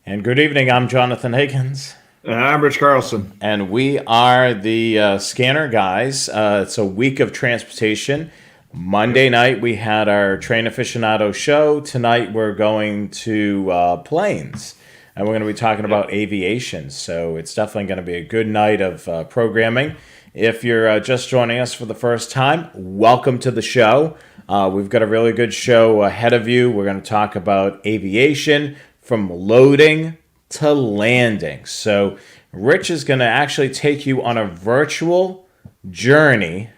And good evening, I'm Jonathan Higgins. And I'm Rich Carlson. And we are the Scanner Guys. It's a week of transportation. Monday night, we had our Train Aficionado show. Tonight, we're going to planes. And we're going to be talking about aviation. So it's definitely going to be a good night of programming. If you're just joining us for the first time, welcome to the show. We've got a really good show ahead of you. We're going to talk about aviation, from loading to landing. So Rich is going to actually take you on a virtual journey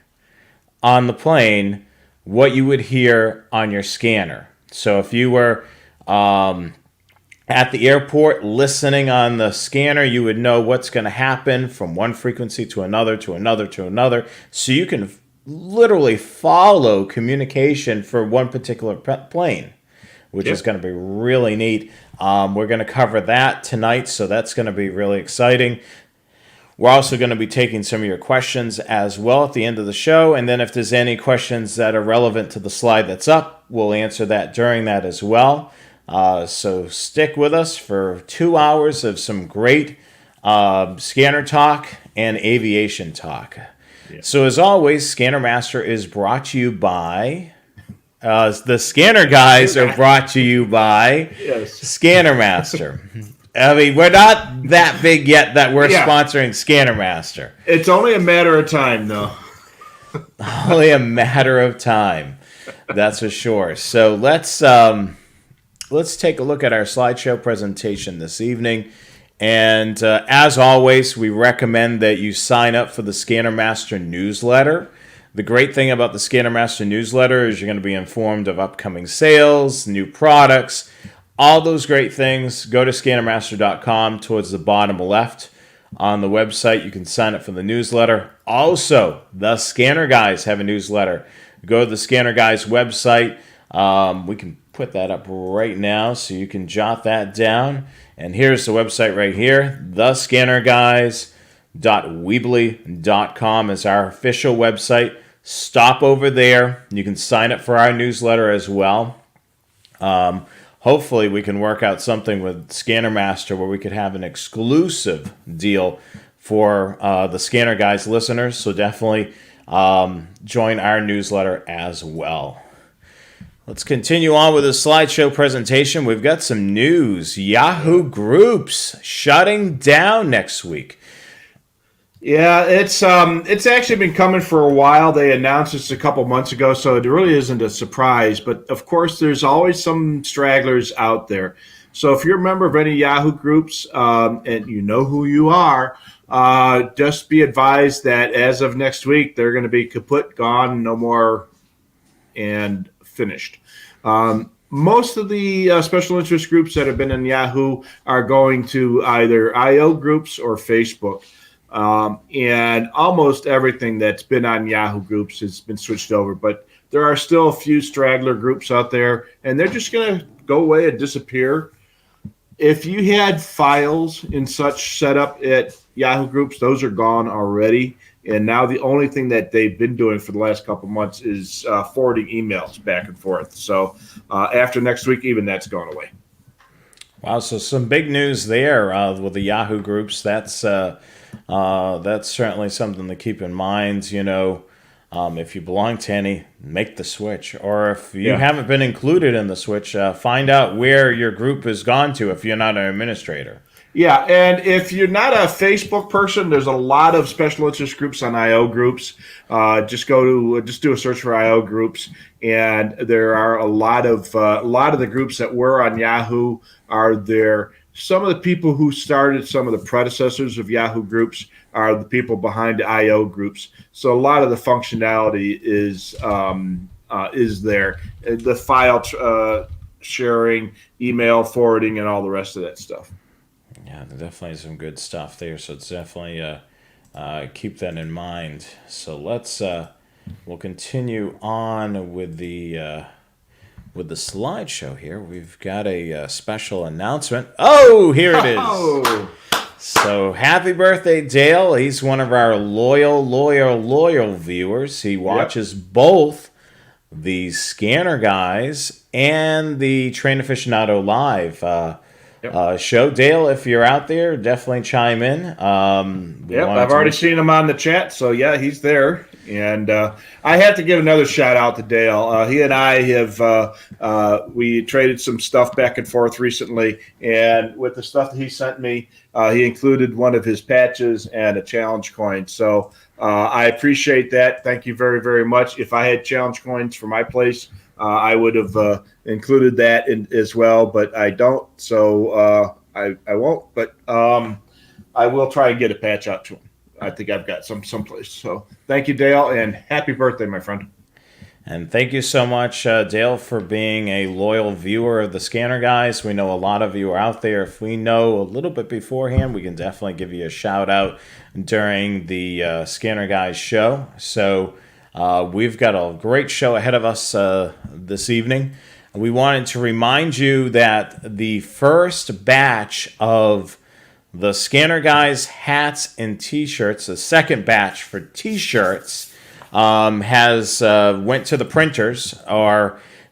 on the plane, what you would hear on your scanner. So if you were at the airport listening on the scanner, you would know what's going to happen from one frequency to another, to another, to another. So you can literally follow communication for one particular plane, which is going to be really neat. We're going to cover that tonight, so that's going to be really exciting. We're also going to be taking some of your questions as well at the end of the show, and then if there's any questions that are relevant to the slide that's up, we'll answer that during that as well. So stick with us for 2 hours of some great scanner talk and aviation talk. Yeah. So as always, Scanner Master is brought to you by... the Scanner Guys are brought to you by Scanner Master. I mean, we're not that big yet that we're sponsoring Scanner Master. It's only a matter of time, though. Only a matter of time, that's for sure. So let's take a look at our slideshow presentation this evening. And as always, we recommend that you sign up for the Scanner Master newsletter. The great thing about the Scanner Master newsletter is you're going to be informed of upcoming sales, new products, all those great things. Go to scannermaster.com towards the bottom left on the website. You can sign up for the newsletter. Also, the Scanner Guys have a newsletter. Go to the Scanner Guys website. We can put that up right now so you can jot that down. And here's the website right here, thescannerguys.weebly.com is our official website. Stop over there. You can sign up for our newsletter as well. Hopefully we can work out something with Scanner Master where we could have an exclusive deal for the Scanner Guys listeners. So definitely join our newsletter as well. Let's continue on with the slideshow presentation. We've got some news. Yahoo Groups shutting down next week. Yeah, it's actually been coming for a while. They announced this a couple months ago, so it really isn't a surprise. But of course, there's always some stragglers out there. So if you're a member of any Yahoo Groups and you know who you are, just be advised that as of next week, they're going to be kaput, gone, no more, and finished. Most of the special interest groups that have been in Yahoo are going to either IO groups or Facebook. And almost everything that's been on Yahoo Groups has been switched over. But there are still a few straggler groups out there, and they're just going to go away and disappear. If you had files and such set up at Yahoo Groups, those are gone already. And now the only thing that they've been doing for the last couple months is forwarding emails back and forth. So after next week, even that's gone away. Wow, so some big news there with the Yahoo Groups. That's certainly something to keep in mind. You know, if you belong to any, make the switch. Or if you haven't been included in the switch, find out where your group has gone to if you're not an administrator. Yeah, and if you're not a Facebook person, there's a lot of special interest groups on IO groups. Just do a search for IO groups, and there are a lot of the groups that were on Yahoo are there. Some of the people who started some of the predecessors of Yahoo Groups are the people behind the IO groups. So a lot of the functionality is there. The file sharing, email forwarding, and all the rest of that stuff. Yeah, definitely some good stuff there. So it's definitely keep that in mind. So we'll continue on with the slideshow here. We've got a special announcement. Oh, here it is. Oh. So happy birthday, Dale. He's one of our loyal viewers. He watches both the Scanner Guys and the Train Aficionado Live Yep. show. Dale, if you're out there, definitely chime in. We Yep, wanted I've to already make seen him on the chat, so yeah, he's there. And I have to give another shout out to Dale. He and I have we traded some stuff back and forth recently, and with the stuff that he sent me, he included one of his patches and a challenge coin. So I appreciate that. Thank you very, very much. If I had challenge coins for my place, I would have included that in, as well, but I don't, so I won't. But I will try and get a patch out to him. I think I've got someplace. So thank you, Dale, and happy birthday, my friend. And thank you so much, Dale, for being a loyal viewer of the Scanner Guys. We know a lot of you are out there. If we know a little bit beforehand, we can definitely give you a shout out during the Scanner Guys show. So we've got a great show ahead of us this evening. We wanted to remind you that the first batch of the Scanner Guys hats and T-shirts, the second batch for T-shirts, has went to the printers.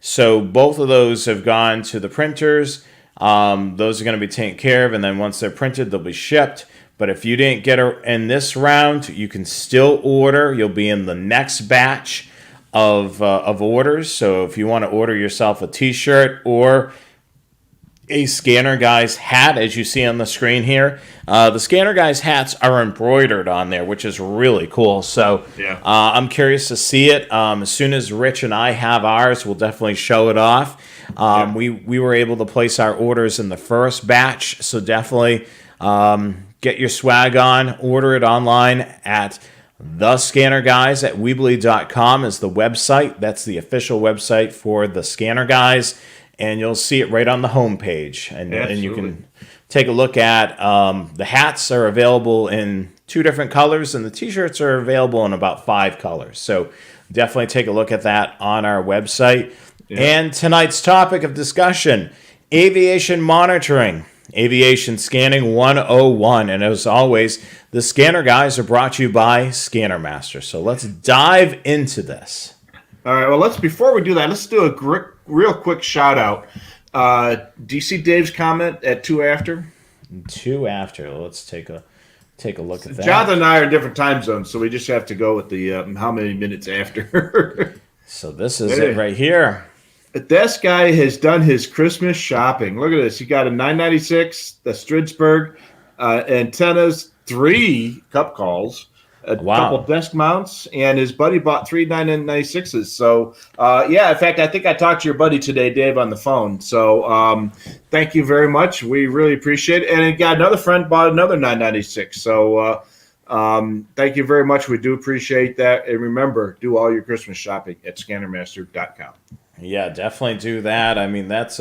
So both of those have gone to the printers. Those are going to be taken care of, and then once they're printed, they'll be shipped. But if you didn't get in this round, you can still order. You'll be in the next batch of orders. So if you want to order yourself a T-shirt or a Scanner Guys hat, as you see on the screen here, the Scanner Guys hats are embroidered on there, which is really cool. So Yeah. I'm curious to see it. As soon as Rich and I have ours, we'll definitely show it off. We were able to place our orders in the first batch, so definitely get your swag on, order it online at The Scanner Guys at Weebly.com is the website. That's the official website for The Scanner Guys, and you'll see it right on the homepage. And you can take a look at the hats are available in 2 different colors, and the T-shirts are available in about 5 colors. So definitely take a look at that on our website. Yeah. And tonight's topic of discussion, aviation monitoring. Aviation Scanning 101. And as always, the Scanner Guys are brought to you by Scanner Master. So let's dive into this. All right. Well, before we do that, let's do a real quick shout out. Do you see Dave's comment at 2 after? 2 after. Let's take a look at that. Jonathan and I are in different time zones, so we just have to go with the how many minutes after. So this is it right here. This guy has done his Christmas shopping. Look at this. He got a 996, the Stridsberg, antennas, 3 cup calls, a couple desk mounts, and his buddy bought 3 996s. So, in fact, I think I talked to your buddy today, Dave, on the phone. So thank you very much. We really appreciate it. And he got another friend bought another 996. So thank you very much. We do appreciate that. And remember, do all your Christmas shopping at scannermaster.com. Yeah, definitely do that. I mean, that's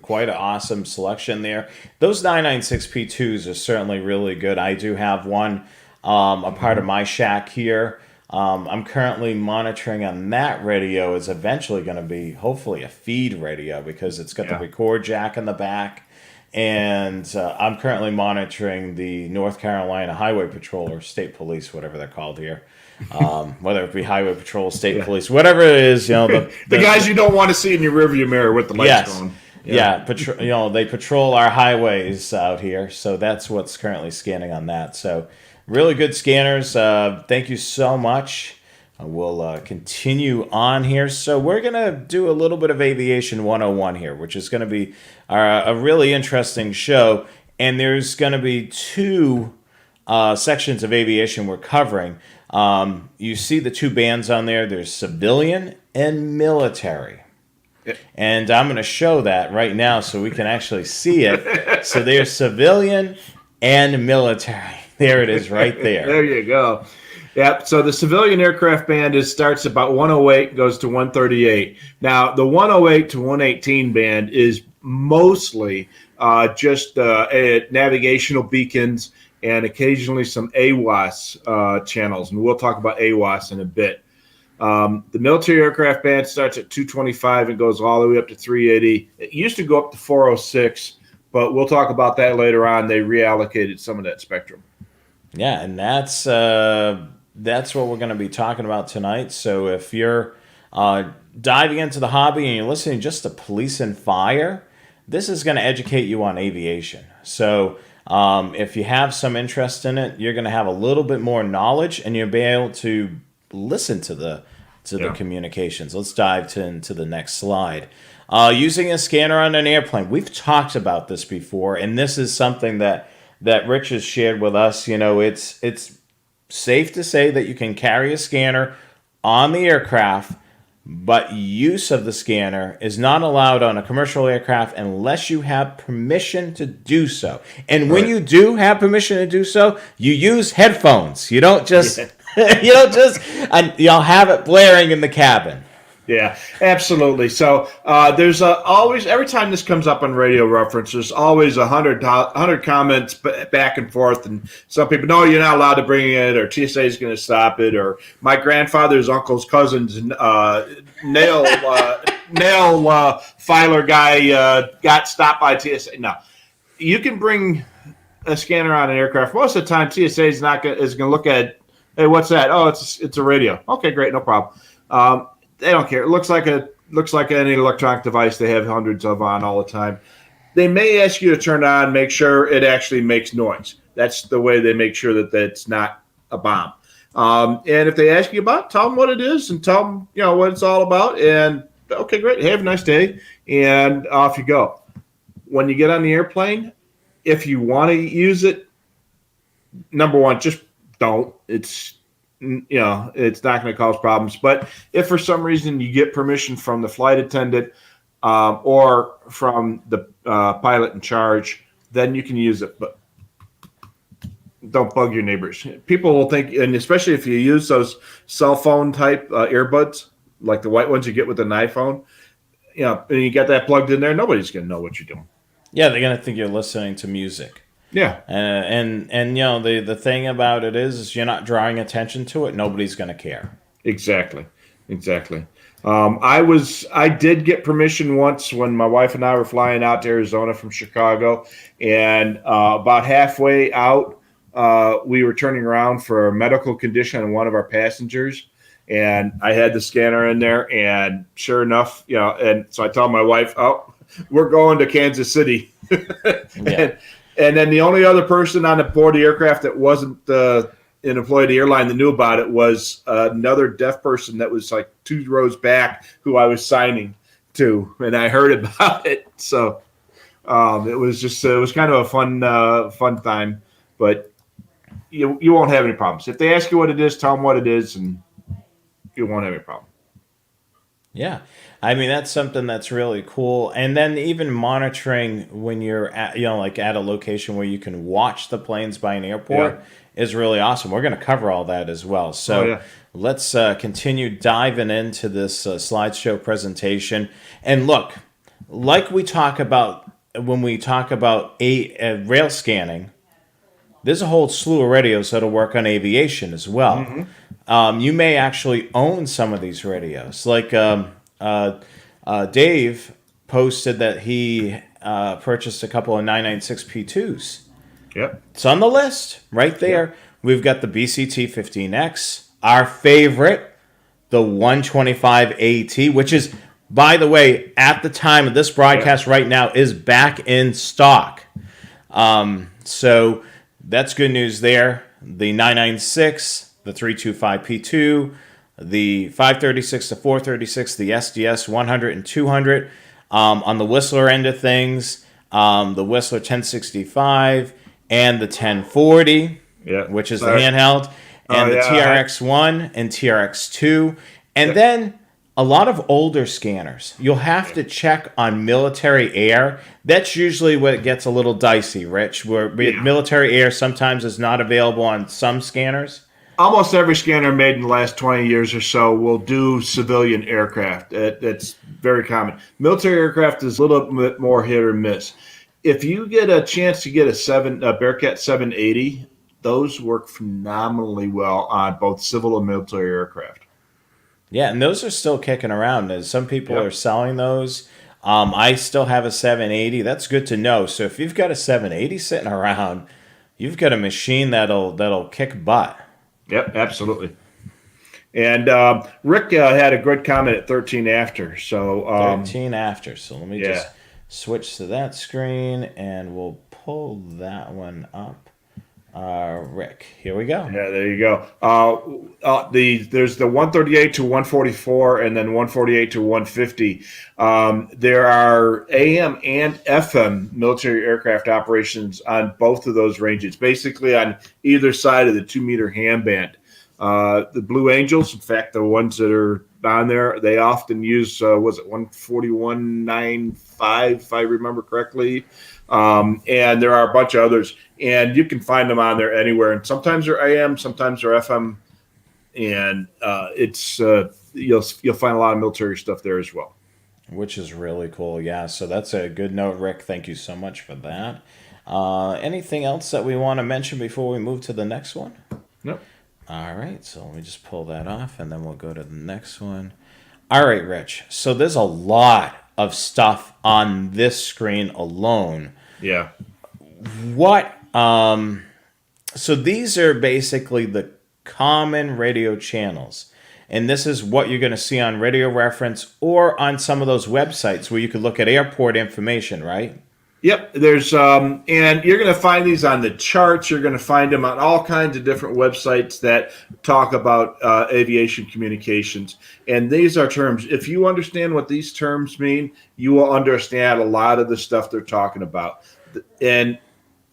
quite an awesome selection there. Those 996 P2s are certainly really good. I do have one, a part of my shack here. I'm currently monitoring on that radio. Is eventually going to be hopefully a feed radio because it's got the record jack in the back. And I'm currently monitoring the North Carolina Highway Patrol or State Police, whatever they're called here. Whether it be Highway Patrol, State Police, whatever it is, the guys you don't want to see in your rearview mirror with the lights going. They patrol our highways out here, so that's what's currently scanning on that. So really good scanners. Thank you so much. We'll continue on here. So we're going to do a little bit of Aviation 101 here, which is going to be a really interesting show. And there's going to be 2 sections of aviation we're covering. You see the 2 bands on there. There's civilian and military. And I'm going to show that right now so we can actually see it. So there's civilian and military. There it is right there. There you go. Yep. So the civilian aircraft band starts about 108, goes to 138. Now, the 108 to 118 band is mostly just navigational beacons and occasionally some AWAS channels. And we'll talk about AWAS in a bit. The military aircraft band starts at 225 and goes all the way up to 380. It used to go up to 406, but we'll talk about that later on. They reallocated some of that spectrum. Yeah, and that's what we're going to be talking about tonight. So if you're diving into the hobby and you're listening just to police and fire, this is going to educate you on aviation. So if you have some interest in it, you're going to have a little bit more knowledge, and you'll be able to listen to the communications. Let's dive into the next slide. Using a scanner on an airplane. We've talked about this before, and this is something that Rich has shared with us. You know, it's safe to say that you can carry a scanner on the aircraft, but use of the scanner is not allowed on a commercial aircraft unless you have permission to do so. And when you do have permission to do so, you use headphones. You don't just and you'll have it blaring in the cabin. Yeah, absolutely. So there's always, every time this comes up on Radio Reference, there's always 100 comments back and forth. And some people, no, you're not allowed to bring it, or TSA is going to stop it, or my grandfather's uncle's cousin's nail filer guy got stopped by TSA. No, you can bring a scanner on an aircraft. Most of the time, TSA is going to look at, hey, what's that? Oh, it's a radio. Okay, great, no problem. They don't care. It looks like any electronic device they have hundreds of on all the time. They may ask you to turn it on, make sure it actually makes noise. That's the way they make sure that it's not a bomb. And if they ask you about it, tell them what it is and tell them, you know, what it's all about. And okay, great. Have a nice day. And off you go. When you get on the airplane, if you want to use it, number one, just don't. It's not going to cause problems. But if for some reason you get permission from the flight attendant or from the pilot in charge, then you can use it. But don't bug your neighbors. People will think, and especially if you use those cell phone type earbuds, like the white ones you get with an iPhone, you know, and you get that plugged in there, nobody's going to know what you're doing. Yeah, they're going to think you're listening to music. Yeah, and you know, the thing about it is you're not drawing attention to it. Nobody's going to care. Exactly. I did get permission once when my wife and I were flying out to Arizona from Chicago, and about halfway out, we were turning around for a medical condition on one of our passengers, and I had the scanner in there, and sure enough, you know, and so I told my wife, "Oh, we're going to Kansas City." Yeah. And then the only other person on the board of the aircraft that wasn't an employee of the airline that knew about it was another deaf person that was like 2 rows back who I was signing to, and I heard about it. So it was kind of a fun time, but you won't have any problems. If they ask you what it is, tell them what it is, and you won't have any problem. Yeah. I mean, that's something that's really cool. And then even monitoring when you're at, you know, like at a location where you can watch the planes by an airport is really awesome. We're going to cover all that as well. So let's continue diving into this slideshow presentation. And look, like we talk about when we talk about rail scanning, there's a whole slew of radios that'll work on aviation as well. Mm-hmm. You may actually own some of these radios. Like Dave posted that he purchased a couple of 996 P2s. Yep. It's on the list right there. Yep. We've got the BCT-15X, our favorite, the 125 AT, which is, by the way, at the time of this broadcast right now, is back in stock. So that's good news there. The 996, the 325 P2, the 536 to 436, the SDS 100 and 200. On the Whistler end of things, the Whistler 1065 and the 1040, which is the handheld, and the TRX1 and TRX2. And then a lot of older scanners. You'll have to check on military air. That's usually what it gets a little dicey, Rich, where military air sometimes is not available on some scanners. Almost every scanner made in the last 20 years or so will do civilian aircraft. It's very common. Military aircraft is a little bit more hit or miss. If you get a chance to get a Bearcat 780, those work phenomenally well on both civil and military aircraft. Yeah, and those are still kicking around. As some people are selling those. I still have a 780. That's good to know. So if you've got a 780 sitting around, you've got a machine that'll kick butt. Yep, absolutely. And Rick had a good comment at 13 after. So 13 after. So let me just switch to that screen, and we'll pull that one up. Rick, here we go. Yeah, there you go. There's the 138 to 144, and then 148 to 150. There are AM and FM military aircraft operations on both of those ranges, basically on either side of the 2 meter ham band. The Blue Angels, in fact, the ones that are on there, they often use was it 141.95, if I remember correctly. And there are a bunch of others, and you can find them on there anywhere. And sometimes they're AM, sometimes they're FM, and you'll find a lot of military stuff there as well. Which is really cool. Yeah, so that's a good note, Rick. Thank you so much for that. Anything else that we want to mention before we move to the next one? Nope. All right, so let me just pull that off, and then we'll go to the next one. All right, Rich. So there's a lot of stuff on this screen alone. Yeah. What? So these are basically the common radio channels, and this is what you're going to see on Radio Reference or on some of those websites where you could look at airport information, right? Yep, there's and you're going to find these on the charts. You're going to find them on all kinds of different websites that talk about aviation communications. And these are terms. If you understand what these terms mean, you will understand a lot of the stuff they're talking about. And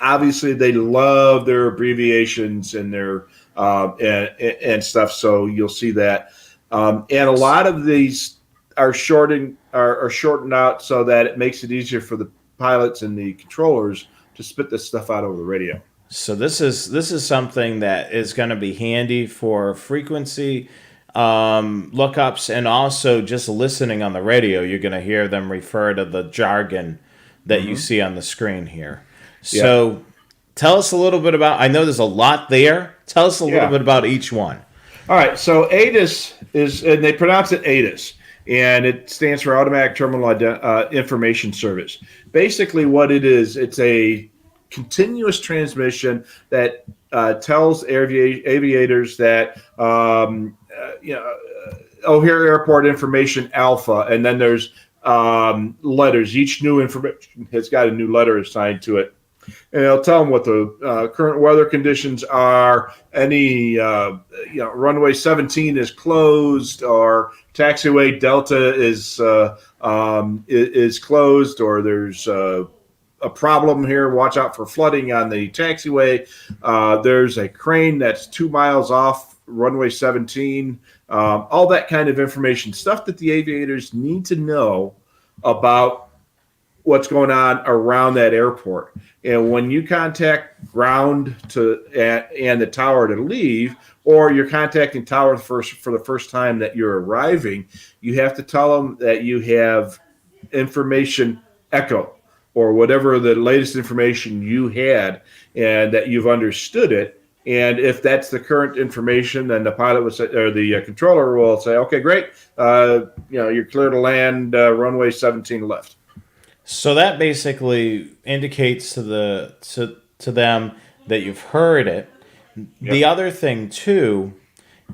obviously, they love their abbreviations and their and stuff. So you'll see that. And a lot of these are shortened out so that it makes it easier for the pilots and the controllers to spit this stuff out over the radio. So this is something that is going to be handy for frequency lookups, and also just listening on the radio. You're going to hear them refer to the jargon that you see on the screen here. So tell us a little bit about, I know there's a lot there. Tell us a little bit about each one. All right. So ATIS is, and they pronounce it ATIS, and it stands for Automatic Terminal Information Service. Basically what it is, it's a continuous transmission that tells aviators that, O'Hare Airport Information Alpha, and then there's letters. Each new information has got a new letter assigned to it. And it'll tell them what the current weather conditions are. Any, runway 17 is closed, or taxiway Delta is closed, or there's a problem here. Watch out for flooding on the taxiway. There's a crane that's 2 miles off runway 17. All that kind of information, stuff that the aviators need to know about what's going on around that airport. And when you contact ground and the tower to leave, or you're contacting tower for the first time that you're arriving, you have to tell them that you have information echo, or whatever the latest information you had, and that you've understood it. And if that's the current information, then the pilot would say, or the controller will say, "Okay, great, you're clear to land, runway 17 left." So that basically indicates to them that you've heard it. Yep. The other thing too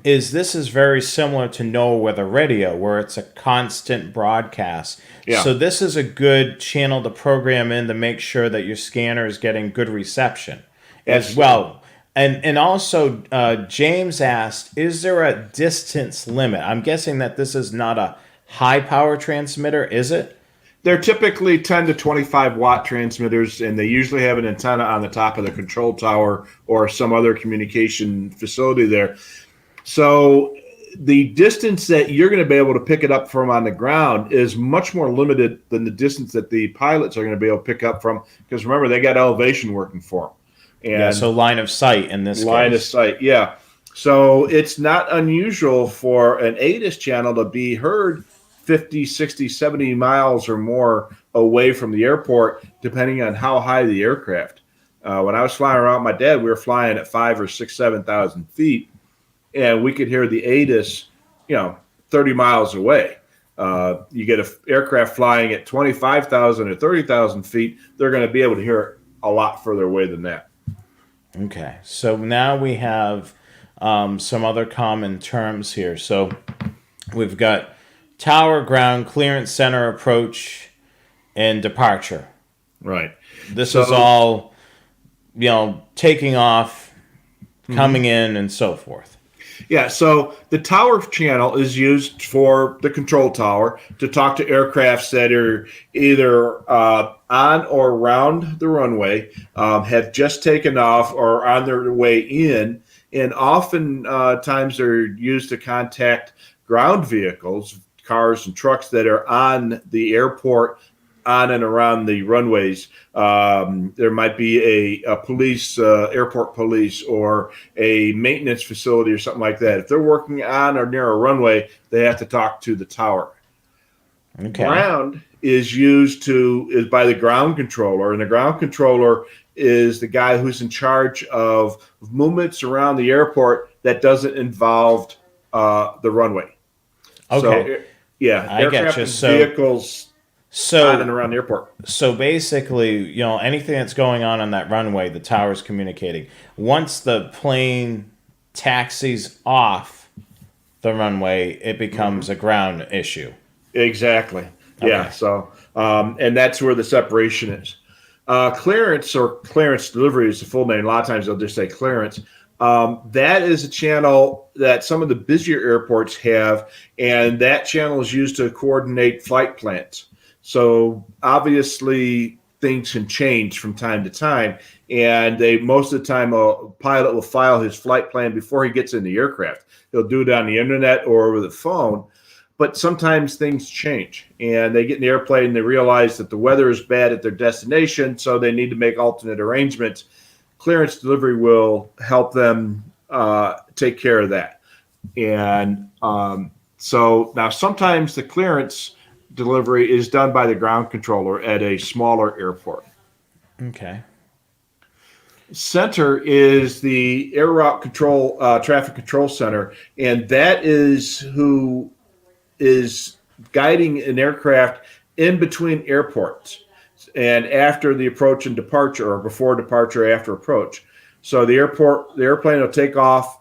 is this is very similar to No Weather Radio, where it's a constant broadcast. Yeah. So this is a good channel to program in to make sure that your scanner is getting good reception as well. And also, James asked, is there a distance limit? I'm guessing that this is not a high power transmitter, is it? They're typically 10 to 25 watt transmitters, and they usually have an antenna on the top of the control tower or some other communication facility there. So the distance that you're going to be able to pick it up from on the ground is much more limited than the distance that the pilots are going to be able to pick up from, because remember, they got elevation working for them. And so line of sight in this case. Line of sight, yeah. So it's not unusual for an ATIS channel to be heard 50, 60, 70 miles or more away from the airport, depending on how high the aircraft. When I was flying around with my dad, we were flying at 5,000 or 6,000, 7,000 feet, and we could hear the ATIS, 30 miles away. You get an aircraft flying at 25,000 or 30,000 feet, they're going to be able to hear it a lot further away than that. Okay, so now we have some other common terms here. So we've got tower, ground, clearance, center, approach, and departure. Right. This is So, all, taking off, mhm. coming in, and so forth. Yeah, so the tower channel is used for the control tower to talk to aircrafts that are either on or around the runway, have just taken off, or on their way in. And often times they're used to contact ground vehicles, cars and trucks that are on the airport, on and around the runways. There might be a police, airport police, or a maintenance facility or something like that. If they're working on or near a runway, they have to talk to the tower. Okay. Ground is by the ground controller, and the ground controller is the guy who's in charge of movements around the airport that doesn't involve the runway. So, Okay. yeah, I get aircraft you. and vehicles on and So, around the airport. so basically, anything that's going on that runway, the tower's communicating. Once the plane taxis off the runway, it becomes a ground issue. Exactly. Yeah. Okay. So, and that's where the separation is. Clearance, or clearance delivery, is the full name. A lot of times they'll just say clearance. That is a channel that some of the busier airports have, and that channel is used to coordinate flight plans. So obviously things can change from time to time, and they most of the time a pilot will file his flight plan before he gets in the aircraft. He'll do it on the internet or over the phone, but sometimes things change, and they get in the airplane and they realize that the weather is bad at their destination, so they need to make alternate arrangements. Clearance delivery will help them take care of that. And so now sometimes the clearance delivery is done by the ground controller at a smaller airport. Okay. Center is the air route control, traffic control center, and that is who is guiding an aircraft in between airports and after the approach and departure, or before departure, after approach. So the airplane will take off,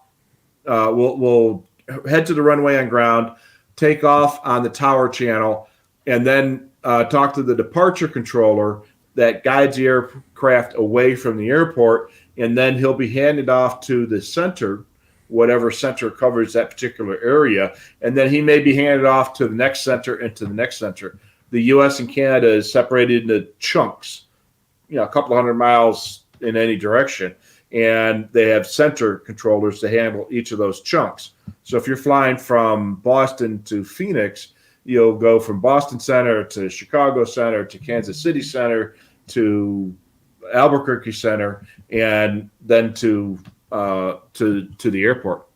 will head to the runway on ground, take off on the tower channel, and then talk to the departure controller that guides the aircraft away from the airport, and then he'll be handed off to the center, whatever center covers that particular area, and then he may be handed off to the next center and to the next center. The U.S. and Canada is separated into chunks, a couple of 100 miles in any direction, and they have center controllers to handle each of those chunks. So if you're flying from Boston to Phoenix, you'll go from Boston Center to Chicago Center to Kansas City Center to Albuquerque Center, and then to the airport.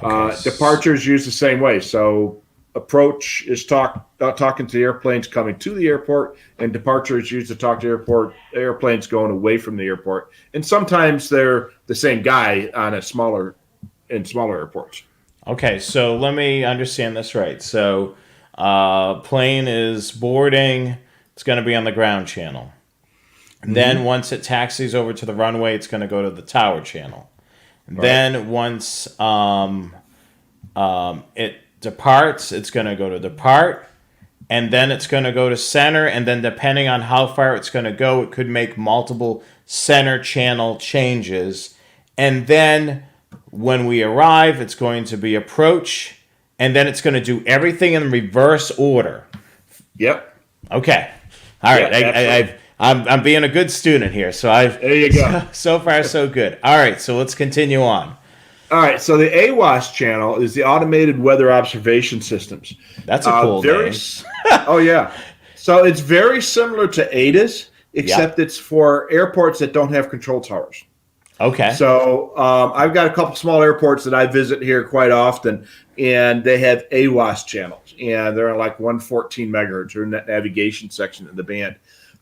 Okay. Departure is used the same way. So approach is talking to the airplanes coming to the airport, and departure is used to talk to airplanes going away from the airport. And sometimes they're the same guy on smaller airports. Okay. So let me understand this right. So, plane is boarding. It's going to be on the ground channel. Then Mm-hmm. once it taxis over to the runway, it's going to go to the tower channel. Right. Then once it departs, it's going to go to depart, and then it's going to go to center, and then depending on how far it's going to go, it could make multiple center channel changes. And then when we arrive, it's going to be approach, and then it's going to do everything in reverse order. Yep. Okay. All right. Yeah. Absolutely. I'm being a good student here. So There you go. so far so good. All right. So let's continue on. All right, so the AWAS channel is the Automated Weather Observation Systems. That's a cool name. Oh, yeah. So it's very similar to ATIS, except Yep. it's for airports that don't have control towers. Okay. So I've got a couple small airports that I visit here quite often, and they have AWAS channels, and they're on like 114 megahertz, or in that navigation section of the band.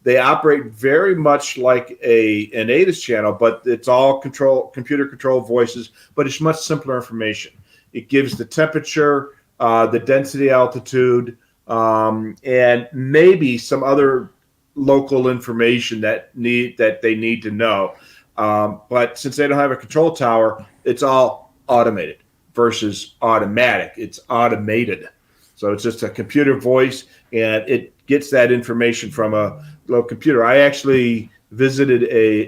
They operate very much like an ATIS channel, but it's all computer controlled voices, but it's much simpler information. It gives the temperature, the density, altitude, and maybe some other local information that they need to know. But since they don't have a control tower, it's all automated versus automatic. It's automated. So it's just a computer voice, and it gets that information from a little computer. I actually visited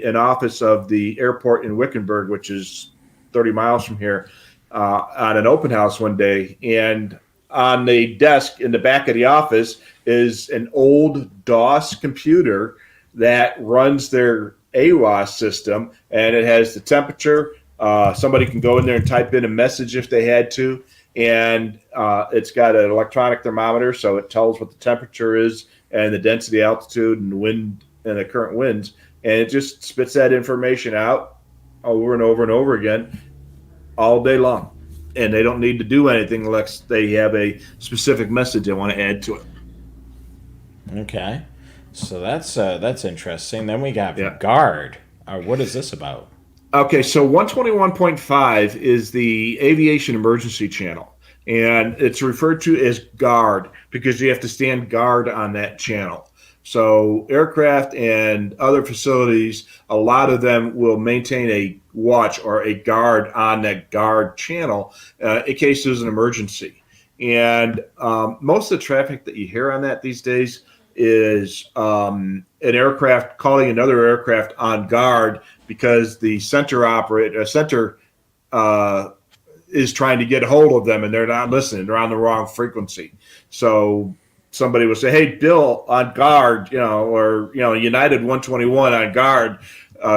an office of the airport in Wickenburg, which is 30 miles from here, on an open house one day, and on the desk in the back of the office is an old DOS computer that runs their AWAS system, and it has the temperature. Somebody can go in there and type in a message if they had to, and it's got an electronic thermometer, so it tells what the temperature is and the density, altitude, and the wind and the current winds, and it just spits that information out over and over and over again all day long. And they don't need to do anything unless they have a specific message they want to add to it. Okay. So that's interesting. Then we got Yeah. guard. What is this about? Okay, so 121.5 is the aviation emergency channel, and it's referred to as guard because you have to stand guard on that channel. So aircraft and other facilities, a lot of them will maintain a watch or a guard on that guard channel in case there's an emergency. And most of the traffic that you hear on that these days is an aircraft calling another aircraft on guard because the center is trying to get a hold of them and they're not listening. They're on the wrong frequency. So somebody will say, "Hey, Bill, on guard," or United 121 on guard.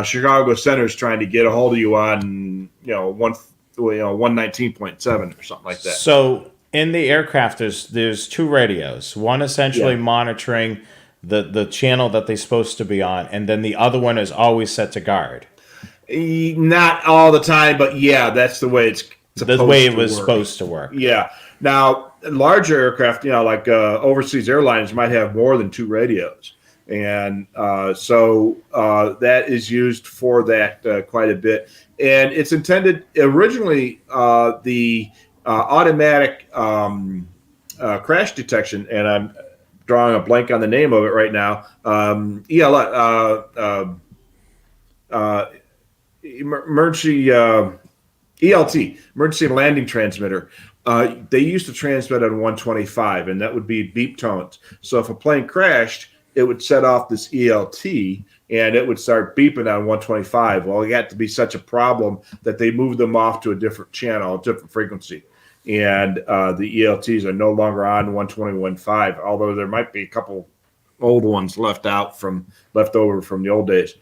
Chicago Center is trying to get a hold of you on 119.7 or something like that. So in the aircraft, there's two radios. One essentially Yeah. monitoring the channel that they're supposed to be on, and then the other one is always set to guard. Not all the time, but yeah, that's the way it's supposed The way it to was work. supposed to work. Yeah. Now, larger aircraft, like overseas airlines, might have more than two radios, and so that is used for that quite a bit. And it's intended originally the automatic crash detection, and I'm drawing a blank on the name of it right now. Emergency ELT, emergency landing transmitter. They used to transmit on 125, and that would be beep tones. So if a plane crashed, it would set off this ELT, and it would start beeping on 125. Well, it got to be such a problem that they moved them off to a different channel, a different frequency. And the ELTs are no longer on 121.5, although there might be a couple old ones left over from the old days.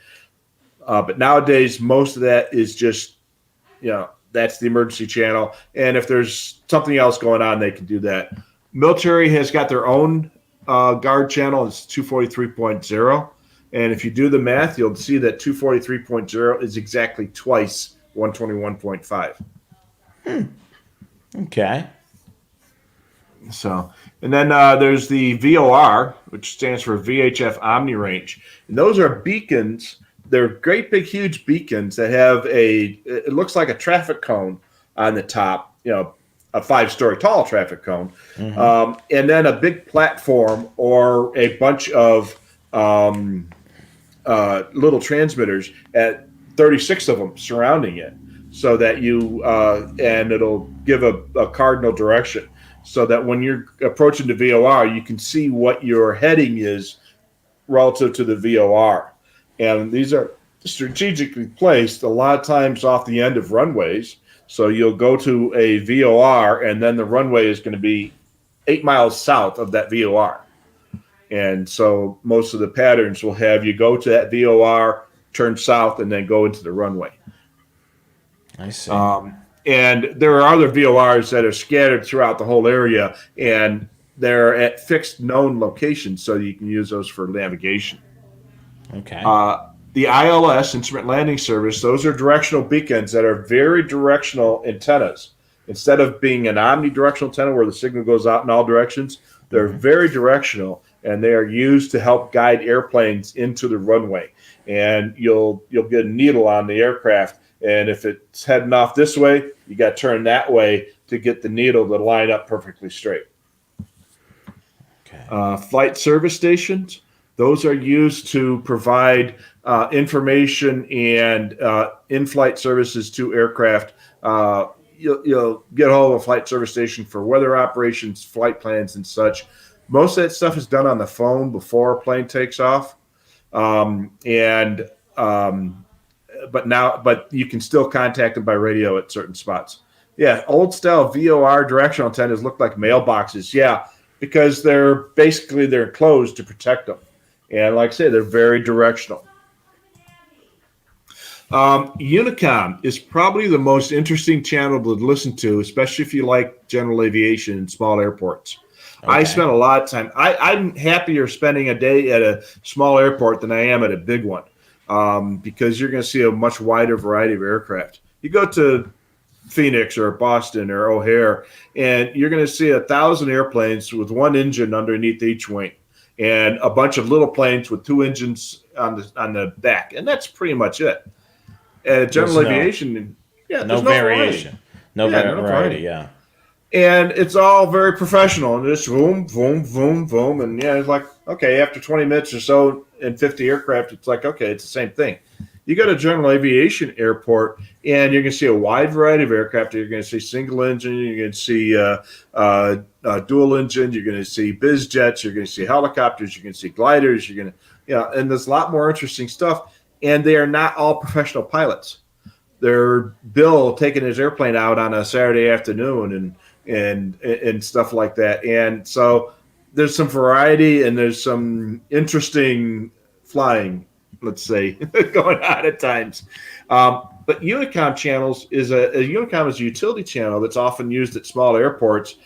But nowadays, most of that is just, that's the emergency channel. And if there's something else going on, they can do that. Military has got their own guard channel. It's 243.0. And if you do the math, you'll see that 243.0 is exactly twice 121.5. Okay. So, and then there's the VOR, which stands for VHF Omni Range. And those are beacons. They're great big huge beacons that have it looks like a traffic cone on the top, a 5-story tall traffic cone. Mm-hmm. And then a big platform or a bunch of little transmitters, at 36 of them surrounding it, so that and it'll give a cardinal direction, so that when you're approaching the VOR, you can see what your heading is relative to the VOR. And these are strategically placed a lot of times off the end of runways. So you'll go to a VOR, and then the runway is going to be 8 miles south of that VOR. And so most of the patterns will have you go to that VOR, turn south, and then go into the runway. I see. And there are other VORs that are scattered throughout the whole area, and they're at fixed known locations, so you can use those for navigation. Okay. The ILS, Instrument Landing Service, those are directional beacons that are very directional antennas. Instead of being an omnidirectional antenna where the signal goes out in all directions, they're very directional, and they are used to help guide airplanes into the runway. And you'll get a needle on the aircraft, and if it's heading off this way, you got to turn that way to get the needle to line up perfectly straight. Okay. Flight service stations, those are used to provide information and in-flight services to aircraft. You'll get a hold of a flight service station for weather operations, flight plans, and such. Most of that stuff is done on the phone before a plane takes off, and but you can still contact them by radio at certain spots. Yeah, old style VOR directional antennas look like mailboxes. Yeah, because they're enclosed to protect them, and like I say, they're very directional. Unicom is probably the most interesting channel to listen to, especially if you like general aviation and small airports. I Okay. spent a lot of time. I'm happier spending a day at a small airport than I am at a big one, because you're going to see a much wider variety of aircraft. You go to Phoenix or Boston or O'Hare, and you're going to see 1,000 airplanes with one engine underneath each wing, and a bunch of little planes with two engines on the back, and that's pretty much it. There's General aviation, yeah, no there's no variety. variation, no Yeah, no variety. variety. Yeah. And it's all very professional. And just boom, boom, boom, boom. And yeah, it's like, okay, after 20 minutes or so and 50 aircraft, it's like, okay, it's the same thing. You go to general aviation airport, and you're going to see a wide variety of aircraft. You're going to see single engine. You're going to see dual engine. You're going to see biz jets. You're going to see helicopters. You're going to see gliders. You're going to, and there's a lot more interesting stuff. And they are not all professional pilots. They're Bill taking his airplane out on a Saturday afternoon and stuff like that. And so there's some variety and there's some interesting flying, let's say, going on at times. But Unicom channels is a Unicom is a utility channel that's often used at small airports,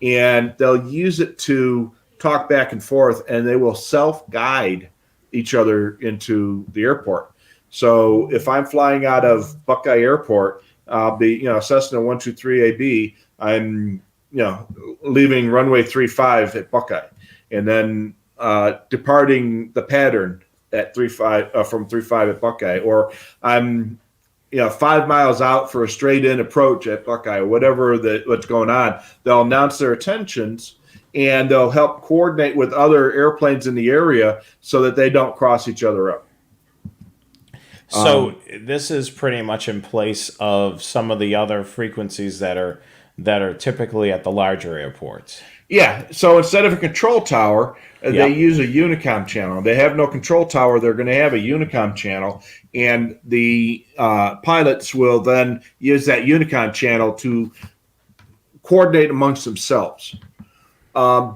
and they'll use it to talk back and forth, and they will self-guide each other into the airport. So if I'm flying out of Buckeye Airport, I'll be, Cessna 123 AB. I'm, leaving runway 35 at Buckeye, and then departing the pattern at 35 from 35 at Buckeye, or I'm 5 miles out for a straight in approach at Buckeye, or whatever what's going on. They'll announce their intentions, and they'll help coordinate with other airplanes in the area so that they don't cross each other up. So this is pretty much in place of some of the other frequencies that are typically at the larger airports. Yeah. So instead of a control tower, Yeah. they use a Unicom channel. They have no control tower. They're going to have a Unicom channel, and the pilots will then use that Unicom channel to coordinate amongst themselves.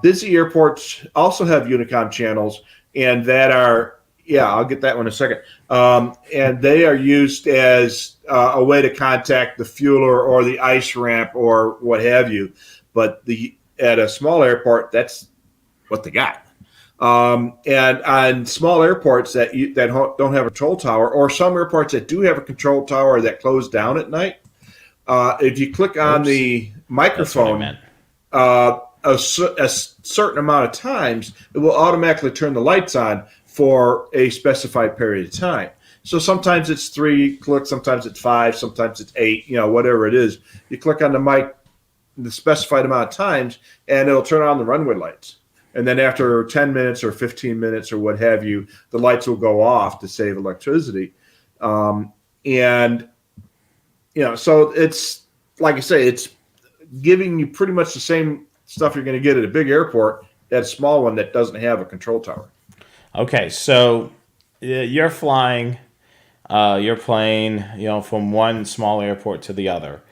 Busy airports also have Unicom channels, and that are, I'll get that one in a second. And they are used as a way to contact the fueler or the ice ramp or what have you. But at a small airport, that's what they got. And on small airports that don't have a control tower, or some airports that do have a control tower that close down at night, if you click on the microphone, a certain amount of times, it will automatically turn the lights on for a specified period of time. So sometimes it's 3 clicks, sometimes it's 5, sometimes it's 8, whatever it is. You click on the mic the specified amount of times, and it'll turn on the runway lights. And then after 10 minutes or 15 minutes or what have you, the lights will go off to save electricity. So it's, like I say, it's giving you pretty much the same stuff you're going to get at a big airport at a small one that doesn't have a control tower. Okay, so you're flying your plane, from one small airport to the other.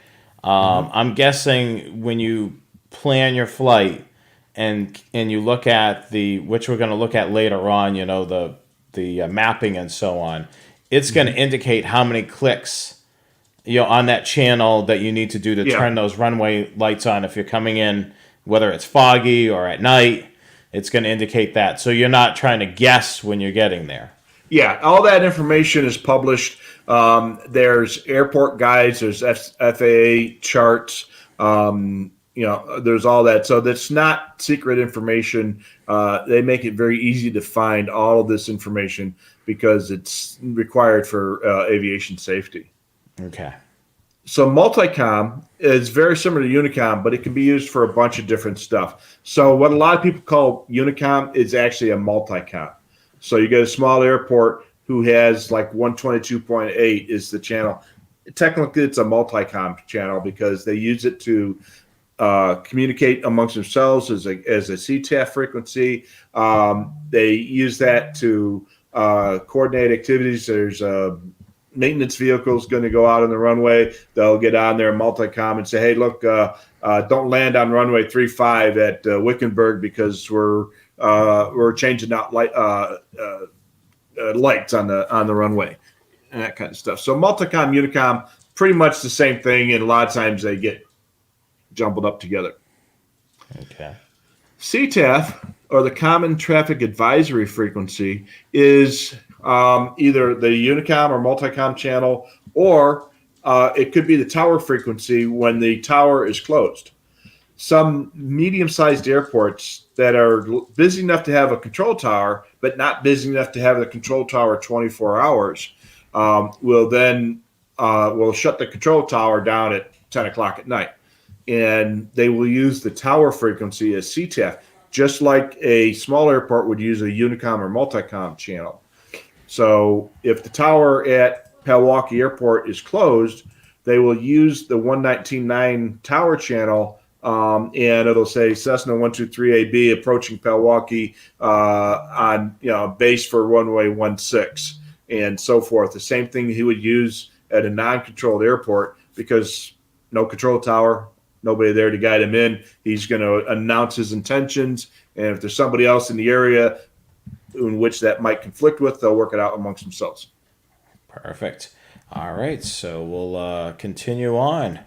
I'm guessing when you plan your flight and you look at which we're going to look at later on, the mapping and so on, it's going to indicate how many clicks on that channel that you need to do to turn those runway lights on if you're coming in, whether it's foggy or at night. It's going to indicate that. So you're not trying to guess when you're getting there. Yeah, all that information is published. There's airport guides, there's FAA charts, there's all that. So that's not secret information. They make it very easy to find all of this information because it's required for aviation safety. Okay. So multicom is very similar to Unicom, but it can be used for a bunch of different stuff. So what a lot of people call Unicom is actually a multicom. So you get a small airport who has like 122.8 is the channel. Technically, it's a multicom channel because they use it to communicate amongst themselves as a CTAF frequency. They use that to coordinate activities. There's maintenance vehicles going to go out on the runway. They'll get on there multi-com and say, hey, look, don't land on runway 35 at Wickenburg because we're changing out lights on the runway and that kind of stuff. So multi-com, unicom, pretty much the same thing, and a lot of times they get jumbled up together. Okay. CTAF, or the Common Traffic Advisory Frequency, is either the unicom or multicom channel, or it could be the tower frequency when the tower is closed. Some medium-sized airports that are busy enough to have a control tower, but not busy enough to have the control tower 24 hours, will shut the control tower down at 10 o'clock at night. And they will use the tower frequency as CTAF, just like a small airport would use a unicom or multicom channel. So if the tower at Milwaukee Airport is closed, they will use the 119.9 tower channel, and it'll say Cessna 123AB approaching Milwaukee on base for runway 16 and so forth. The same thing he would use at a non-controlled airport, because no control tower, nobody there to guide him in. He's going to announce his intentions, and if there's somebody else in the area in which that might conflict with, they'll work it out amongst themselves. Perfect. All right, so we'll continue on.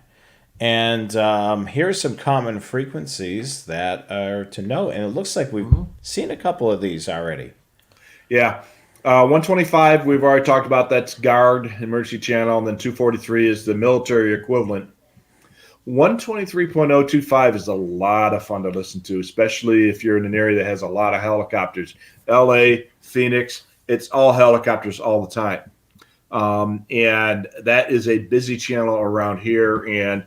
And here's some common frequencies that are to know, and it looks like we've seen a couple of these already. Yeah. 125, we've already talked about. That's GUARD, emergency channel, and then 243 is the military equivalent. 123.025 is a lot of fun to listen to, especially if you're in an area that has a lot of helicopters. LA, Phoenix, it's all helicopters all the time. And that is a busy channel around here. And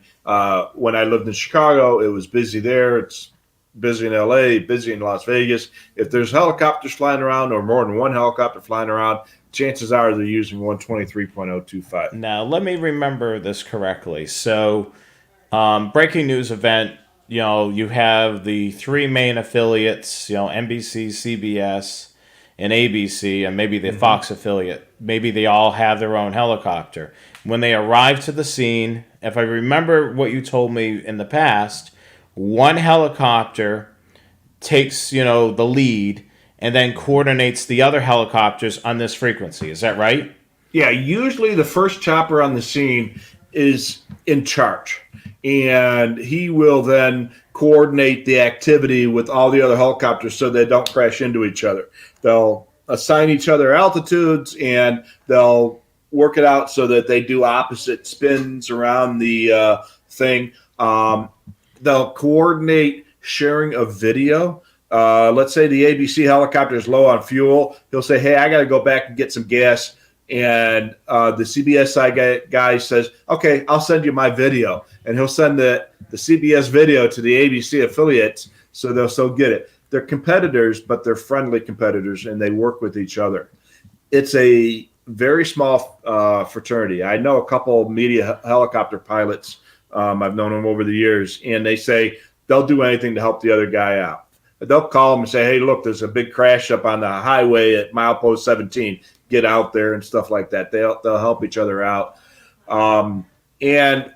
when I lived in Chicago, it was busy there. It's busy in LA, busy in Las Vegas. If there's helicopters flying around, or more than one helicopter flying around, chances are they're using 123.025. Now, let me remember this correctly. So, breaking news event, you have the three main affiliates, NBC, CBS, and ABC, and maybe the Fox affiliate. Maybe they all have their own helicopter. When they arrive to the scene, if I remember what you told me in the past, one helicopter takes, the lead and then coordinates the other helicopters on this frequency. Is that right? Yeah, usually the first chopper on the scene is in charge, and he will then coordinate the activity with all the other helicopters so they don't crash into each other. They'll assign each other altitudes, and they'll work it out so that they do opposite spins around the thing. They'll coordinate sharing of video. Let's say the ABC helicopter is low on fuel. He'll say, hey, I got to go back and get some gas. And the CBS side guy says, okay, I'll send you my video. And he'll send the CBS video to the ABC affiliates, so they'll still get it. They're competitors, but they're friendly competitors, and they work with each other. It's a very small fraternity. I know a couple of media helicopter pilots. I've known them over the years, and they say they'll do anything to help the other guy out. They'll call them and say, hey, look, there's a big crash up on the highway at milepost 17. Get out there and stuff like that. They'll help each other out. And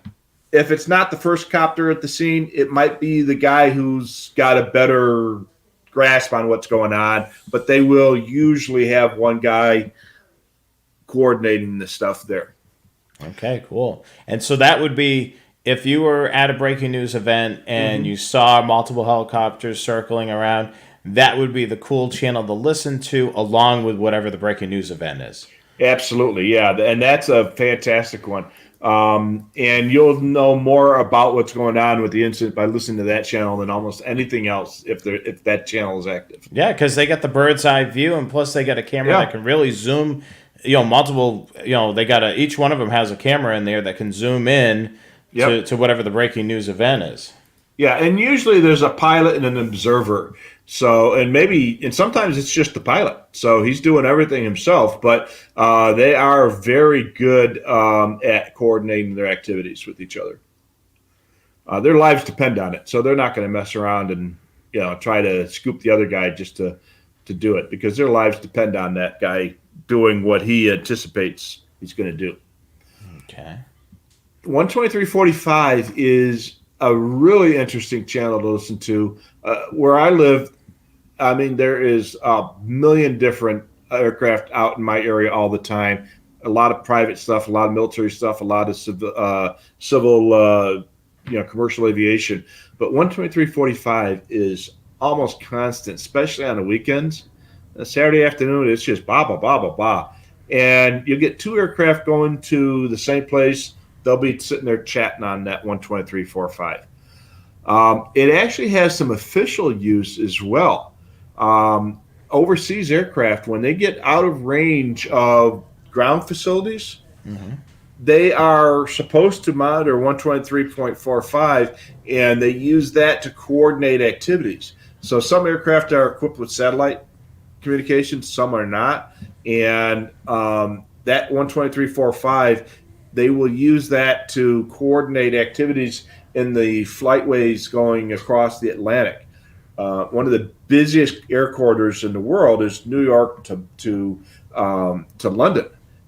if it's not the first copter at the scene, it might be the guy who's got a better grasp on what's going on, but they will usually have one guy coordinating the stuff there. Okay, cool. And so that would be, if you were at a breaking news event and you saw multiple helicopters circling around, that would be the cool channel to listen to, along with whatever the breaking news event is. Absolutely, yeah. And that's a fantastic one. And you'll know more about what's going on with the incident by listening to that channel than almost anything else if that channel is active. Yeah, because they got the bird's eye view, and plus they got a camera that can really zoom. Multiple. They got each one of them has a camera in there that can zoom in to whatever the breaking news event is. Yeah, and usually there's a pilot and an observer. So, and sometimes it's just the pilot. So he's doing everything himself, but they are very good at coordinating their activities with each other. Their lives depend on it, so they're not going to mess around and try to scoop the other guy just to do it, because their lives depend on that guy doing what he anticipates he's going to do. Okay. 123.45 is a really interesting channel to listen to. Where I live, I mean, there is a million different aircraft out in my area all the time. A lot of private stuff, a lot of military stuff, a lot of civil commercial aviation. But 123.45 is almost constant, especially on the weekends. Saturday afternoon, it's just blah, blah, blah, blah, blah. And you get two aircraft going to the same place. They'll be sitting there chatting on that 123.45. It actually has some official use as well. Overseas aircraft, when they get out of range of ground facilities, they are supposed to monitor 123.45, and they use that to coordinate activities. So some aircraft are equipped with satellite communications, some are not. And that 123.45, they will use that to coordinate activities in the flightways going across the Atlantic. One of the busiest air corridors in the world is New York to London,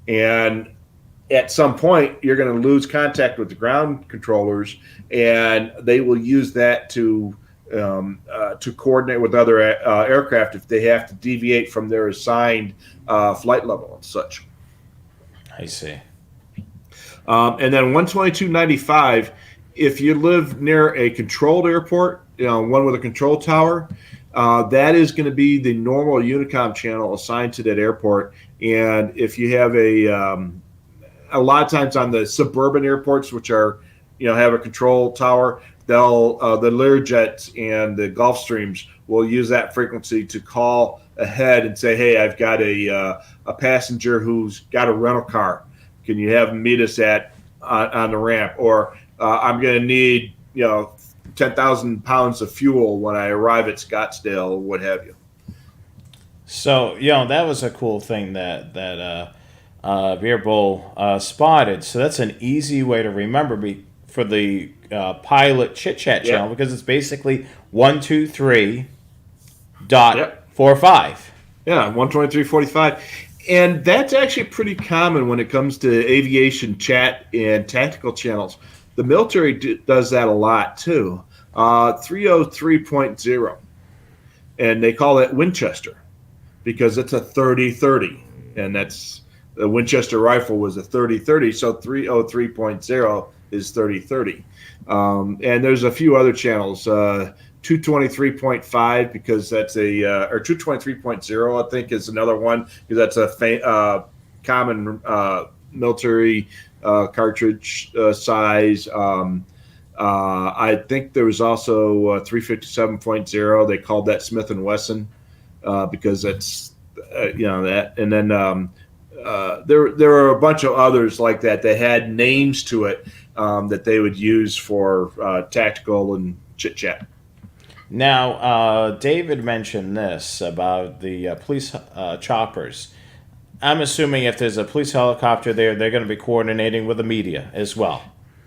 and at some point you're going to lose contact with the ground controllers, and they will use that to coordinate with other aircraft if they have to deviate from their assigned flight level and such. I see. And then 122.95, if you live near a controlled airport, one with a control tower, that is going to be the normal Unicom channel assigned to that airport. And if you have a lot of times on the suburban airports, which are, have a control tower, the Learjets and the Gulfstreams will use that frequency to call ahead and say, hey, I've got a passenger who's got a rental car. Can you have him meet us on the ramp? Or I'm going to need 10,000 pounds of fuel when I arrive at Scottsdale, or what have you. So that was a cool thing that Beer Bowl spotted. So that's an easy way to remember for the pilot chit chat channel, because it's basically 123.45. Yeah, 123.45. And that's actually pretty common when it comes to aviation chat and tactical channels. The military does that a lot too. 303.0. And they call it Winchester because it's a 30-30. And that's the Winchester rifle was a 30-30. So 303.0 is 30-30. And there's a few other channels. 223.5 because that's or 223.0 I think is another one, because that's a common military cartridge size. I think there was also 357.0. They called that Smith & Wesson because that's that. And then there were a bunch of others like that that had names to it that they would use for tactical and chit chat. Now, David mentioned this about the police choppers. I'm assuming if there's a police helicopter there, they're going to be coordinating with the media as well.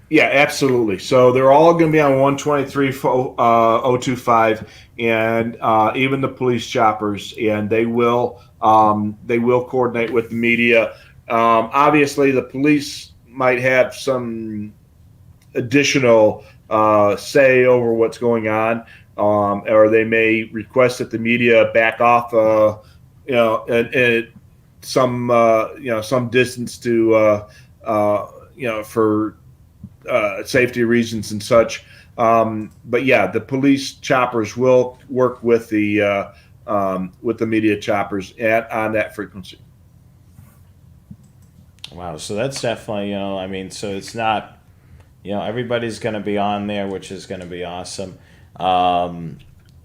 Yeah, absolutely. So they're all going to be on 123.025, and even the police choppers, and they will coordinate with the media. Obviously, the police might have some additional say over what's going on. Or they may request that the media back off, and some distance to, for safety reasons and such. But yeah, the police choppers will work with the media choppers on that frequency. Wow, so that's definitely so it's not everybody's going to be on there, which is going to be awesome.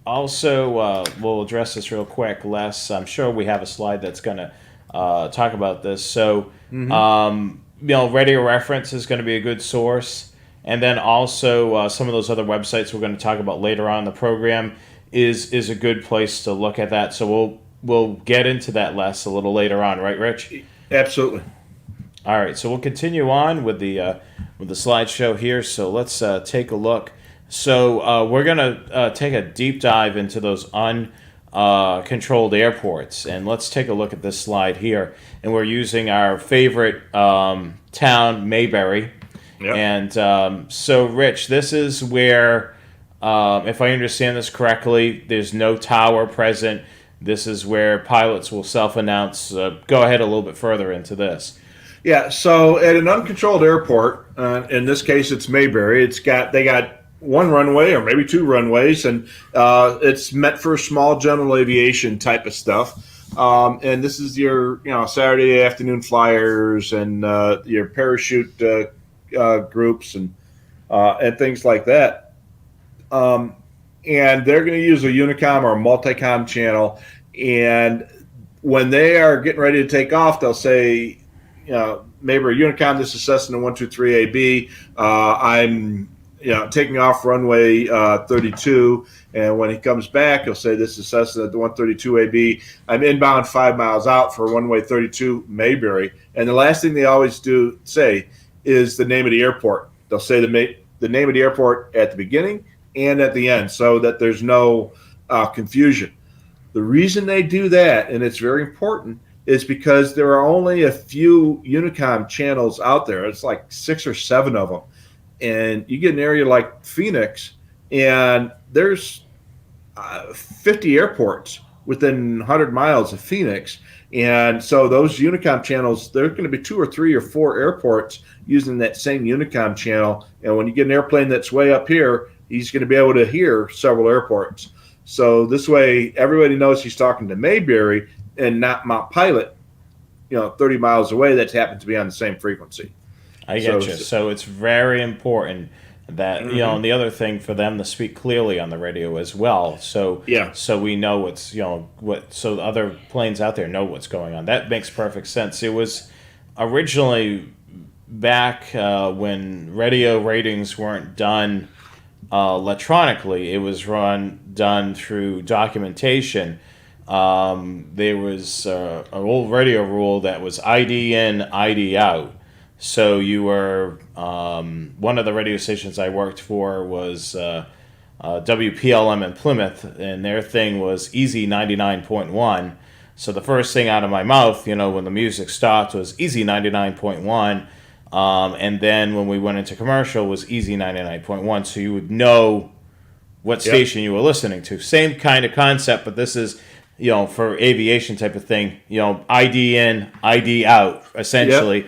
Also, we'll address this real quick. Les, I'm sure we have a slide that's going to talk about this. So, Radio Reference is going to be a good source. And then also some of those other websites we're going to talk about later on in the program is a good place to look at that. So we'll get into that, Les, a little later on. Right, Rich? Absolutely. All right. So we'll continue on with the slideshow here. So let's take a look. So we're going to take a deep dive into those uncontrolled airports. And let's take a look at this slide here. And we're using our favorite town, Mayberry. Yep. And so, Rich, this is where, if I understand this correctly, there's no tower present. This is where pilots will self-announce. Go ahead a little bit further into this. Yeah. So at an uncontrolled airport, in this case, it's Mayberry. They got one runway or maybe two runways, and it's meant for small general aviation type of stuff. And this is your Saturday afternoon flyers and your parachute groups and things like that. And they're going to use a unicom or a multicom channel. And when they are getting ready to take off, they'll say, maybe a unicom, this is Cessna 123AB. I'm taking off runway 32. And when he comes back, he'll say, this is Cessna 132AB. I'm inbound 5 miles out for runway 32 Mayberry. And the last thing they always do say is the name of the airport. They'll say the name of the airport at the beginning and at the end so that there's no confusion. The reason they do that, and it's very important, is because there are only a few unicom channels out there. It's like 6 or 7 of them. And you get an area like Phoenix, and there's 50 airports within 100 miles of Phoenix. And so those unicom channels, there's going to be 2 or 3 or 4 airports using that same unicom channel. And when you get an airplane that's way up here, he's going to be able to hear several airports. So this way, everybody knows he's talking to Mayberry and not Mount Pilot, 30 miles away that happens to be on the same frequency. I get you. So it's very important that, and the other thing for them to speak clearly on the radio as well. So we know so other planes out there know what's going on. That makes perfect sense. It was originally back when radio ratings weren't done electronically. It was done through documentation. There was an old radio rule that was ID in, ID out. So you were one of the radio stations I worked for was WPLM in Plymouth, and their thing was Easy 99.1. So the first thing out of my mouth, when the music stopped, was Easy 99.1. And then when we went into commercial was Easy 99.1. So you would know what station you were listening to. Same kind of concept, but this is, for aviation type of thing, ID in, ID out, essentially,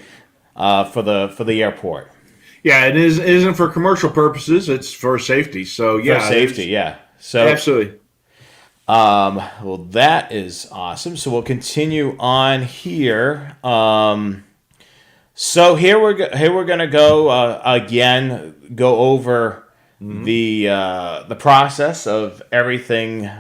for the airport. Yeah, it isn't for commercial purposes. It's for safety. So, For safety, yeah. So absolutely. Well, that is awesome. So we'll continue on here. So here we're gonna go go over the process of everything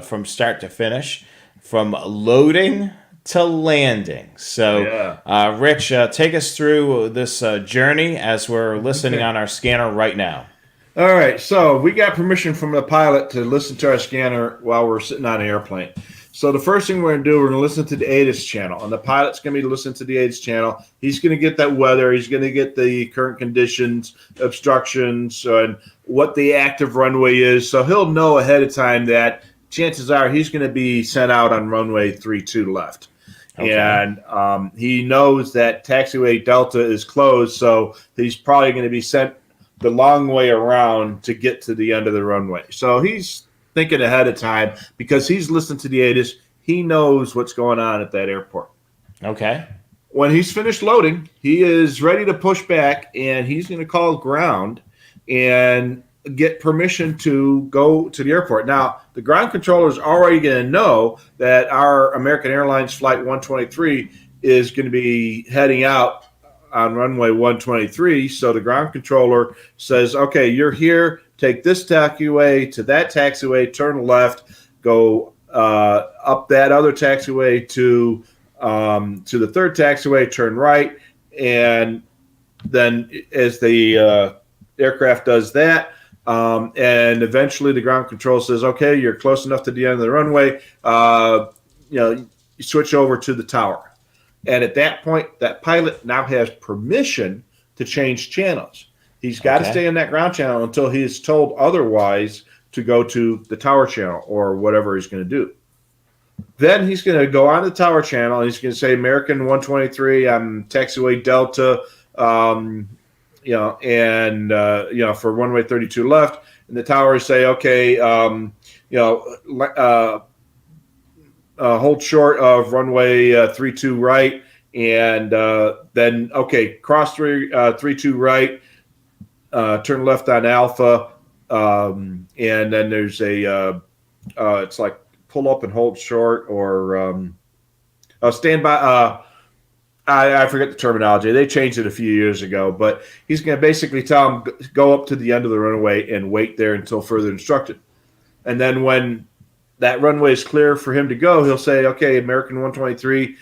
from start to finish, from loading to landing. So, Rich, take us through this journey as we're listening on our scanner right now. All right, so we got permission from the pilot to listen to our scanner while we're sitting on an airplane. So the first thing we're going to do, we're going to listen to the ATIS channel. And the pilot's going to be listening to the ATIS channel. He's going to get that weather. He's going to get the current conditions, obstructions, and what the active runway is. So he'll know ahead of time that chances are he's going to be sent out on runway 32 left. Okay. And he knows that taxiway Delta is closed, so he's probably going to be sent the long way around to get to the end of the runway. So he's thinking ahead of time because he's listened to the ATIS. He knows what's going on at that airport. Okay. When he's finished loading, he is ready to push back, and he's going to call ground and get permission to go to the airport. Now, the ground controller is already going to know that our American Airlines Flight 123 is going to be heading out on runway 123. So the ground controller says, okay, you're here. Take this taxiway to that taxiway, turn left, go up that other taxiway to the third taxiway, turn right. And then as the aircraft does that, and eventually the ground control says, okay, you're close enough to the end of the runway, you switch over to the tower. And at that point, that pilot now has permission to change channels. He's got to Okay. stay in that ground channel until he is told otherwise to go to the tower channel or whatever he's going to do. Then he's going to go on the tower channel and he's going to say, American 123, I'm taxiway Delta, for runway 32 left. And the towers say, okay, hold short of runway 32 right. And then, okay, cross 32 right, turn left on Alpha. And then there's it's like pull up and hold short or stand by. I forget the terminology. They changed it a few years ago, but he's going to basically tell him go up to the end of the runway and wait there until further instructed. And then when that runway is clear for him to go, he'll say, "Okay, American 123,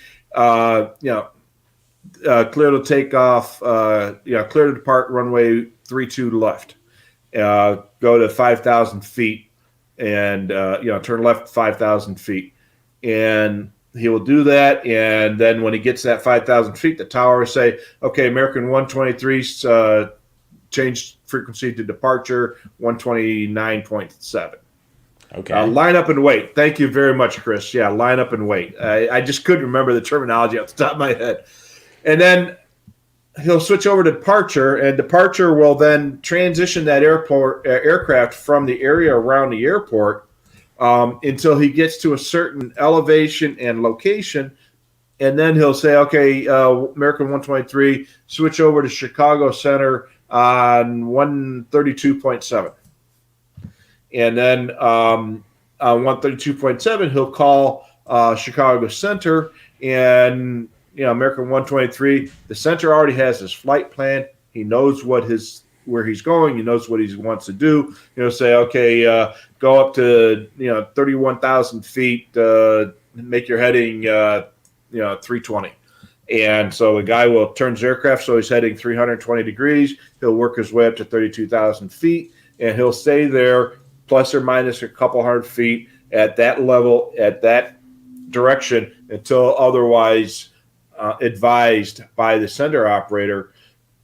clear to take off. Clear to depart runway 32 left. Go to 5,000 feet, and turn left 5,000 feet." And he will do that, and then when he gets that 5,000 feet, the tower will say, okay, American 123's change frequency to departure 129.7. Okay. Line up and wait. Thank you very much, Chris. Yeah, line up and wait. I just couldn't remember the terminology off the top of my head. And then he'll switch over to departure, and departure will then transition that aircraft from the area around the airport until he gets to a certain elevation and location. And then he'll say, okay, American 123, switch over to Chicago Center on 132.7. And then on 132.7, he'll call Chicago Center. And, American 123, the center already has his flight plan. He knows where he's going. He knows what he wants to do. Say, okay, go up to 31,000 feet. Make your heading 320. And so the guy will turn his aircraft so he's heading 320 degrees. He'll work his way up to 32,000 feet, and he'll stay there plus or minus a couple hundred feet at that level, at that direction, until otherwise advised by the center operator.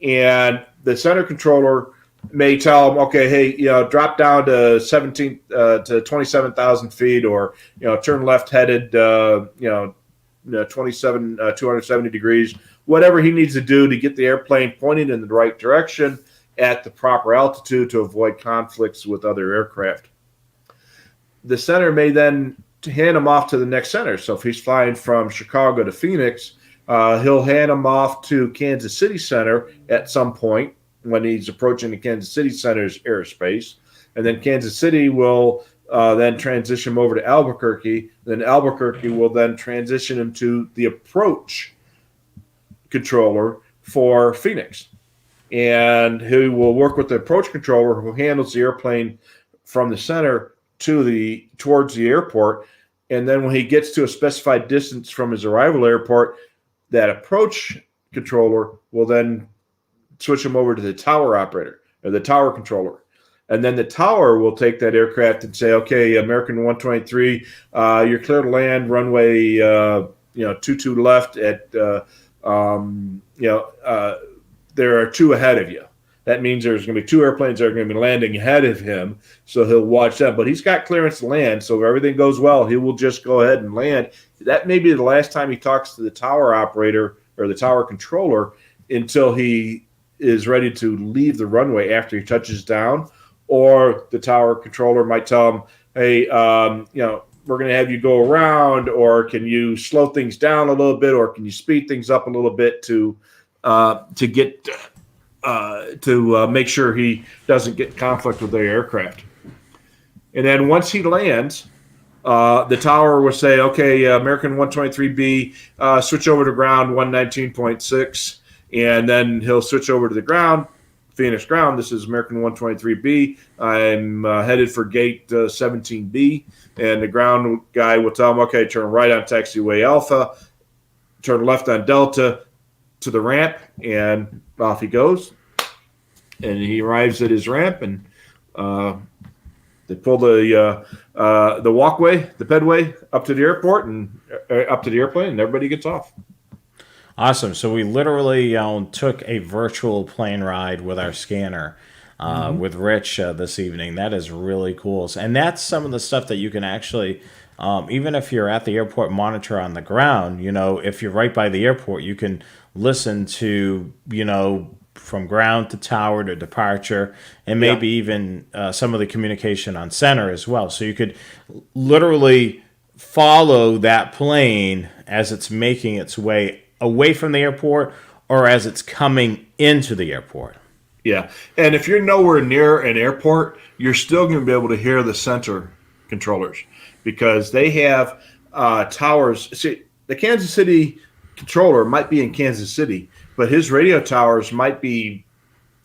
And the center controller may tell them, okay, hey, drop down to 27,000 feet, or turn left headed 270 degrees, whatever he needs to do to get the airplane pointed in the right direction at the proper altitude to avoid conflicts with other aircraft. The center may then hand him off to the next center. So if he's flying from Chicago to Phoenix, he'll hand him off to Kansas City Center at some point when he's approaching the Kansas City Center's airspace. And then Kansas City will then transition him over to Albuquerque. Then Albuquerque will then transition him to the approach controller for Phoenix. And he will work with the approach controller who handles the airplane from the center towards the airport. And then when he gets to a specified distance from his arrival airport, that approach controller will then switch him over to the tower operator or the tower controller. And then the tower will take that aircraft and say, okay, American 123, you're clear to land runway 22 left at there are two ahead of you. That means there's going to be two airplanes that are going to be landing ahead of him, so he'll watch them. But he's got clearance to land, so if everything goes well, he will just go ahead and land. That may be the last time he talks to the tower operator or the tower controller until he is ready to leave the runway after he touches down. Or the tower controller might tell him, hey, we're going to have you go around, or can you slow things down a little bit, or can you speed things up a little bit to make sure he doesn't get conflict with the aircraft. And then once he lands, the tower will say, okay, American 123B, switch over to ground 119.6, and then he'll switch over to the ground, Phoenix ground. This is American 123B. I'm headed for gate 17B, and the ground guy will tell him, okay, turn right on taxiway Alpha, turn left on Delta to the ramp, and off he goes. And he arrives at his ramp, and they pull the walkway, the pedway, up to the airport and up to the airplane, and everybody gets off. Awesome. So we literally took a virtual plane ride with our scanner Hmm. with Rich this evening. That is really cool. And that's some of the stuff that you can actually, even if you're at the airport, monitor on the ground. If you're right by the airport, you can listen to, from ground to tower to departure, and Yeah. maybe even some of the communication on center as well. So you could literally follow that plane as it's making its way away from the airport or as it's coming into the airport. Yeah. And if you're nowhere near an airport, you're still going to be able to hear the center controllers because they have towers. See, the Kansas City controller might be in Kansas City, but his radio towers might be,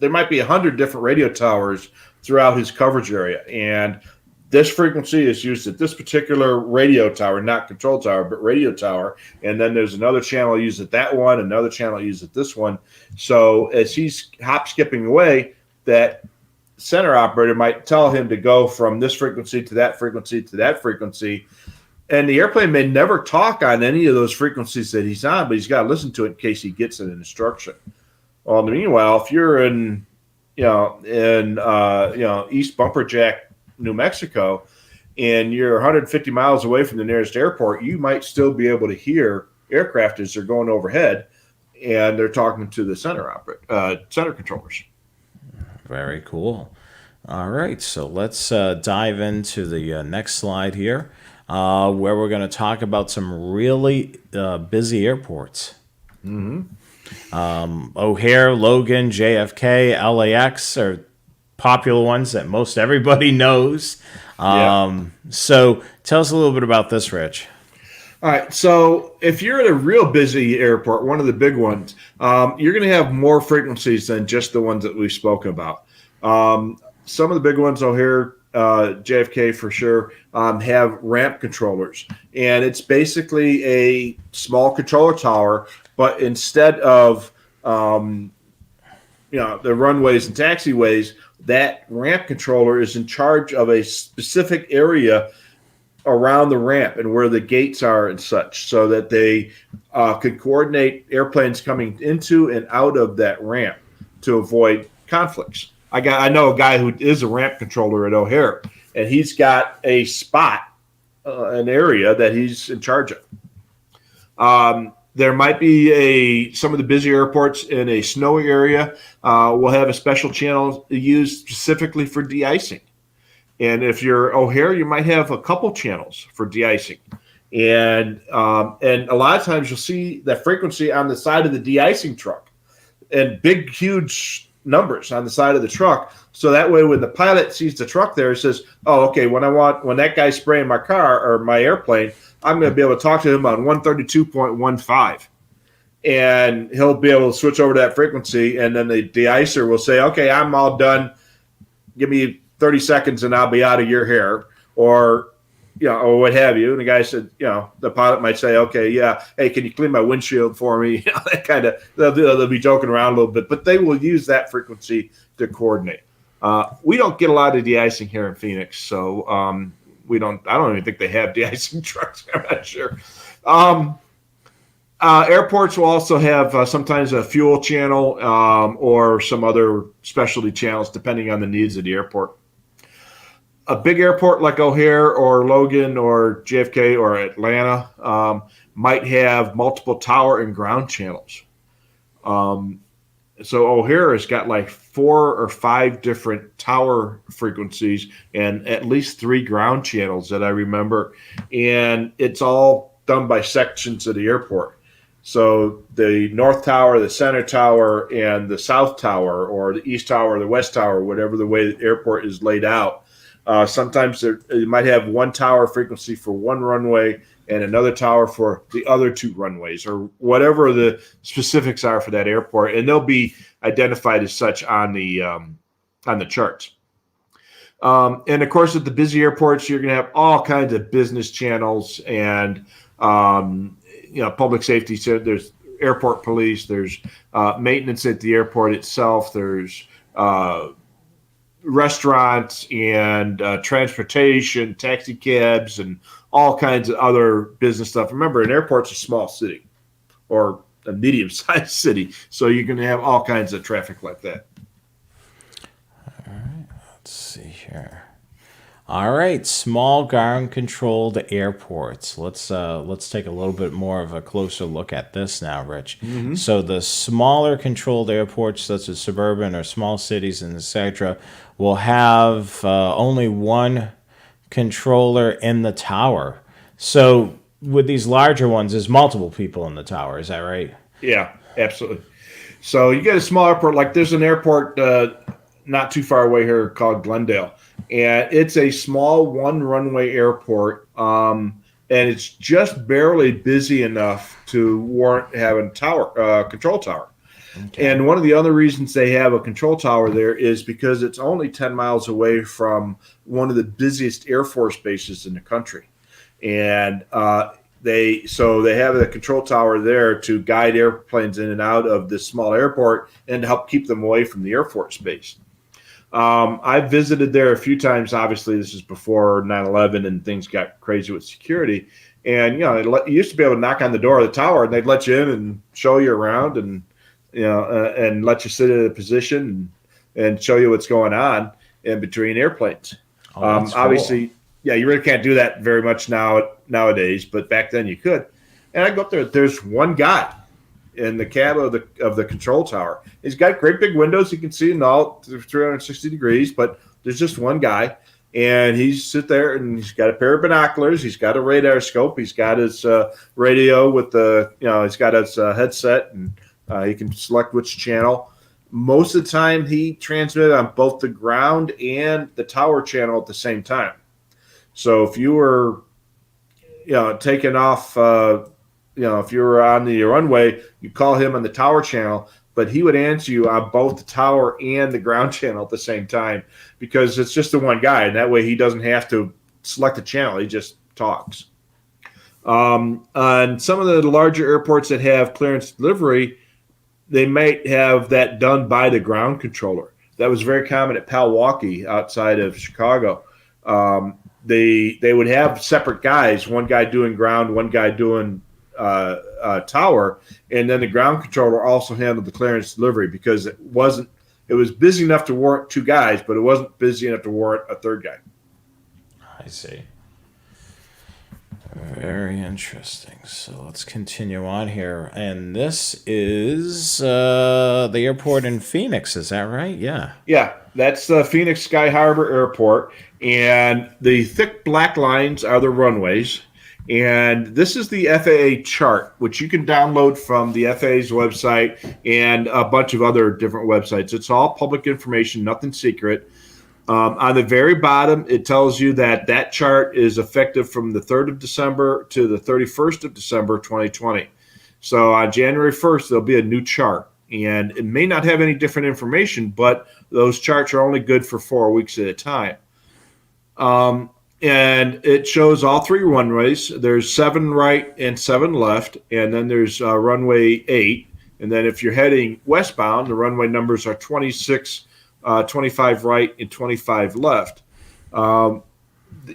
there might be 100 different radio towers throughout his coverage area. And this frequency is used at this particular radio tower, not control tower, but radio tower. And then there's another channel used at that one, another channel used at this one. So as he's hop skipping away, that center operator might tell him to go from this frequency to that frequency to that frequency. And the airplane may never talk on any of those frequencies that he's on, but he's got to listen to it in case he gets an instruction. Well, meanwhile, if you're in, East Bumper Jack, New Mexico, and you're 150 miles away from the nearest airport, you might still be able to hear aircraft as they're going overhead, and they're talking to the center controllers. Very cool. All right, so let's dive into the next slide here, where we're going to talk about some really busy airports. Mm-hmm. O'Hare, Logan, JFK, LAX are popular ones that most everybody knows. Yeah. So tell us a little bit about this, Rich. All right. So if you're at a real busy airport, one of the big ones, you're going to have more frequencies than just the ones that we've spoken about. Some of the big ones O'Hare, JFK for sure, have ramp controllers. And it's basically a small controller tower, but instead of the runways and taxiways, that ramp controller is in charge of a specific area around the ramp and where the gates are and such, so that they could coordinate airplanes coming into and out of that ramp to avoid conflicts. I know a guy who is a ramp controller at O'Hare, and he's got a spot, an area that he's in charge of. There might be some of the busy airports in a snowy area will have a special channel used specifically for de-icing. And if you're O'Hare, you might have a couple channels for de-icing. And a lot of times you'll see that frequency on the side of the de-icing truck and big, huge numbers on the side of the truck. So that way when the pilot sees the truck there, he says, oh, okay, when that guy's spraying my car or my airplane, I'm going to be able to talk to him on 132.15. And he'll be able to switch over to that frequency. And then the de-icer will say, okay, I'm all done. Give me 30 seconds and I'll be out of your hair, or what have you. And the guy said, the pilot might say, okay, yeah, hey, can you clean my windshield for me? That kind of, they'll be joking around a little bit, but they will use that frequency to coordinate. We don't get a lot of de-icing here in Phoenix, so I don't even think they have de-icing trucks. I'm not sure. Airports will also have sometimes a fuel channel or some other specialty channels depending on the needs of the airport. A big airport like O'Hare or Logan or JFK or Atlanta might have multiple tower and ground channels. So O'Hare has got like 4 or 5 different tower frequencies and at least 3 ground channels that I remember. And it's all done by sections of the airport. So the North Tower, the Center Tower, and the South Tower, or the East Tower, or the West Tower, whatever the way the airport is laid out. Sometimes you might have one tower frequency for one runway and another tower for the other 2 runways, or whatever the specifics are for that airport, and they'll be identified as such on the charts. And of course, at the busy airports, you're going to have all kinds of business channels and public safety. So there's airport police, there's maintenance at the airport itself, there's restaurants and transportation, taxi cabs, and all kinds of other business stuff. Remember, an airport's a small city, or a medium-sized city. So you're going to have all kinds of traffic like that. Let's see here. All right, small ground-controlled airports. Let's take a little bit more of a closer look at this now, Rich. So the smaller controlled airports, such as suburban or small cities and etc., will have only one controller in the tower. So with these larger ones, there's multiple people in the tower. Is that right? Yeah, absolutely. So you get a small airport, like there's an airport not too far away here called Glendale. And it's a small one runway airport. And it's just barely busy enough to warrant having control tower. Okay. And one of the other reasons they have a control tower there is because it's only 10 miles away from one of the busiest Air Force bases in the country. And they have a control tower there to guide airplanes in and out of this small airport and to help keep them away from the Air Force base. I've visited there a few times. Obviously, this is before 9/11 and things got crazy with security. And, you used to be able to knock on the door of the tower and they'd let you in and show you around and, and let you sit in a position and show you what's going on in between airplanes. Obviously, cool. Yeah, you really can't do that very much nowadays, but back then you could. And I go up there. There's one guy in the cab of the control tower. He's got great big windows. You can see in all 360 degrees, but there's just one guy. And he's sit there and he's got a pair of binoculars. He's got a radar scope. He's got his radio with he's got his headset and he can select which channel. Most of the time he transmitted on both the ground and the tower channel at the same time. So if you were, taking off, if you were on the runway, you call him on the tower channel, but he would answer you on both the tower and the ground channel at the same time because it's just the one guy. And that way he doesn't have to select a channel. He just talks. On some of the larger airports that have clearance delivery, they might have that done by the ground controller. That was very common at Palwaukee outside of Chicago. They would have separate guys, one guy doing ground, one guy doing tower, and then the ground controller also handled the clearance delivery because it was busy enough to warrant two guys, but it wasn't busy enough to warrant a third guy. I see. Very interesting. So let's continue on here. And this is the airport in Phoenix. Is that right? Yeah. Yeah, that's the Phoenix Sky Harbor Airport. And the thick black lines are the runways. And this is the FAA chart, which you can download from the FAA's website and a bunch of other different websites. It's all public information, nothing secret. On the very bottom, it tells you that chart is effective from the 3rd of December to the 31st of December, 2020. So on January 1st, there'll be a new chart. And it may not have any different information, but those charts are only good for 4 weeks at a time. And it shows all three runways. There's 7 right and 7 left, and then there's runway 8. And then if you're heading westbound, the runway numbers are 26, 25 right, and 25 left.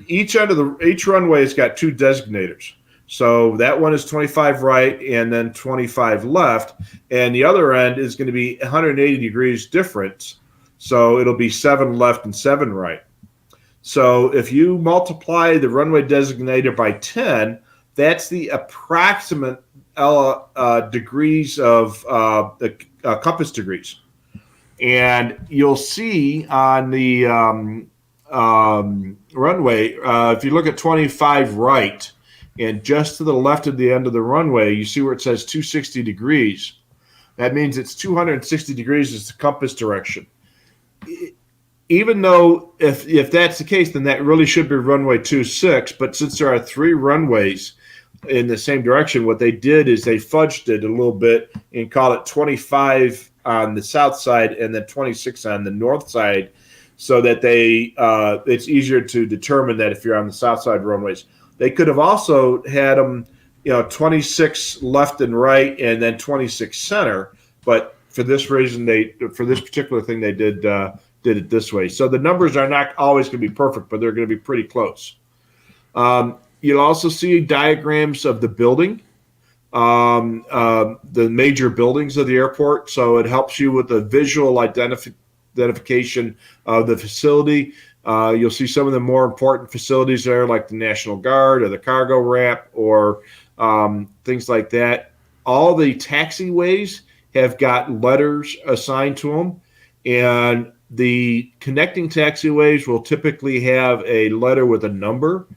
Each runway has got 2 designators. So that one is 25 right and then 25 left, and the other end is going to be 180 degrees difference. So it'll be 7 left and 7 right. So if you multiply the runway designator by 10, that's the approximate degrees of the compass degrees. And you'll see on the runway, if you look at 25 right, and just to the left of the end of the runway, you see where it says 260 degrees. That means it's 260 degrees is the compass direction. Even though if that's the case, then that really should be runway 26. But since there are 3 runways in the same direction, what they did is they fudged it a little bit and called it 25 on the south side and then 26 on the north side, so that it's easier to determine that if you're on the south side runways. They could have also had them, 26 left and right and then 26 center, but for this reason, for this particular thing, they did it this way. So the numbers are not always going to be perfect, but they're going to be pretty close. You'll also see diagrams of the building. the major buildings of the airport. So it helps you with the visual identification of the facility. You'll see some of the more important facilities there, like the National Guard or the cargo ramp or things like that. All the taxiways have got letters assigned to them, and the connecting taxiways will typically have a letter with a number.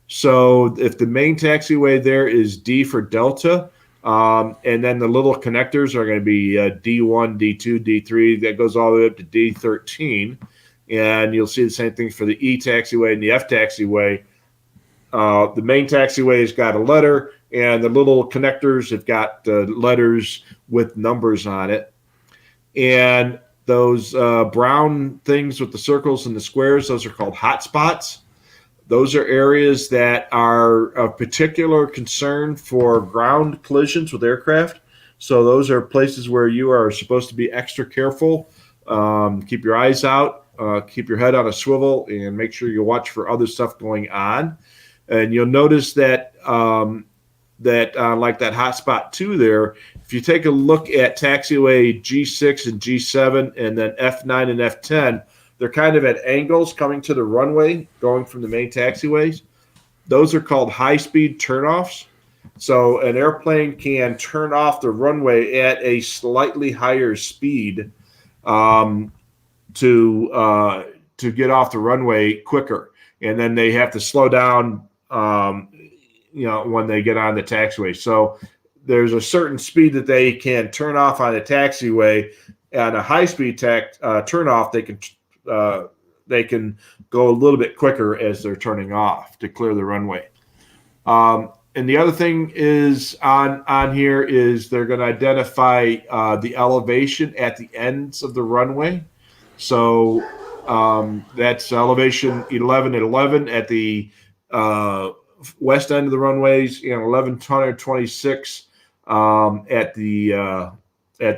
So if the main taxiway there is D for Delta, and then the little connectors are going to be D1, D2, D3, that goes all the way up to D13. And you'll see the same thing for the E taxiway and the F taxiway. The main taxiway has got a letter, and the little connectors have got letters with numbers on it. And those brown things with the circles and the squares, those are called hotspots. Those are areas that are of particular concern for ground collisions with aircraft. So those are places where you are supposed to be extra careful. Keep your eyes out, keep your head on a swivel, and make sure you watch for other stuff going on. And you'll notice that like that hotspot 2 there, if you take a look at taxiway G6 and G7 and then F9 and F10, they're kind of at angles coming to the runway, going from the main taxiways. Those are called high-speed turnoffs. So an airplane can turn off the runway at a slightly higher speed to get off the runway quicker, and then they have to slow down, when they get on the taxiway. So there's a certain speed that they can turn off on a taxiway. On a high-speed turnoff, they can go a little bit quicker as they're turning off to clear the runway. And the other thing is on here is they're going to identify the elevation at the ends of the runway. So that's elevation 11 at 11 at the west end of the runways, 1126 at the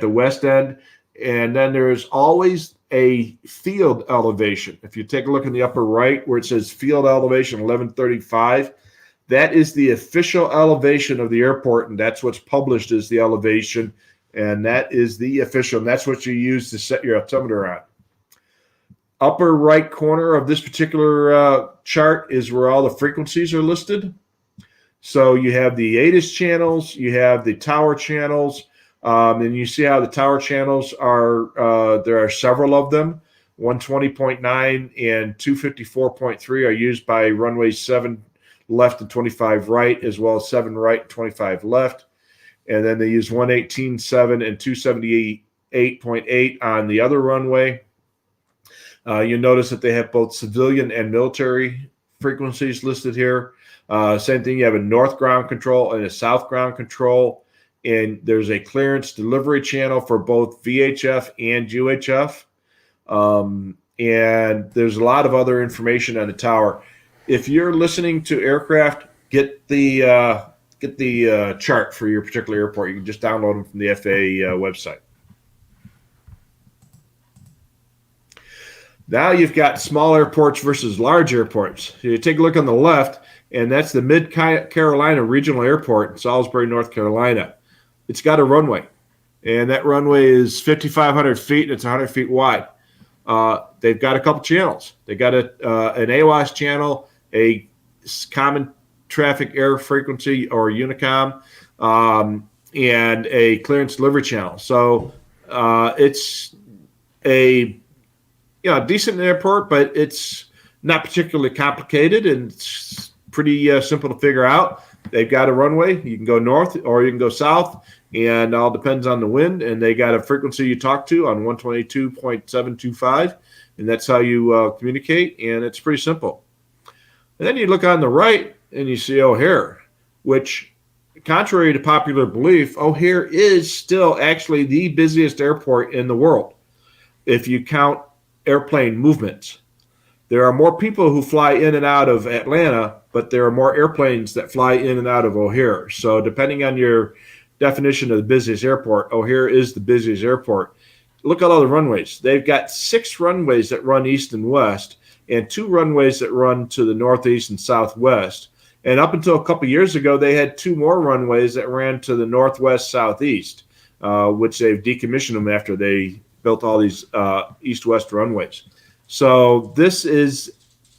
west end. And then there's always a field elevation. If you take a look in the upper right where it says field elevation 1135, that is the official elevation of the airport, and that's what's published as the elevation, and that is the official, and that's what you use to set your altimeter on. Upper right corner of this particular chart is where all the frequencies are listed. So you have the ATIS channels, you have the tower channels, and you see how the tower channels are, there are several of them. 120.9 and 254.3 are used by runway 7 left and 25 right, as well as 7 right and 25 left. And then they use 118.7 and 278.8 on the other runway. You notice that they have both civilian and military frequencies listed here. Same thing, you have a north ground control and a south ground control. And there's a clearance delivery channel for both VHF and UHF. And there's a lot of other information on the tower. If you're listening to aircraft, get the chart for your particular airport. You can just download them from the FAA website. Now you've got small airports versus large airports. So you take a look on the left, and that's the Mid-Carolina Regional Airport in Salisbury, North Carolina. It's got a runway, and that runway is 5,500 feet, and it's 100 feet wide. They've got a couple channels. They got an AWAS channel, a common traffic air frequency or Unicom, and a clearance delivery channel. So it's a decent airport, but it's not particularly complicated, and it's pretty simple to figure out. They've got a runway. You can go north or you can go south, and all depends on the wind. And they got a frequency you talk to on 122.725, and that's how you communicate, and it's pretty simple. And then you look on the right, and you see O'Hare, which, contrary to popular belief, O'Hare is still actually the busiest airport in the world if you count airplane movements. There are more people who fly in and out of Atlanta, but there are more airplanes that fly in and out of O'Hare. So depending on your definition of the busiest airport, O'Hare is the busiest airport. Look at all the runways. They've got 6 runways that run east and west, and 2 runways that run to the northeast and southwest. And up until a couple years ago, they had two more runways that ran to the northwest, southeast, which they've decommissioned them after they built all these east-west runways. So this is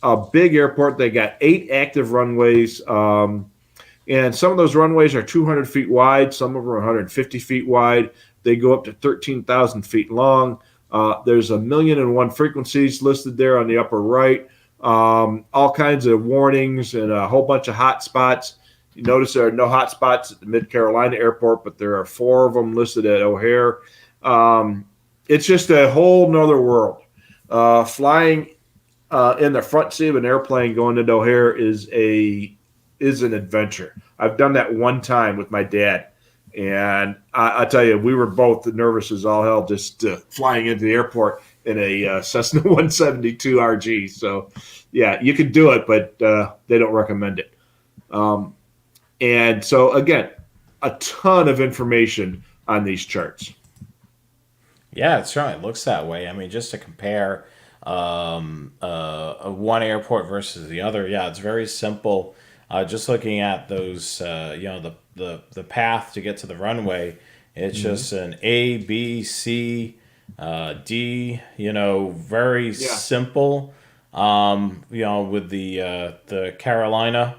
a big airport. They got 8 active runways. And some of those runways are 200 feet wide. Some of them are 150 feet wide. They go up to 13,000 feet long. There's 1,000,001 frequencies listed there on the upper right. All kinds of warnings and a whole bunch of hot spots. You notice there are no hot spots at the Mid-Carolina airport, but there are 4 of them listed at O'Hare. It's just a whole nother world. Flying in the front seat of an airplane going into O'Hare is an adventure. I've done that one time with my dad, and I tell you, we were both nervous as all hell just flying into the airport in a Cessna 172 RG. So, yeah, you can do it, but they don't recommend it. And so, again, a ton of information on these charts. Yeah, it certainly looks that way. I mean, just to compare one airport versus the other, yeah, it's very simple. Just looking at those, the path to get to the runway, it's just an A, B, C, D. Very simple. With the Carolina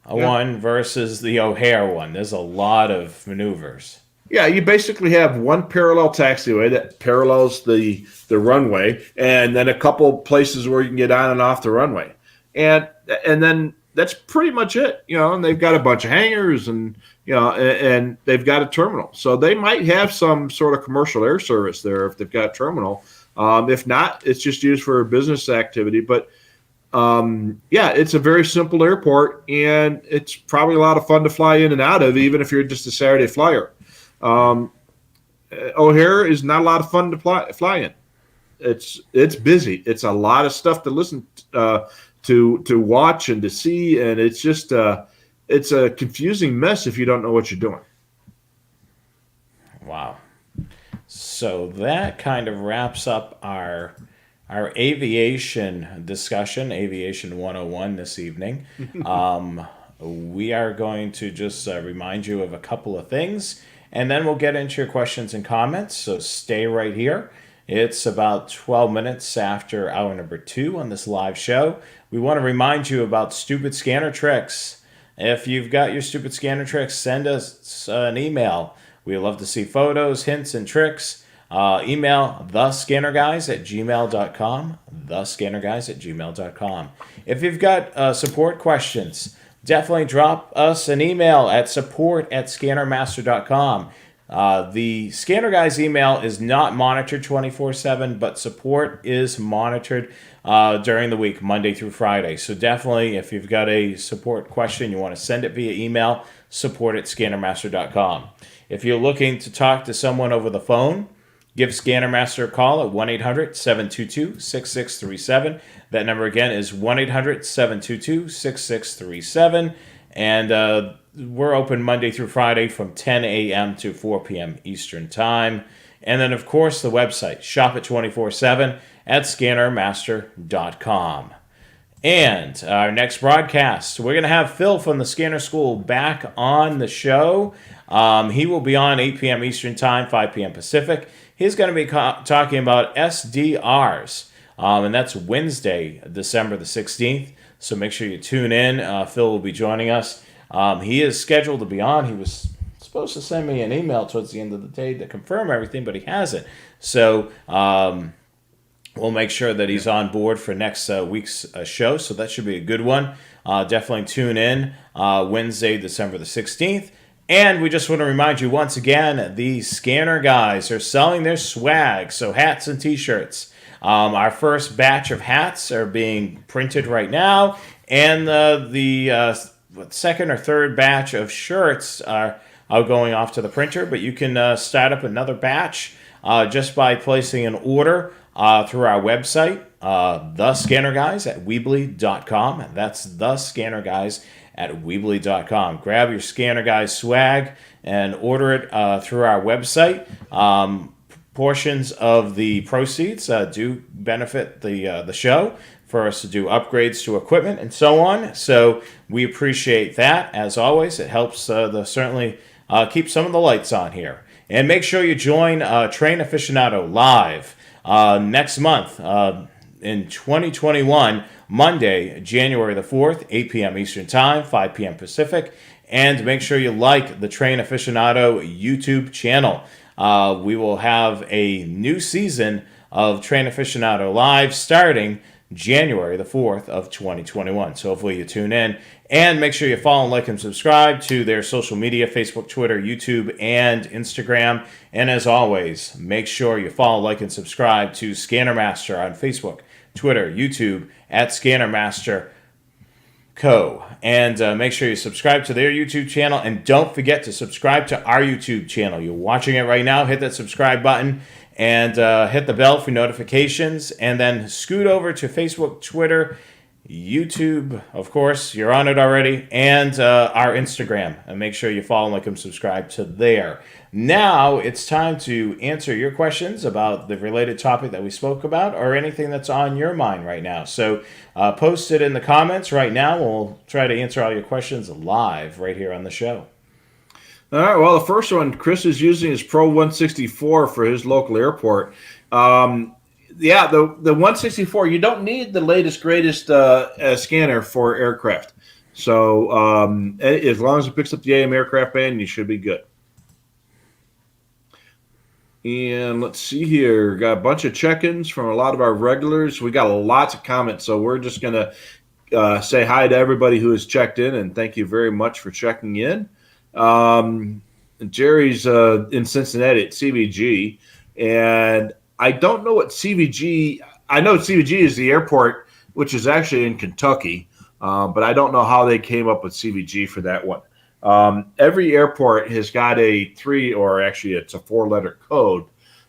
one versus the O'Hare one, there's a lot of maneuvers. Yeah, you basically have one parallel taxiway that parallels the runway, and then a couple places where you can get on and off the runway, and then that's pretty much it. And they've got a bunch of hangars, and and they've got a terminal, so they might have some sort of commercial air service there if they've got a terminal. If not, it's just used for business activity. But it's a very simple airport, and it's probably a lot of fun to fly in and out of, even if you're just a Saturday flyer. O'Hare is not a lot of fun to fly in. It's busy. It's a lot of stuff to listen to watch and to see, and it's just it's a confusing mess if you don't know what you're doing. Wow. So that kind of wraps up our aviation discussion, Aviation 101 this evening. We are going to just remind you of a couple of things, and then we'll get into your questions and comments. So stay right here. It's about 12 minutes after hour number 2 on this live show. We want to remind you about stupid scanner tricks. If you've got your stupid scanner tricks, send us an email. We love to see photos, hints, and tricks. Email thescannerguys@gmail.com, thescannerguys@gmail.com. If you've got support questions, definitely drop us an email at support@scannermaster.com. The Scanner Guys email is not monitored 24/7, but support is monitored during the week, Monday through Friday. So definitely, if you've got a support question, you want to send it via email, support@scannermaster.com. If you're looking to talk to someone over the phone, give Scannermaster a call at 1-800-722-6637. That number again is 1-800-722-6637. And we're open Monday through Friday from 10 a.m. to 4 p.m. Eastern Time. And then, of course, the website, shop it 24/7 at scannermaster.com. And our next broadcast, we're going to have Phil from the Scanner School back on the show. He will be on 8 p.m. Eastern Time, 5 p.m. Pacific. He's going to be talking about SDRs, and that's Wednesday, December the 16th. So make sure you tune in. Phil will be joining us. He is scheduled to be on. He was supposed to send me an email towards the end of the day to confirm everything, but he hasn't. So we'll make sure that he's on board for next week's show. So that should be a good one. Definitely tune in Wednesday, December the 16th. And we just want to remind you once again, the Scanner Guys are selling their swag, so hats and t-shirts. Our first batch of hats are being printed right now, and the second or third batch of shirts are going off to the printer, but you can start up another batch just by placing an order through our website, The Scanner Guys at Weebly.com. That's The Scanner Guys at Weebly.com. Grab your Scanner Guys swag and order it through our website. Portions of the proceeds do benefit the show. for us to do upgrades to equipment and so on. So we appreciate that. As always, it helps certainly keep some of the lights on here. And make sure you join Train Aficionado live next month in 2021, Monday, January the 4th, 8 p.m. Eastern Time, 5 p.m. Pacific. And make sure you like the Train Aficionado YouTube channel. We will have a new season of Train Aficionado Live starting January the 4th of 2021. So hopefully you tune in. And make sure you follow, like, and subscribe to their social media, Facebook, Twitter, YouTube, and Instagram. And as always, make sure you follow, like, and subscribe to Scanner Master on Facebook, Twitter, YouTube, at Scanner Master Co. And make sure you subscribe to their YouTube channel. And don't forget to subscribe to our YouTube channel. You're watching it right now. Hit that subscribe button and hit the bell for notifications. And then scoot over to Facebook, Twitter, YouTube, of course, you're on it already, and our Instagram. And make sure you follow, like, and subscribe to there. Now it's time to answer your questions about the related topic that we spoke about or anything that's on your mind right now. So post it in the comments right now. We'll try to answer all your questions live right here on the show. All right. Well, the first one, Chris is using his Pro 164 for his local airport. Yeah, the 164, you don't need the latest, greatest scanner for aircraft. So as long as it picks up the AM aircraft band, you should be good. And let's see here. Got a bunch of check-ins from a lot of our regulars. We got lots of comments, so we're just going to say hi to everybody who has checked in, and thank you very much for checking in. Jerry's in Cincinnati at CVG, and I don't know what CVG – I know CVG is the airport, which is actually in Kentucky, but I don't know how they came up with CVG for that one. Every airport has got a 3 or actually it's a 4-letter code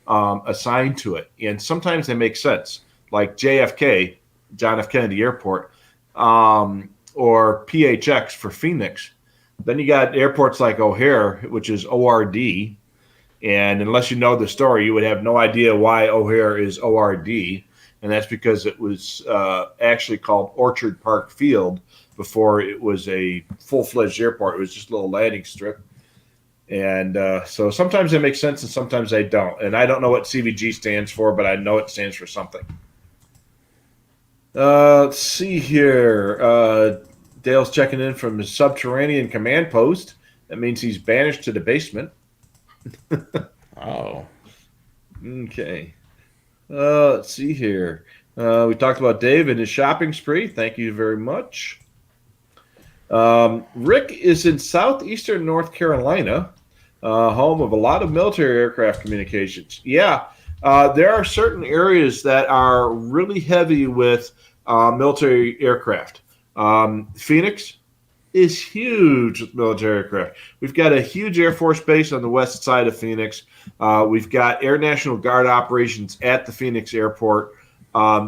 assigned to it, and sometimes they make sense, like JFK, John F. Kennedy Airport, or PHX for Phoenix. Then you got airports like O'Hare, which is ORD. And unless you know the story, you would have no idea why O'Hare is ORD. And that's because it was actually called Orchard Park Field before it was a full-fledged airport. It was just a little landing strip. And so sometimes they make sense and sometimes they don't. And I don't know what CVG stands for, but I know it stands for something. Let's see here. Dale's checking in from his subterranean command post. That means he's banished to the basement. Oh. Okay. Let's see here. We talked about Dave and his shopping spree. Thank you very much. Rick is in southeastern North Carolina, home of a lot of military aircraft communications. Yeah, there are certain areas that are really heavy with military aircraft. Phoenix is huge with military aircraft. We've got a huge Air Force base on the west side of Phoenix. We've got Air National Guard operations at the Phoenix airport.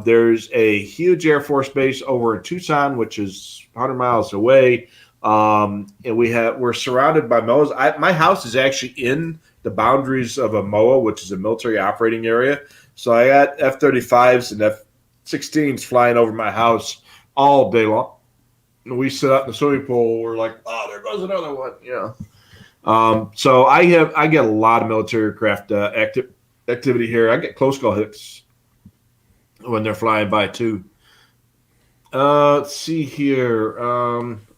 There's a huge Air Force base over in Tucson, which is 100 miles away. And we're surrounded by MOAs. My house is actually in the boundaries of a MOA, which is a military operating area. So I got F-35s and F-16s flying over my house all day long. And we sit out in the swimming pool. We're like, oh, there goes another one. Yeah. So I get a lot of military aircraft activity here. I get close call hits when they're flying by too. Let's see here.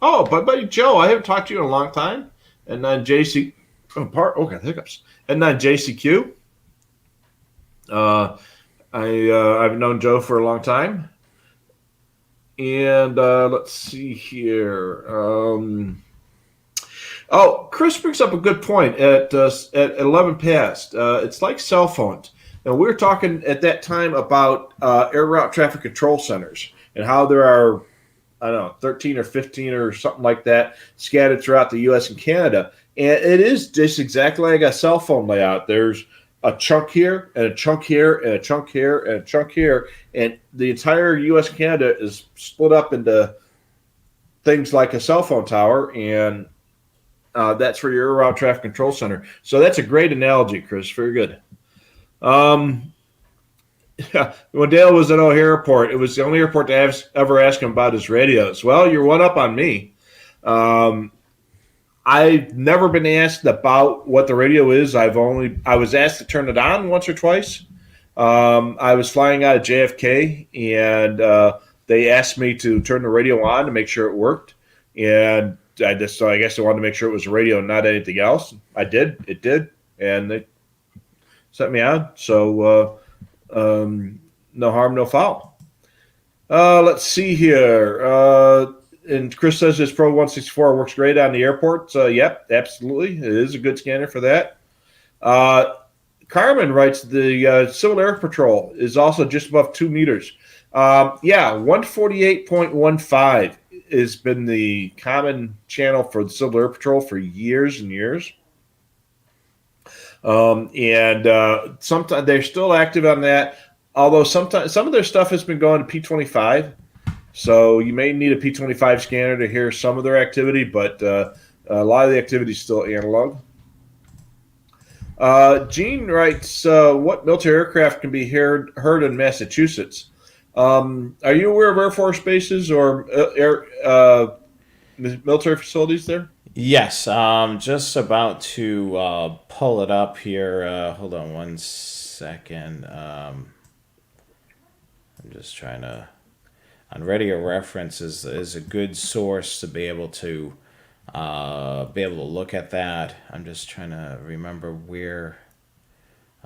But buddy Joe, I haven't talked to you in a long time. And then JC, hiccups. And then JCQ. I've known Joe for a long time. And let's see here. Chris brings up a good point at 11 past. It's like cell phones. And we were talking at that time about air route traffic control centers and how there are, 13 or 15 or something like that scattered throughout the U.S. and Canada. And it is just exactly like a cell phone layout. There's a chunk here and a chunk here and a chunk here and a chunk here. And the entire U.S. and Canada is split up into things like a cell phone tower. And that's for your air route traffic control center. So that's a great analogy, Chris. Very good. When Dale was at O'Hare Airport, it was the only airport to ever ask him about his radios. Well, you're one up on me. Um, I've never been asked about what the radio is. I was asked to turn it on once or twice. I was flying out of JFK, and they asked me to turn the radio on to make sure it worked. And I guess they wanted to make sure it was a radio and not anything else. I did. It did, and they set me on. So no harm, no foul. Let's see here. And Chris says this Pro 164 works great on the airports. Yep, absolutely. It is a good scanner for that. Carmen writes the Civil Air Patrol is also just above 2 meters. Yeah, 148.15 has been the common channel for the Civil Air Patrol for years and years. And sometimes they're still active on that. Although sometimes some of their stuff has been going to P25, so you may need a P25 scanner to hear some of their activity, but a lot of the activity is still analog. Gene writes, "What military aircraft can be heard in Massachusetts? Are you aware of Air Force bases or military facilities there?" Yes, just about to pull it up here. Hold on one second. I'm just trying to. On Radio Reference is a good source to be able to look at that. I'm just trying to remember where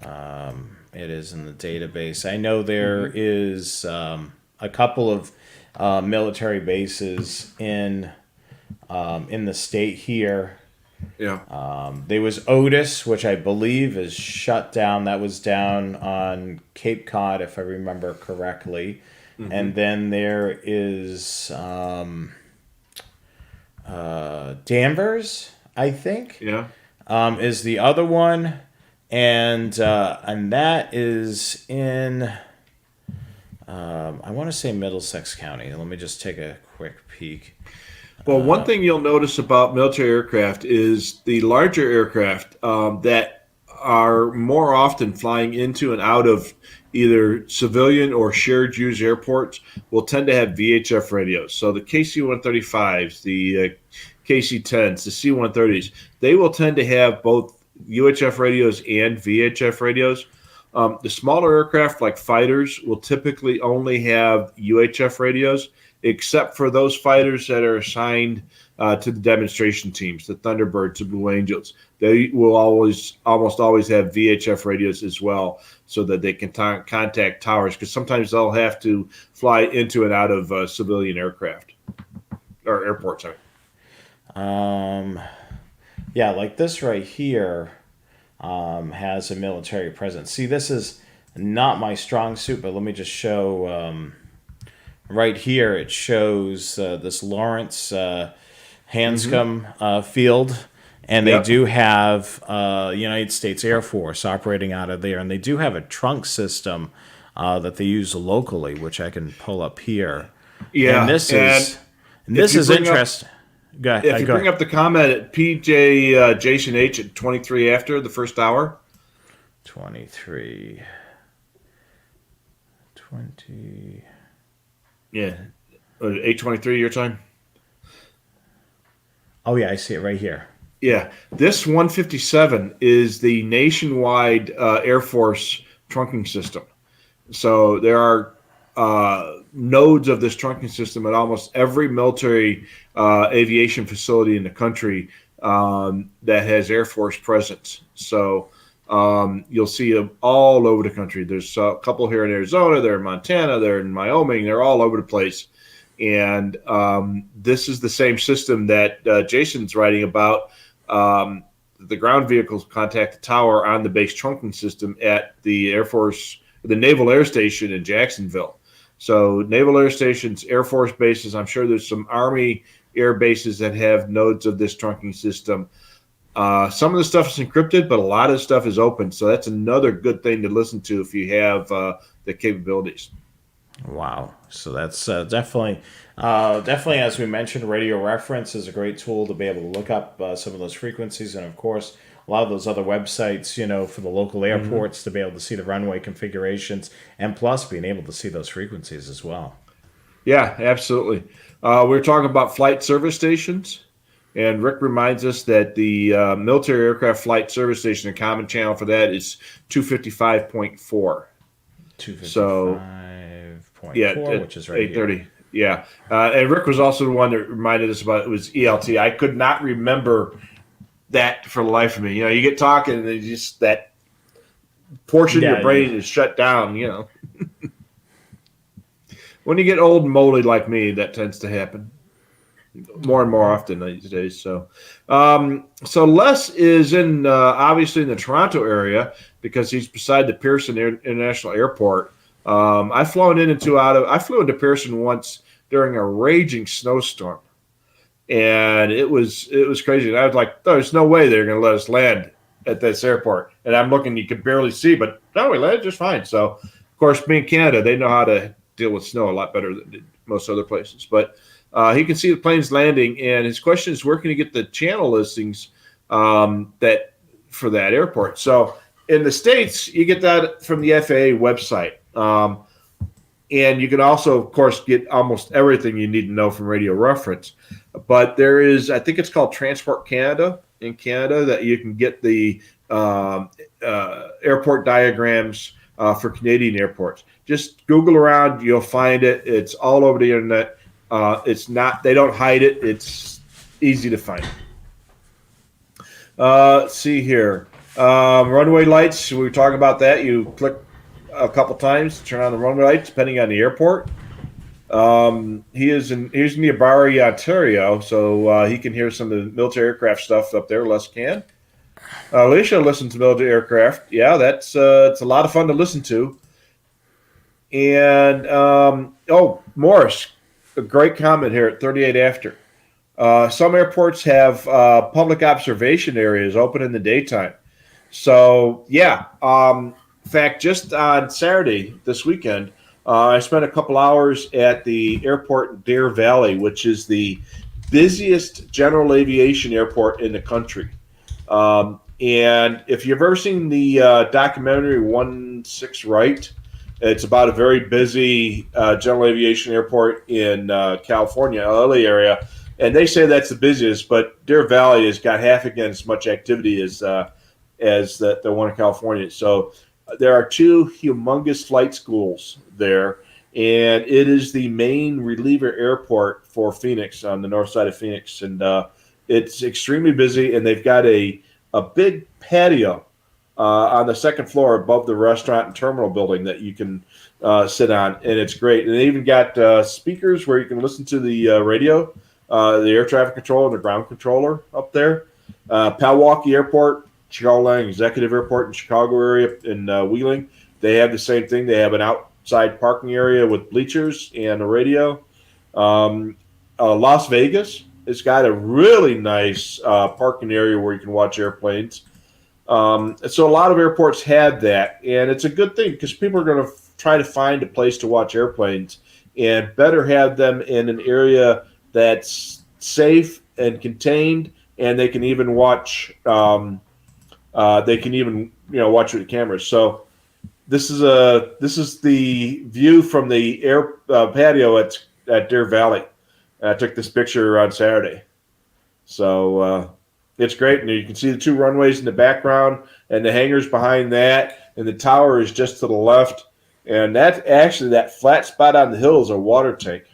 it is in the database. I know there is a couple of military bases in the state here. Yeah. There was Otis, which I believe is shut down. That was down on Cape Cod, if I remember correctly. And then there is Danvers, I think, Yeah. is the other one, and that is in I want to say Middlesex County. Let me just take a quick peek. Well, one thing you'll notice about military aircraft is the larger aircraft that are more often flying into and out of either civilian or shared use airports will tend to have VHF radios. So the KC-135s, the KC-10s, the C-130s, they will tend to have both UHF radios and VHF radios. The smaller aircraft like fighters will typically only have UHF radios, except for those fighters that are assigned to the demonstration teams, the Thunderbirds, the Blue Angels. They will almost always have VHF radios as well, so that they can contact towers, because sometimes they'll have to fly into and out of civilian aircraft or airports. Sorry. Yeah, like this right here has a military presence. See, this is not my strong suit, but let me just show. Right here, it shows this Lawrence Hanscom field, and they do have United States Air Force operating out of there, and they do have a trunk system that they use locally, which I can pull up here. Yeah, and this is interesting. If you bring up the comment at PJ Jason H at 23 after the first hour. 23. 20. Yeah. 8:23 your time? Oh, yeah, I see it right here. Yeah. This 157 is the nationwide Air Force trunking system. So there are nodes of this trunking system at almost every military aviation facility in the country that has Air Force presence. So you'll see them all over the country. There's a couple here in Arizona, they're in Montana, they're in Wyoming, they're all over the place. And this is the same system that Jason's writing about. The ground vehicles contact the tower on the base trunking system at the Air Force, the Naval Air Station in Jacksonville. So Naval Air Stations, Air Force bases, I'm sure there's some Army air bases that have nodes of this trunking system. Some of the stuff is encrypted, but a lot of stuff is open. So that's another good thing to listen to if you have the capabilities. Wow. So that's definitely, as we mentioned, Radio Reference is a great tool to be able to look up some of those frequencies. And, of course, a lot of those other websites, for the local airports to be able to see the runway configurations, and plus being able to see those frequencies as well. Yeah, absolutely. We're talking about flight service stations, and Rick reminds us that the military aircraft flight service station, the common channel for that is 255.4. 255.4, which is right 830. here. Yeah. And Rick was also the one that reminded us about it was ELT. I could not remember that for the life of me. You get talking and just that portion of your brain is shut down, When you get old and moldy like me, that tends to happen more and more often these days. So Les is obviously in the Toronto area because he's beside the Pearson International Airport. I flew into Pearson once during a raging snowstorm, and it was crazy. And I was like, "There's no way they're going to let us land at this airport." And I'm looking, you could barely see, but no, we landed just fine. So, of course, being Canada, they know how to deal with snow a lot better than most other places. But he can see the planes landing, and his question is, where can he get the channel listings that for that airport? So in the States, you get that from the FAA website. And you can also, of course, get almost everything you need to know from Radio Reference. But there is, I think it's called Transport Canada in Canada, that you can get the airport diagrams for Canadian airports. Just Google around, you'll find it. It's all over the internet. They don't hide it. It's easy to find. Let's see here. Runway lights, we were talking about that. You click a couple times to turn on the runway lights, depending on the airport. He's near Barrie, Ontario, so he can hear some of the military aircraft stuff up there. Les can. Alicia listens to military aircraft. Yeah, it's a lot of fun to listen to. And Morris, a great comment here at 38 after. Some airports have public observation areas open in the daytime. So yeah. In fact, just on Saturday this weekend, I spent a couple hours at the airport in Deer Valley, which is the busiest general aviation airport in the country. And if you've ever seen the documentary 16 Right, it's about a very busy general aviation airport in California, LA area. And they say that's the busiest, but Deer Valley has got half again as much activity as the one in California. So there are two humongous flight schools there, and it is the main reliever airport for Phoenix on the north side of Phoenix. And it's extremely busy, and they've got a big patio on the second floor above the restaurant and terminal building that you can sit on, and it's great. And they even got speakers where you can listen to the radio, the air traffic controller, the ground controller up there. Palwaukee Airport, Chicago Lang Executive Airport in Chicago area in Wheeling, they have the same thing. They have an outside parking area with bleachers and a radio. Las Vegas has got a really nice parking area where you can watch airplanes. So a lot of airports have that, and it's a good thing because people are going to try to find a place to watch airplanes, and better have them in an area that's safe and contained, and they can even watch. Watch with the cameras. So this is the view from the air patio at Deer Valley. I took this picture on Saturday. So it's great, and you can see the two runways in the background and the hangars behind that, and the tower is just to the left. And that flat spot on the hill is a water tank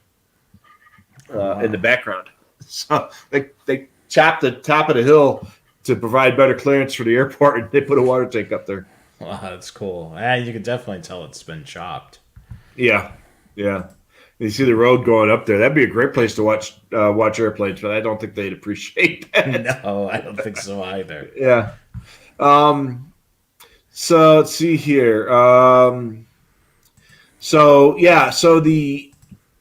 in the background. So they chopped the top of the hill to provide better clearance for the airport, and they put a water tank up there. Wow, that's cool. Yeah, you can definitely tell it's been chopped. Yeah. You see the road going up there. That'd be a great place to watch airplanes, but I don't think they'd appreciate that. No, I don't think so either. Yeah. So let's see here.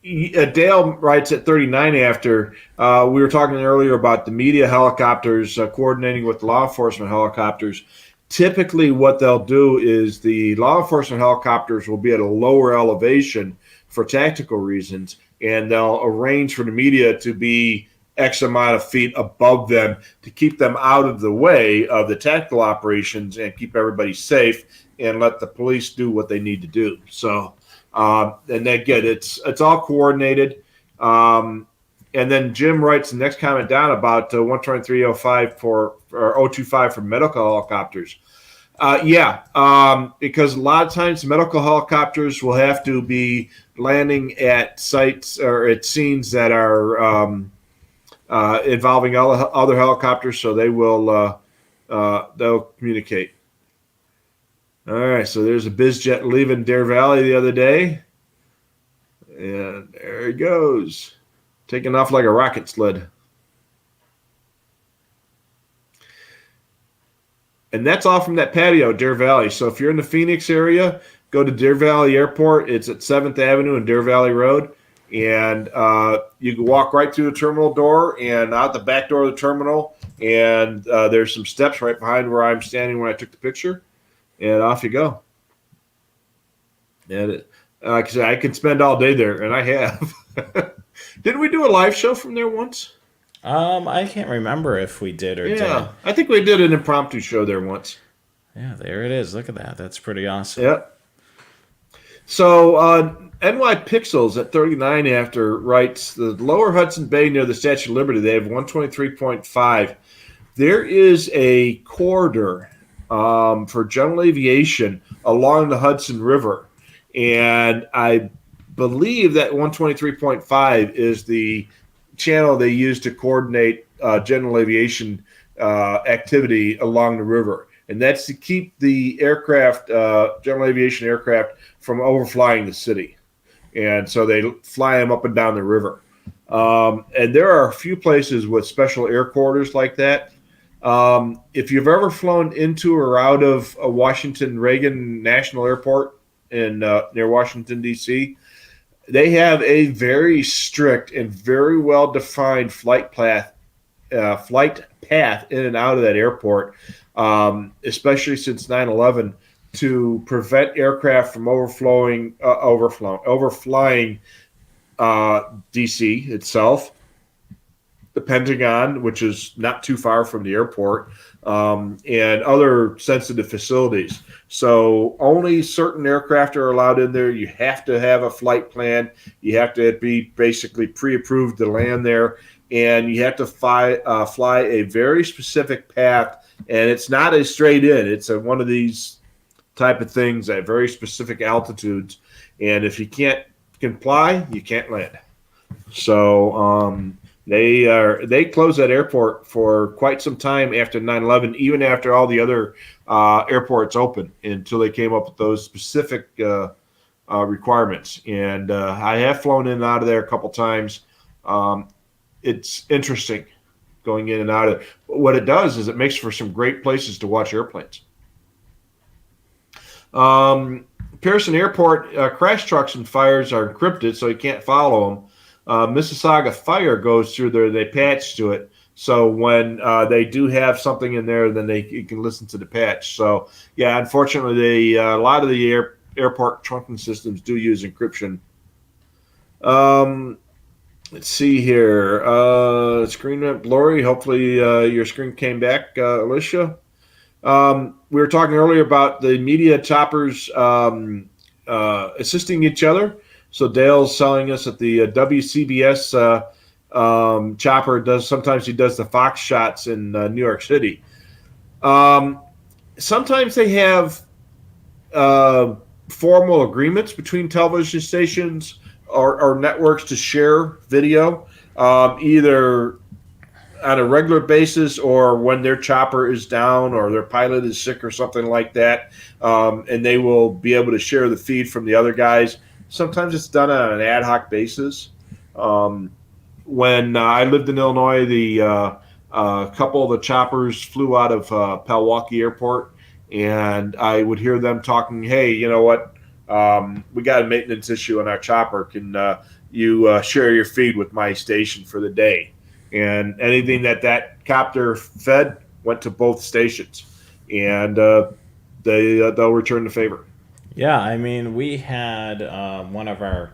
Dale writes at 39 after, we were talking earlier about the media helicopters coordinating with law enforcement helicopters. Typically what they'll do is the law enforcement helicopters will be at a lower elevation for tactical reasons, and they'll arrange for the media to be X amount of feet above them to keep them out of the way of the tactical operations and keep everybody safe and let the police do what they need to do. So, and again, it's all coordinated. And then Jim writes the next comment down about 123.05 or 025 for medical helicopters. Because a lot of times medical helicopters will have to be landing at sites or at scenes that are involving other helicopters, so they'll communicate. All right, so there's a BizJet leaving Deer Valley the other day, and there he goes, taking off like a rocket sled. And that's all from that patio, Deer Valley. So if you're in the Phoenix area, go to Deer Valley Airport. It's at 7th Avenue and Deer Valley Road. And you can walk right through the terminal door and out the back door of the terminal. And there's some steps right behind where I'm standing when I took the picture. And off you go. And like I said, I can spend all day there, and I have. Didn't we do a live show from there once? I can't remember if we did or didn't. I think we did an impromptu show there once. Yeah, there it is. Look at that. That's pretty awesome. Yep. So NY Pixels at 39 after writes, the lower Hudson Bay near the Statue of Liberty, they have 123.5. There is a corridor for general aviation along the Hudson River. And I believe that 123.5 is the channel they use to coordinate general aviation activity along the river. And that's to keep the aircraft, general aviation aircraft, from overflying the city. And so they fly them up and down the river. And there are a few places with special air corridors like that. If you've ever flown into or out of Washington Reagan National Airport in near Washington, D.C., they have a very strict and very well-defined flight path in and out of that airport, especially since 9/11, to prevent aircraft from overflying D.C. itself, the Pentagon, which is not too far from the airport, and other sensitive facilities. So only certain aircraft are allowed in there. You have to have a flight plan. You have to be basically pre-approved to land there. And you have to fly a very specific path. And it's not a straight in. It's one of these type of things at very specific altitudes. And if you can't comply, you can't land. So they closed that airport for quite some time after 9/11, even after all the other airports opened, until they came up with those specific requirements. And I have flown in and out of there a couple times. It's interesting going in and out of it. But what it does is it makes for some great places to watch airplanes. Pearson Airport crash trucks and fires are encrypted, so you can't follow them. Mississauga Fire goes through there. They patch to it. So when they do have something in there, then you can listen to the patch. So, yeah, unfortunately, a lot of the airport trunking systems do use encryption. Let's see here. Screen went blurry. Hopefully your screen came back, Alicia. We were talking earlier about the media choppers assisting each other. So Dale's selling us that the WCBS chopper sometimes he does the Fox shots in New York City. Sometimes they have formal agreements between television stations or networks to share video, either on a regular basis or when their chopper is down or their pilot is sick or something like that, and they will be able to share the feed from the other guys. Sometimes it's done on an ad hoc basis. When I lived in Illinois, a couple of the choppers flew out of Pewaukee Airport, and I would hear them talking, hey, you know what? We got a maintenance issue on our chopper. Can you share your feed with my station for the day? And anything that copter fed went to both stations, and they'll return the favor. Yeah, I mean, we had one of our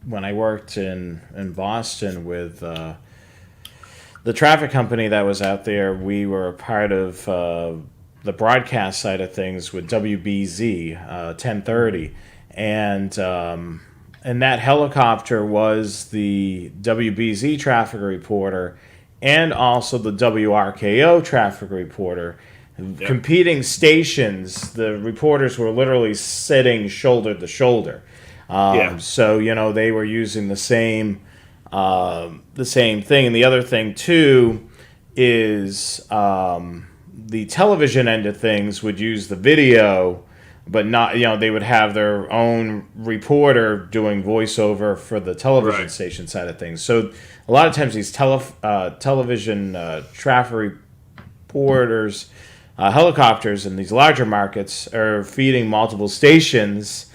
when I worked in Boston with the traffic company that was out there, we were a part of the broadcast side of things with WBZ 1030, and that helicopter was the WBZ traffic reporter and also the WRKO traffic reporter. Yep. Competing stations, the reporters were literally sitting shoulder to shoulder. So they were using the same thing. And the other thing too is the television end of things would use the video, but not, they would have their own reporter doing voiceover for the television station side of things. So a lot of times these television traffic reporters, helicopters in these larger markets are feeding multiple stations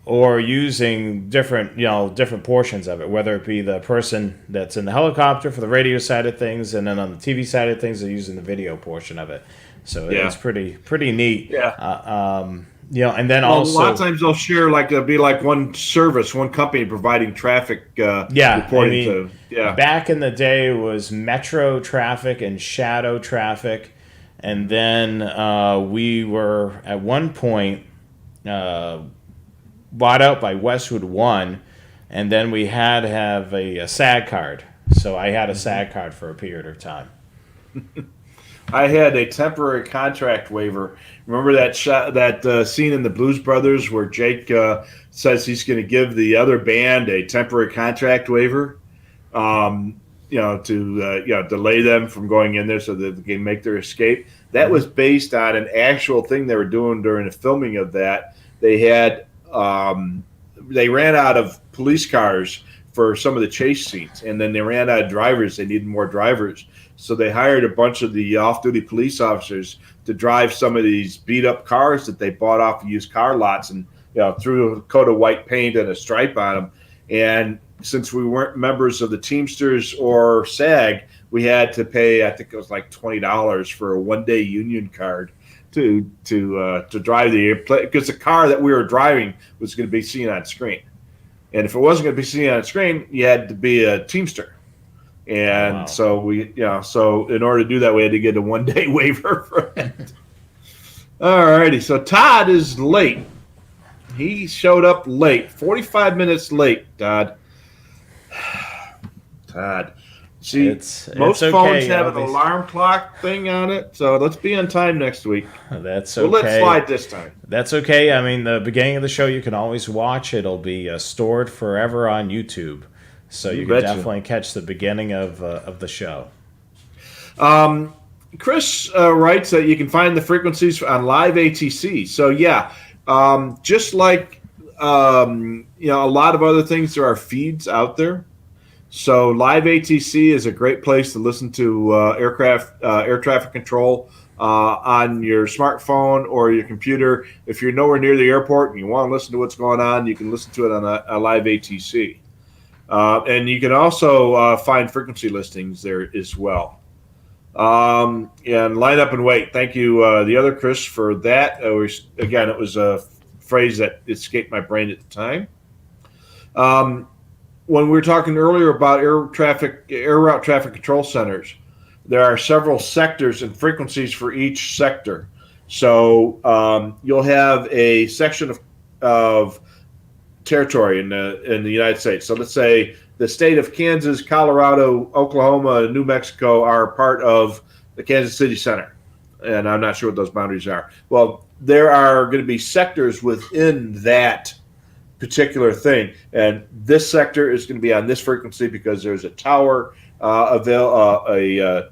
or using different portions of it, whether it be the person that's in the helicopter for the radio side of things, and then on the TV side of things, they're using the video portion of it. So it's pretty neat. And then also a lot of times they'll share, there'll be one service, one company providing traffic reporting back in the day it was metro traffic and shadow traffic. And then we were at one point bought out by Westwood One, and then we had to have a SAG card. So I had a SAG card for a period of time. I had a temporary contract waiver. Remember that scene in the Blues Brothers where Jake says he's going to give the other band a temporary contract waiver? To delay them from going in there so that they can make their escape. That was based on an actual thing they were doing during the filming of that. They had they ran out of police cars for some of the chase scenes, and then they ran out of drivers. They needed more drivers, so they hired a bunch of the off-duty police officers to drive some of these beat-up cars that they bought off of used car lots, and threw a coat of white paint and a stripe on them. And since we weren't members of the Teamsters or SAG, we had to pay, I think it was $20 for a one-day union card to drive the airplane, because the car that we were driving was going to be seen on screen. And if it wasn't going to be seen on screen, you had to be a Teamster. And so so in order to do that, we had to get a one-day waiver for it. All righty. So Todd is late. He showed up late, 45 minutes late, Todd. See, most phones have an alarm clock thing on it, so let's be on time next week. That's okay. Well, let's slide this time. That's okay. I mean, the beginning of the show you can always watch. It'll be stored forever on YouTube, so you can definitely catch the beginning of the show. Chris writes that you can find the frequencies on live ATC. So just like a lot of other things, there are feeds out there. So live ATC is a great place to listen to air traffic control on your smartphone or your computer. If you're nowhere near the airport and you want to listen to what's going on, you can listen to it on a live ATC. And you can also find frequency listings there as well. And line up and wait. Thank you, the other Chris, for that. It was a phrase that escaped my brain at the time. When we were talking earlier about air route traffic control centers, there are several sectors and frequencies for each sector. So you'll have a section of territory in the United States. So let's say the state of Kansas, Colorado, Oklahoma, and New Mexico are part of the Kansas City Center. And I'm not sure what those boundaries are. Well, there are going to be sectors within that particular thing. And this sector is going to be on this frequency because there's a tower, a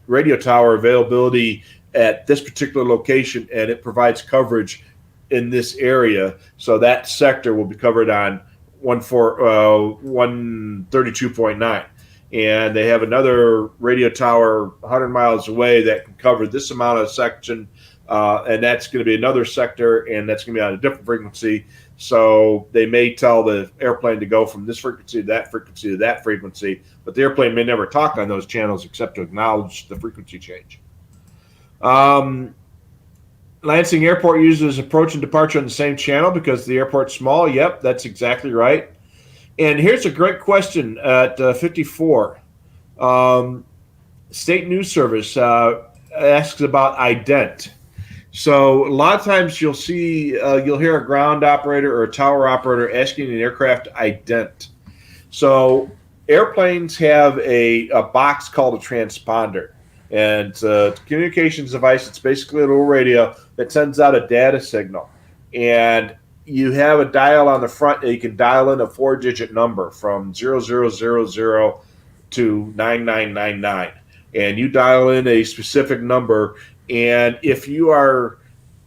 radio tower availability at this particular location, and it provides coverage in this area. So that sector will be covered on 132.9. And they have another radio tower 100 miles away that can cover this amount of section, and that's going to be another sector, and that's going to be on a different frequency. So they may tell the airplane to go from this frequency to that frequency to that frequency, but the airplane may never talk on those channels except to acknowledge the frequency change. Lansing Airport uses approach and departure on the same channel because the airport's small. Yep, that's exactly right. And here's a great question at 54. State News Service asks about ident. So a lot of times you'll hear a ground operator or a tower operator asking an aircraft ident. So airplanes have a box called a transponder, and it's a communications device. It's basically a little radio that sends out a data signal, and you have a dial on the front, and you can dial in a 4-digit number from 0000 to 9999, and you dial in a specific number, and if you are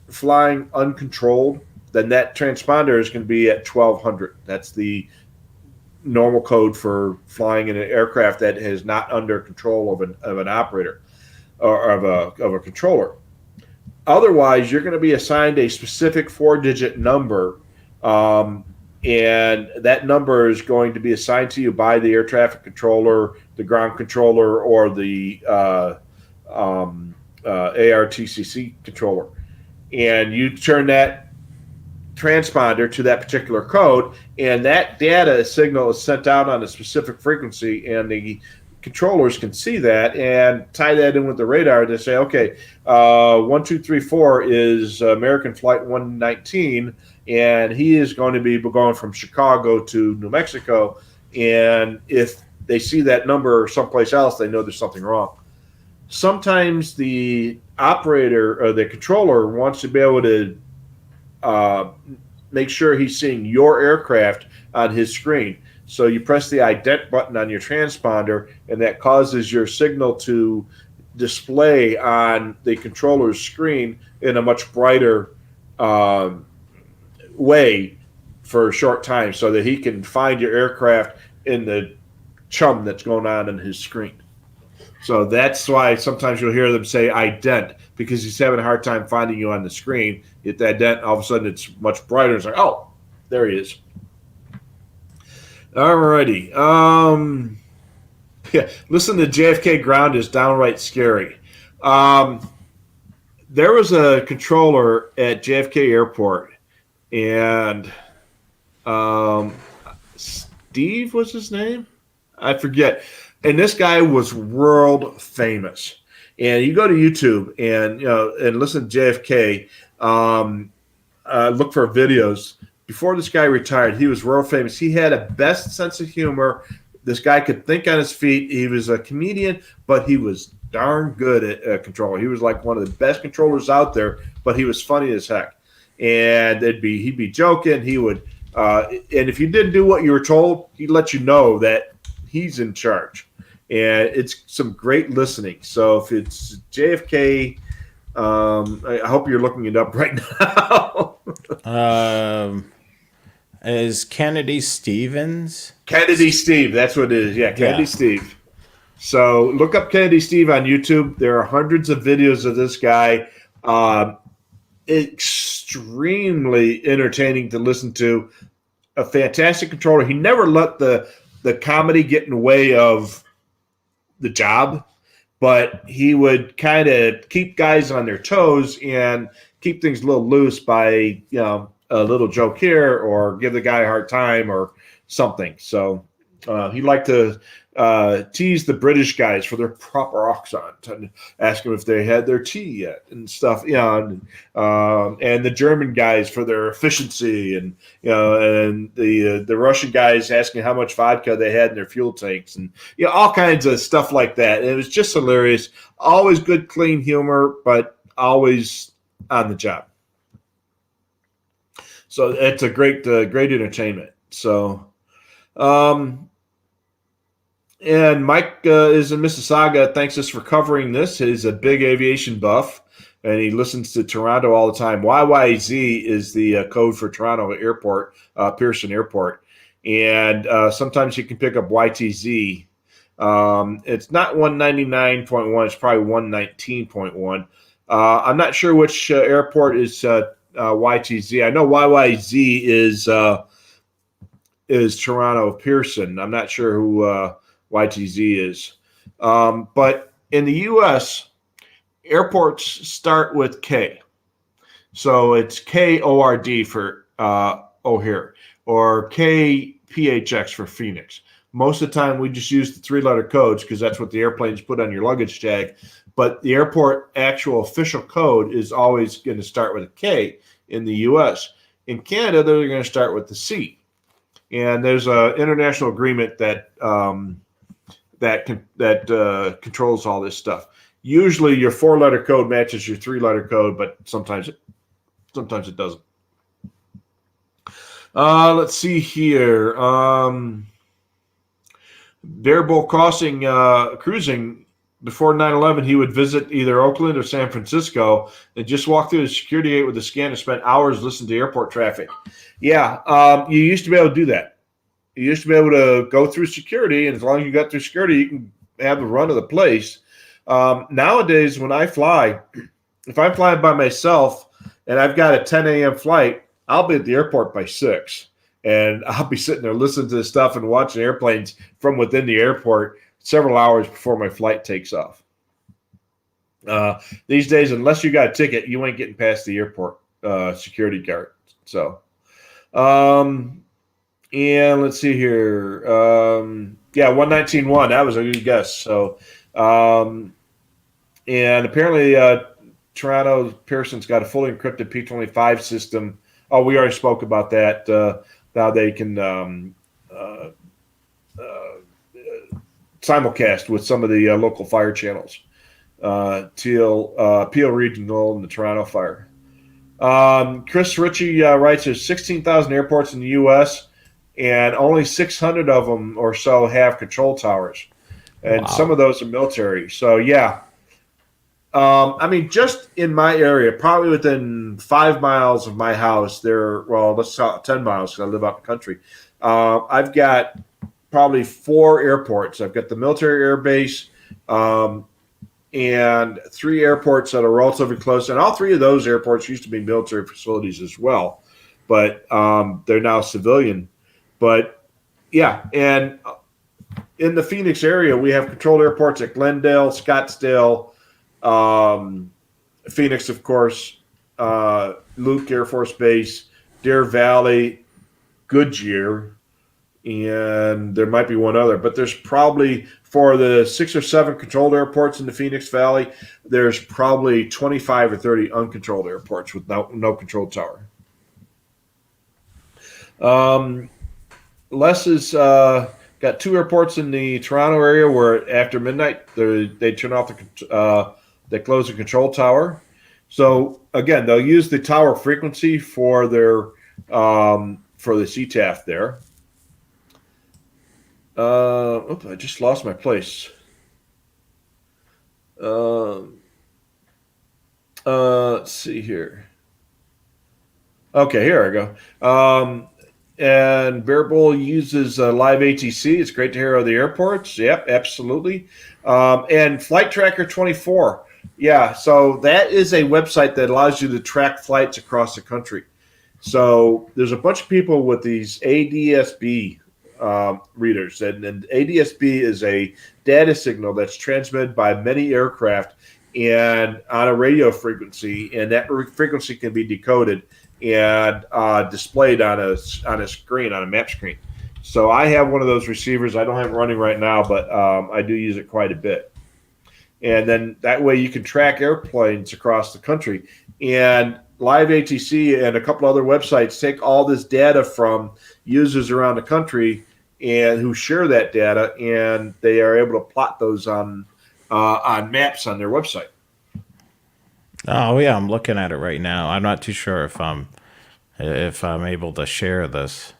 flying uncontrolled, then that transponder is going to be at 1200. That's the normal code for flying in an aircraft that is not under control of an operator or of a controller. Otherwise, you're going to be assigned a specific 4-digit number, and that number is going to be assigned to you by the air traffic controller, the ground controller, or the ARTCC controller. And you turn that transponder to that particular code, and that data signal is sent out on a specific frequency, and the controllers can see that and tie that in with the radar to say, okay, 1234 is American Flight 119, and he is going to be going from Chicago to New Mexico, and if they see that number someplace else, they know there's something wrong. Sometimes the operator or the controller wants to be able to make sure he's seeing your aircraft on his screen. So you press the ident button on your transponder, and that causes your signal to display on the controller's screen in a much brighter way for a short time, so that he can find your aircraft in the chum that's going on in his screen. So that's why sometimes you'll hear them say ident, because he's having a hard time finding you on the screen. Hit that dent, all of a sudden it's much brighter. It's like, oh, there he is. Alrighty. Yeah, listen to JFK ground is downright scary. There was a controller at JFK Airport, and Steve was his name? I forget. And this guy was world famous. And you go to YouTube and listen to JFK. Look for videos. Before this guy retired, he was world famous. He had a best sense of humor. This guy could think on his feet. He was a comedian, but he was darn good at controlling. He was like one of the best controllers out there, but he was funny as heck. And he'd be joking. He would, and if you didn't do what you were told, he'd let you know that he's in charge. And it's some great listening. So if it's JFK, I hope you're looking it up right now. Is Kennedy Stevens? Kennedy Steve, that's what it is. Yeah, Kennedy Steve. So look up Kennedy Steve on YouTube. There are hundreds of videos of this guy. Extremely entertaining to listen to. A fantastic controller. He never let the comedy get in the way of the job, but he would kind of keep guys on their toes and keep things a little loose by, a little joke here or give the guy a hard time or something. So he liked to tease the British guys for their proper accent and ask them if they had their tea yet and stuff, and the German guys for their efficiency, and and the Russian guys asking how much vodka they had in their fuel tanks, and all kinds of stuff like that. And it was just hilarious. Always good, clean humor, but always on the job. So it's a great entertainment. So. And Mike is in Mississauga. Thanks us for covering this. He's a big aviation buff, and he listens to Toronto all the time. YYZ is the code for Toronto Airport, Pearson Airport. And sometimes you can pick up YTZ. It's not 199.1. It's probably 119.1. I'm not sure which airport is YTZ. I know YYZ is Toronto Pearson. I'm not sure who YTZ is. But in the U.S., airports start with K. So it's KORD for O'Hare, or KPHX for Phoenix. Most of the time, we just use the 3-letter codes because that's what the airplanes put on your luggage tag. But the airport actual official code is always going to start with a K in the U.S. In Canada, they're going to start with the C. And there's an international agreement that controls all this stuff. Usually, your 4-letter code matches your 3-letter code, but sometimes it doesn't. Let's see here. Barebowl Crossing cruising before 9/11, he would visit either Oakland or San Francisco and just walk through the security gate with a scanner, spend hours listening to airport traffic. Yeah, you used to be able to do that. You used to be able to go through security, and as long as you got through security, you can have the run of the place. Nowadays, when I fly, if I'm flying by myself and I've got a 10 a.m. flight, I'll be at the airport by 6. And I'll be sitting there listening to this stuff and watching airplanes from within the airport several hours before my flight takes off. These days, unless you got a ticket, you ain't getting past the airport security guard. So, and let's see here. 119.1. That was a good guess. So, and apparently, Toronto Pearson's got a fully encrypted P25 system. Oh, we already spoke about that. Now they can simulcast with some of the local fire channels, Peel Regional and the Toronto Fire. Chris Ritchie writes there's 16,000 airports in the U.S., and only 600 of them or so have control towers. And some of those are military. So, yeah. Just in my area, probably within 5 miles of my house, let's call it 10 miles because I live out in the country. I've got probably 4 airports. I've got the military air base and 3 airports that are relatively close. And all 3 of those airports used to be military facilities as well, but they're now civilian. But, yeah, and in the Phoenix area, we have controlled airports at Glendale, Scottsdale, Phoenix, of course, Luke Air Force Base, Deer Valley, Goodyear, and there might be one other. But there's probably, for the 6 or 7 controlled airports in the Phoenix Valley, there's probably 25 or 30 uncontrolled airports with no control tower. Les has got 2 airports in the Toronto area where after midnight they turn off they close the control tower. So again, they'll use the tower frequency for their for the CTAF there. I just lost my place. Let's see here. Okay, here I go. And Barebowl uses live ATC. It's great to hear of the airports. Yep, absolutely. And Flight Tracker 24. Yeah, so that is a website that allows you to track flights across the country. So there's a bunch of people with these ADSB readers, and ADSB is a data signal that's transmitted by many aircraft and on a radio frequency, and that frequency can be decoded and displayed on a screen, on a map screen. So I have one of those receivers. I don't have it running right now, but I do use it quite a bit. And then that way you can track airplanes across the country. And Live ATC and a couple other websites take all this data from users around the country and who share that data, and they are able to plot those on maps on their website. Oh yeah, I'm looking at it right now. I'm not too sure if I'm able to share this,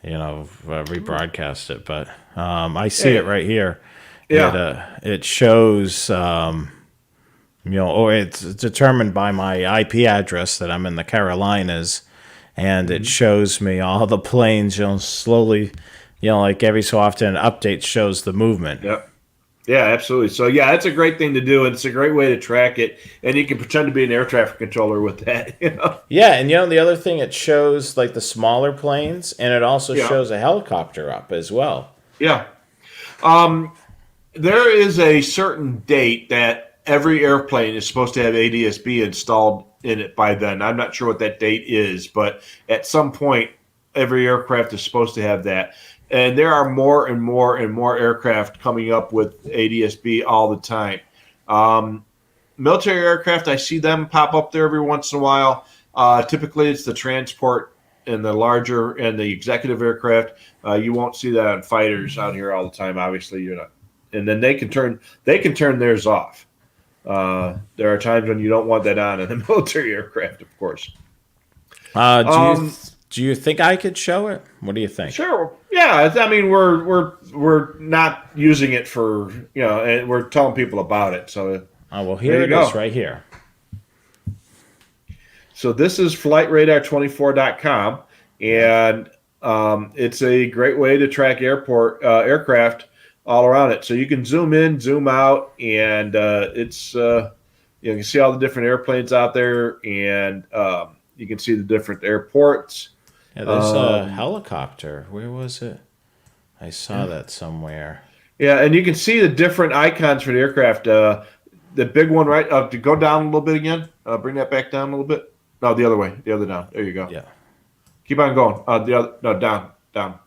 rebroadcast it, but I see it right here. Yeah, it shows, it's determined by my IP address that I'm in the Carolinas, and it shows me all the planes, slowly, like every so often, an update shows the movement. Yep. Yeah, absolutely. So, yeah, that's a great thing to do, and it's a great way to track it, and you can pretend to be an air traffic controller with that. Yeah, and the other thing, it shows like the smaller planes, and it also shows a helicopter up as well. Yeah. There is a certain date that every airplane is supposed to have ADSB installed in it by then. I'm not sure what that date is, but at some point, every aircraft is supposed to have that. and there are more and more and more aircraft coming up with ADS-B all the time. Military aircraft, I see them pop up there every once in a while. Typically, it's the transport and the larger and the executive aircraft. You won't see that on fighters out here all the time. Obviously, you're not. And then they can turn theirs off. There are times when you don't want that on in a military aircraft, of course. Do you think I could show it? What do you think? Sure. Yeah. I mean, we're not using it for and we're telling people about it. So. Oh well, here it is, right here. So this is flightradar24.com, and it's a great way to track aircraft all around it. So you can zoom in, zoom out, and it's you can see all the different airplanes out there, and you can see the different airports. Yeah, there's a helicopter. Where was it? I saw that somewhere. Yeah, and you can see the different icons for the aircraft. The big one, right? To go down a little bit again. Bring that back down a little bit. No, the other way. The other down. There you go. Yeah. Keep on going. The other. No, down. No.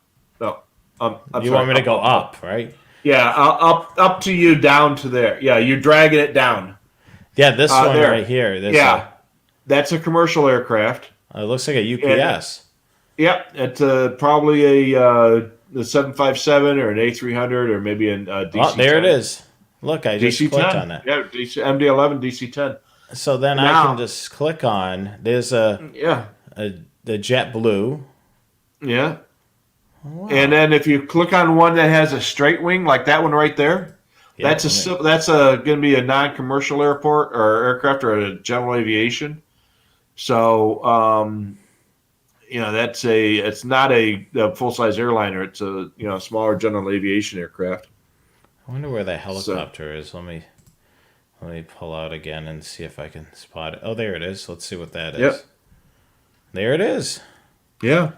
I'm you sorry. Want me to go up, right? Yeah, up to you, down to there. Yeah, you're dragging it down. Yeah, this one there. right here. That's a commercial aircraft. It looks like a UPS. It's probably a 757 or an A300 or maybe a DC-10. Oh, there it is. Look, I just clicked on that. Yeah, MD-11, DC-10. So then I can just click on. There's the JetBlue. Yeah. Wow. And then if you click on one that has a straight wing, like that one right there, that's going to be a non-commercial airport or aircraft or a general aviation. So it's not a full-size airliner. It's a smaller general aviation aircraft. I wonder where the helicopter is. Let me pull out again and see if I can spot it. Oh, there it is. Let's see what that is. Yep. There it is. Yeah.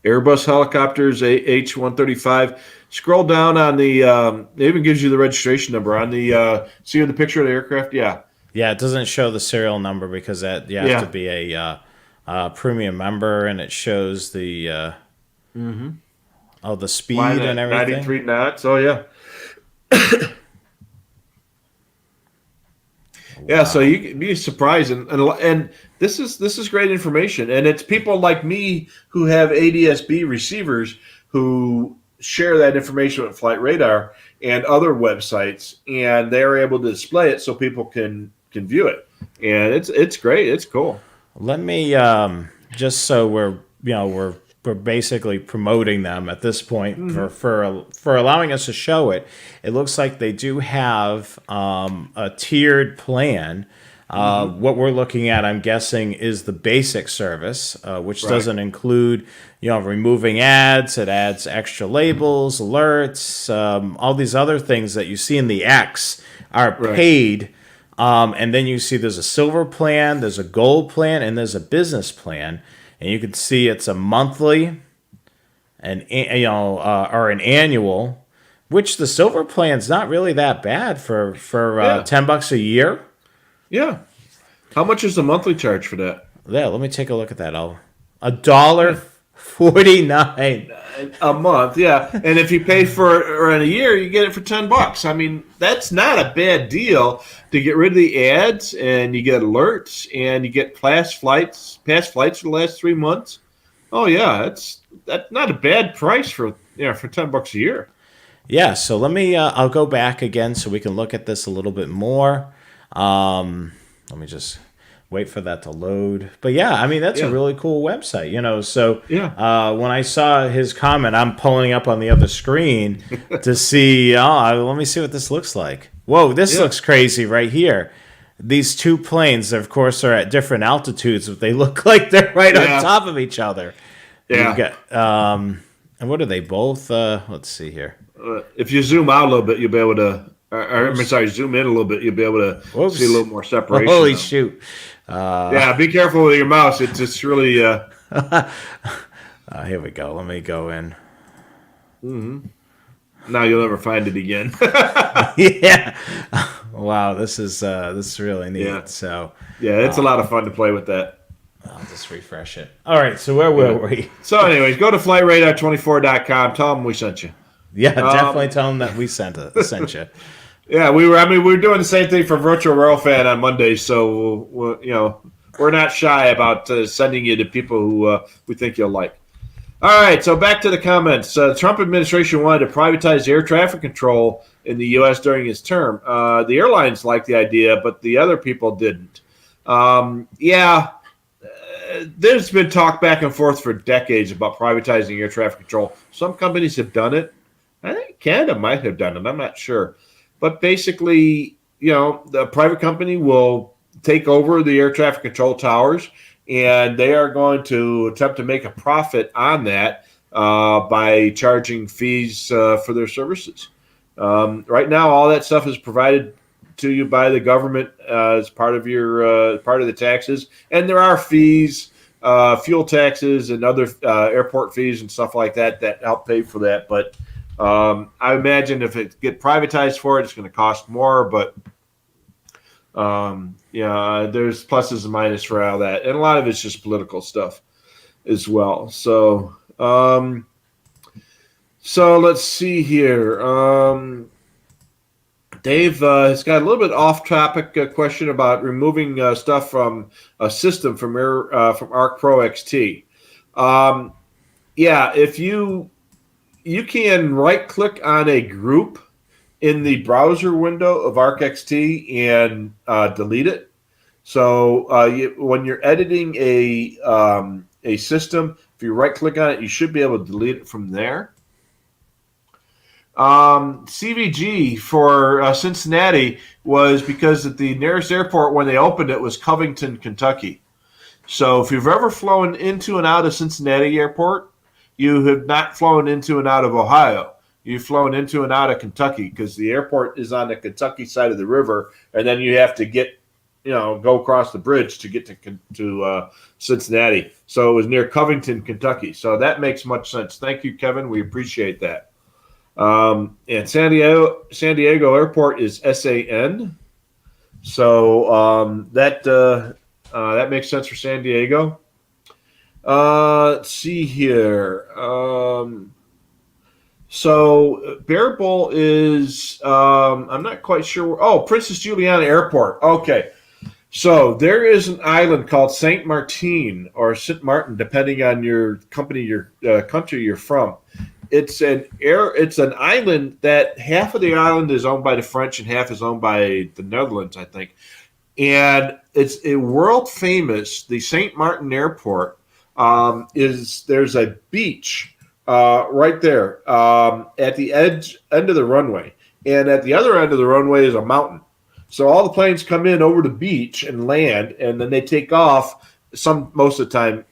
Airbus helicopters, H-135. Scroll down on the. It even gives you the registration number on the. See the picture of the aircraft? Yeah. Yeah, it doesn't show the serial number because you have to be a premium member, and it shows the. The speed and everything. 93 knots. Oh yeah. Yeah, so you can be surprised, and this is great information, and it's people like me who have ADS-B receivers who share that information with Flight Radar and other websites, and they're able to display it so people can view it, and it's great, it's cool. Let me just so we're basically promoting them at this point for allowing us to show it. It looks like they do have a tiered plan. What we're looking at, I'm guessing, is the basic service, which doesn't include, removing ads. It adds extra labels, alerts, all these other things that you see in the X are paid. And then you see there's a silver plan, there's a gold plan, and there's a business plan. And you can see it's a monthly, or an annual, which the silver plan's not really that bad for $10 a year. Yeah. How much is the monthly charge for that? Yeah, let me take a look at that. $1.49 a month. Yeah, and if you pay for it in a year, you get it for $10. I mean, that's not a bad deal to get rid of the ads, and you get alerts, and you get past flights for the last 3 months. Oh yeah, that's not a bad price for $10 a year. Yeah, so let me. I'll go back again so we can look at this a little bit more. Let me just wait for that to load. But yeah, I mean, that's a really cool website, So when I saw his comment, I'm pulling up on the other screen to see, let me see what this looks like. Whoa, this looks crazy right here. These two planes, of course, are at different altitudes, but they look like they're right on top of each other. Yeah. You've got, and what are they both? Let's see here. If you zoom out a little bit, you'll be able to, zoom in a little bit, you'll be able to see a little more separation. Holy shoot. Be careful with your mouse. It's really. Here we go. Let me go in. Now you'll never find it again. Yeah. Wow. This is really neat. Yeah. So. Yeah, it's a lot of fun to play with that. I'll just refresh it. All right, so where were we? So, anyways, go to flightradar24.com. Tell them we sent you. Yeah, definitely tell them that we sent you. Yeah, we were. I mean, we were doing the same thing for Virtual Railfan on Monday, so we're not shy about sending you to people who we think you'll like. All right, so back to the comments. The Trump administration wanted to privatize air traffic control in the U.S. during his term. The airlines liked the idea, but the other people didn't. There's been talk back and forth for decades about privatizing air traffic control. Some companies have done it. I think Canada might have done it. I'm not sure. But basically, the private company will take over the air traffic control towers, and they are going to attempt to make a profit on that by charging fees for their services. Right now, all that stuff is provided to you by the government as part of your part of the taxes, and there are fees, fuel taxes, and other airport fees and stuff like that help pay for that. But I imagine if it get privatized for it, it's going to cost more. But there's pluses and minuses for all that, and a lot of it's just political stuff as well. So let's see here. Dave has got a little bit off-topic question about removing stuff from a system from Arc Pro XT. If you can right-click on a group in the browser window of Arc XT and delete it. So when you're editing a system, if you right-click on it, you should be able to delete it from there. CVG for Cincinnati was because at the nearest airport when they opened it was Covington, Kentucky. So if you've ever flown into and out of Cincinnati Airport, you have not flown into and out of Ohio. You've flown into and out of Kentucky because the airport is on the Kentucky side of the river, and then you have to go across the bridge to get to Cincinnati. So it was near Covington, Kentucky. So that makes much sense. Thank you, Kevin. We appreciate that. And San Diego Airport is SAN, so that makes sense for San Diego. Let's see here. So Bearable is I'm not quite sure. Princess Juliana Airport. Okay, so there is an island called Saint Martin or Saint Martin, depending on your country you're from. It's an island that half of the island is owned by the French and half is owned by the Netherlands, I think. And it's a world famous. The Saint Martin Airport there's a beach right there at the end of the runway, and at the other end of the runway is a mountain. So all the planes come in over the beach and land, and then they take off. Most of the time,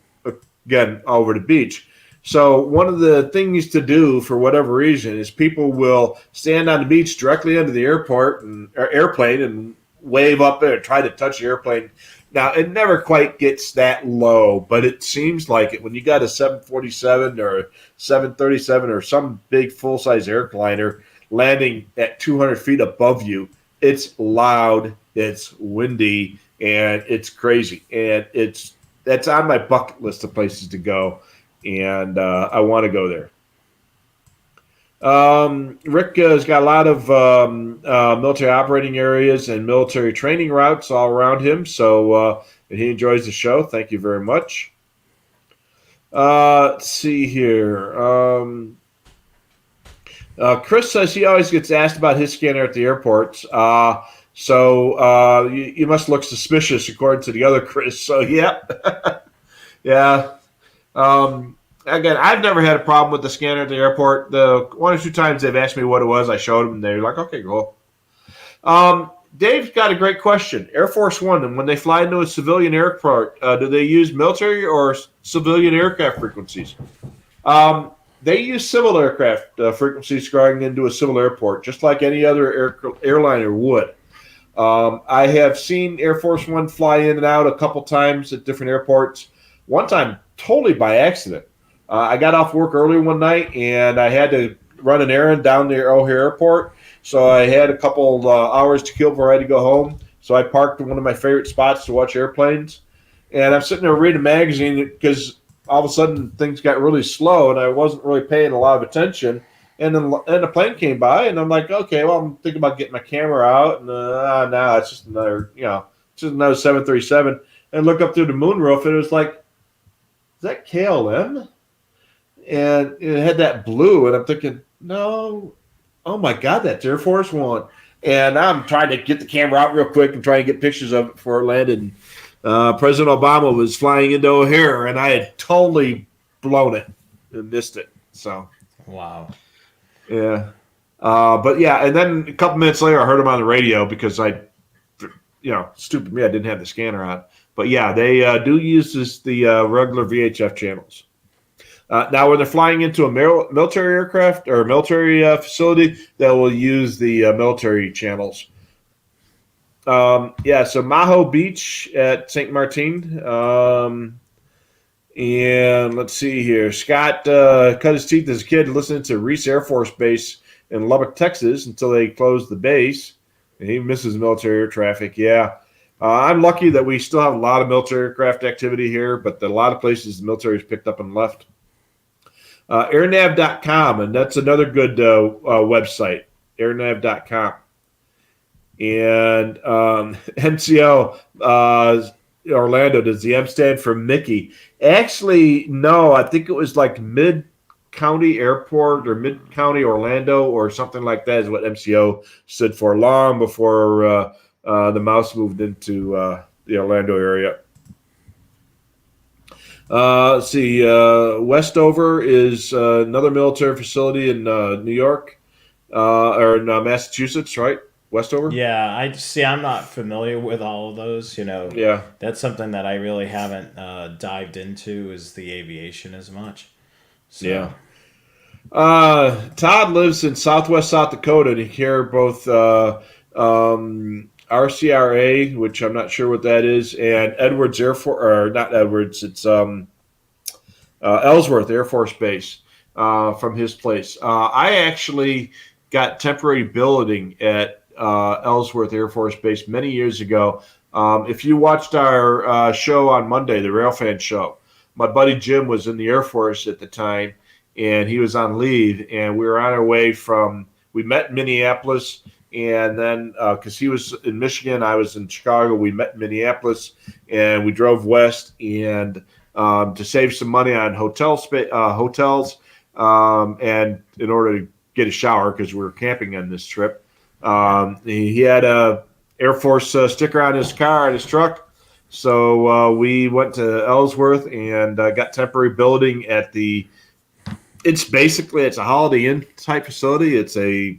again over the beach. So one of the things to do for whatever reason is people will stand on the beach directly under the airplane and wave up there and try to touch the airplane. Now, it never quite gets that low, but it seems like it. When you got a 747 or a 737 or some big full-size airliner landing at 200 feet above you, it's loud, it's windy, and it's crazy. And that's on my bucket list of places to go. And I want to go there. Rick has got a lot of military operating areas and military training routes all around him, so and he enjoys the show. Thank you very much. Let's see here. Chris says he always gets asked about his scanner at the airports. So you must look suspicious according to the other Chris. So, yeah. Yeah. Again, I've never had a problem with the scanner at the airport. The one or two times they've asked me what it was, I showed them, and they're like, okay, cool. Dave's got a great question. Air Force One, and when they fly into a civilian airport, do they use military or civilian aircraft frequencies? They use civil aircraft frequencies going into a civil airport, just like any other airliner would. I have seen Air Force One fly in and out a couple times at different airports. One time, totally by accident. I got off work early one night, and I had to run an errand down near O'Hare Airport. So I had a couple hours to kill before I had to go home. So I parked in one of my favorite spots to watch airplanes. And I'm sitting there reading a magazine because all of a sudden things got really slow and I wasn't really paying a lot of attention. And the plane came by, and I'm like, okay, well, I'm thinking about getting my camera out, and no, it's just another, it's just another 737. And look up through the moonroof, and it was like, is that KLM? And it had that blue, and I'm thinking, no, oh my God, that's Air Force One. And I'm trying to get the camera out real quick and try and get pictures of it before it landed. And, President Obama was flying into O'Hare, and I had totally blown it and missed it. So, Wow. yeah. But yeah, and then a couple minutes later, I heard him on the radio because stupid me, I didn't have the scanner on. But yeah, they do use the regular VHF channels. Now, when they're flying into a military aircraft or a military facility, they will use the military channels. So Maho Beach at St. Martin. And let's see here. Scott cut his teeth as a kid listening to Reese Air Force Base in Lubbock, Texas, until they closed the base. And he misses military air traffic. Yeah. I'm lucky that we still have a lot of military aircraft activity here, but a lot of places the military's picked up and left. Airnav.com, and that's another good website, airnav.com. And MCO, Orlando, does the M stand for Mickey? Actually, no, I think it was like Mid-County Airport or Mid-County Orlando or something like that is what MCO stood for, long before the mouse moved into the Orlando area. Let's see. Westover is another military facility in New York or in Massachusetts, right? Westover? Yeah, I'm not familiar with all of those. Yeah. That's something that I really haven't dived into is the aviation as much. So, yeah. Todd lives in southwest South Dakota, and he hear both RCRA, which I'm not sure what that is, and Edwards Air Force, or not Edwards, it's Ellsworth Air Force Base from his place. I actually got temporary billeting at Ellsworth Air Force Base many years ago. If you watched our show on Monday, the Railfan show, my buddy Jim was in the Air Force at the time, and he was on leave, and we were on our way we met in Minneapolis, and then because he was in Michigan, I was in Chicago, we met in Minneapolis, and we drove west, and to save some money on hotels, and in order to get a shower because we were camping on this trip. He had a Air Force sticker on his car, on his truck. So we went to Ellsworth and got temporary billeting at it's a Holiday Inn type facility. It's it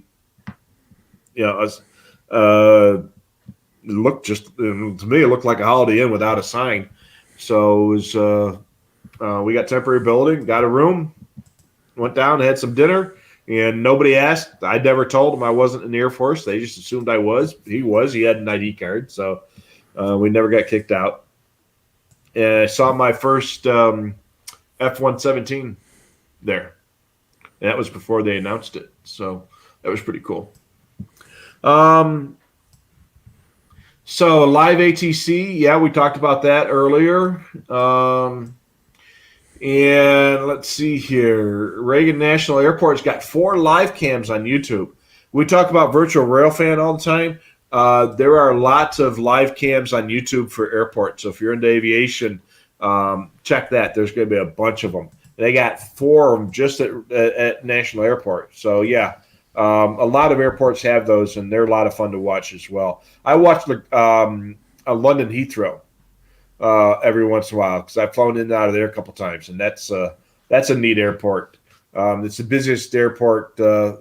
looked to me, it looked like a Holiday Inn without a sign. So it was, we got temporary billeting, got a room, went down, had some dinner. And nobody asked. I never told them I wasn't in the Air Force. They just assumed I was. He was. He had an ID card. So we never got kicked out. And I saw my first F-117 there. And that was before they announced it. So that was pretty cool. So live ATC. Yeah, we talked about that earlier. And let's see here. Reagan National Airport's got 4 live cams on YouTube. We talk about virtual railfan all the time. There are lots of live cams on YouTube for airports. So if you're into aviation, check that. There's going to be a bunch of them. They got 4 of them just at National Airport. So yeah, a lot of airports have those, and they're a lot of fun to watch as well. I watched a London Heathrow. Every once in a while because I've flown in and out of there a couple times, and that's a neat airport. It's the busiest airport. I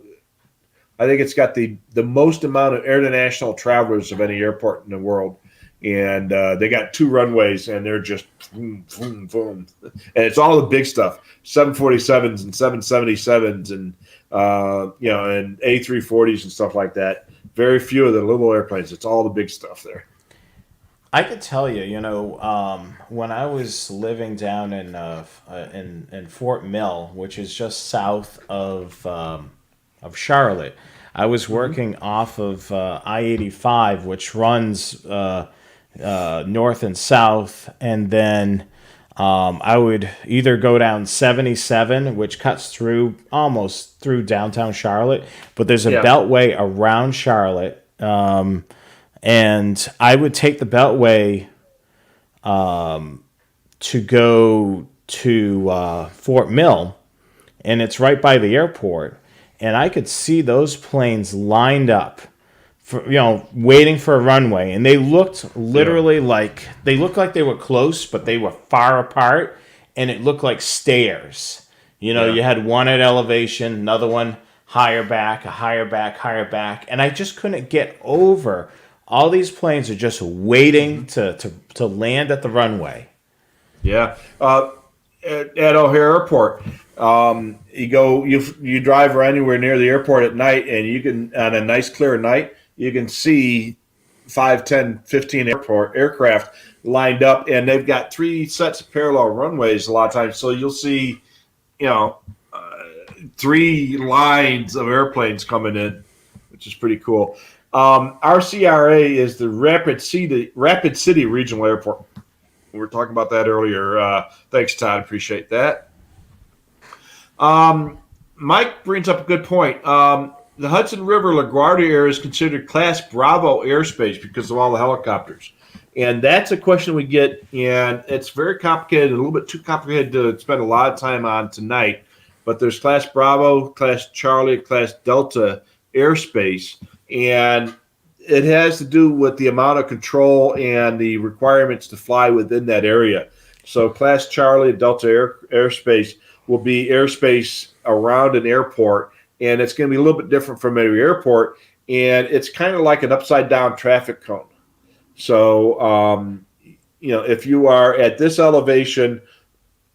think it's got the most amount of international travelers of any airport in the world, and they got 2 runways, and they're just boom, boom, boom, and it's all the big stuff: 747s and 777s, and and A340s and stuff like that. Very few of the little airplanes. It's all the big stuff there. I could tell you, when I was living down in Fort Mill, which is just south of Charlotte, I was working off of I-85, which runs north and south, and then I would either go down 77, which cuts through almost through downtown Charlotte, but there's a Yeah. beltway around Charlotte, and I would take the beltway to go to Fort Mill, and it's right by the airport, and I could see those planes lined up for, waiting for a runway, and they looked literally like they were close, but they were far apart, and it looked like stairs. You had one at elevation, another one higher back, a higher back, higher back, and I just couldn't get over. All these planes are just waiting to land at the runway. Yeah. At O'Hare Airport, you drive anywhere near the airport at night, and you can, on a nice clear night, you can see 5, 10, 15 aircraft lined up, and they've got 3 sets of parallel runways a lot of times. So you'll see, 3 lines of airplanes coming in, which is pretty cool. RCRA is the Rapid City Regional Airport. We were talking about that earlier. Thanks, Todd. Appreciate that. Mike brings up a good point. The Hudson River LaGuardia area is considered Class Bravo airspace because of all the helicopters. And that's a question we get, and it's very complicated, a little bit too complicated to spend a lot of time on tonight. But there's Class Bravo, Class Charlie, Class Delta airspace, and it has to do with the amount of control and the requirements to fly within that area. So Class Charlie and Delta airspace will be airspace around an airport, and it's going to be a little bit different from every airport, and it's kind of like an upside-down traffic cone. So, if you are at this elevation,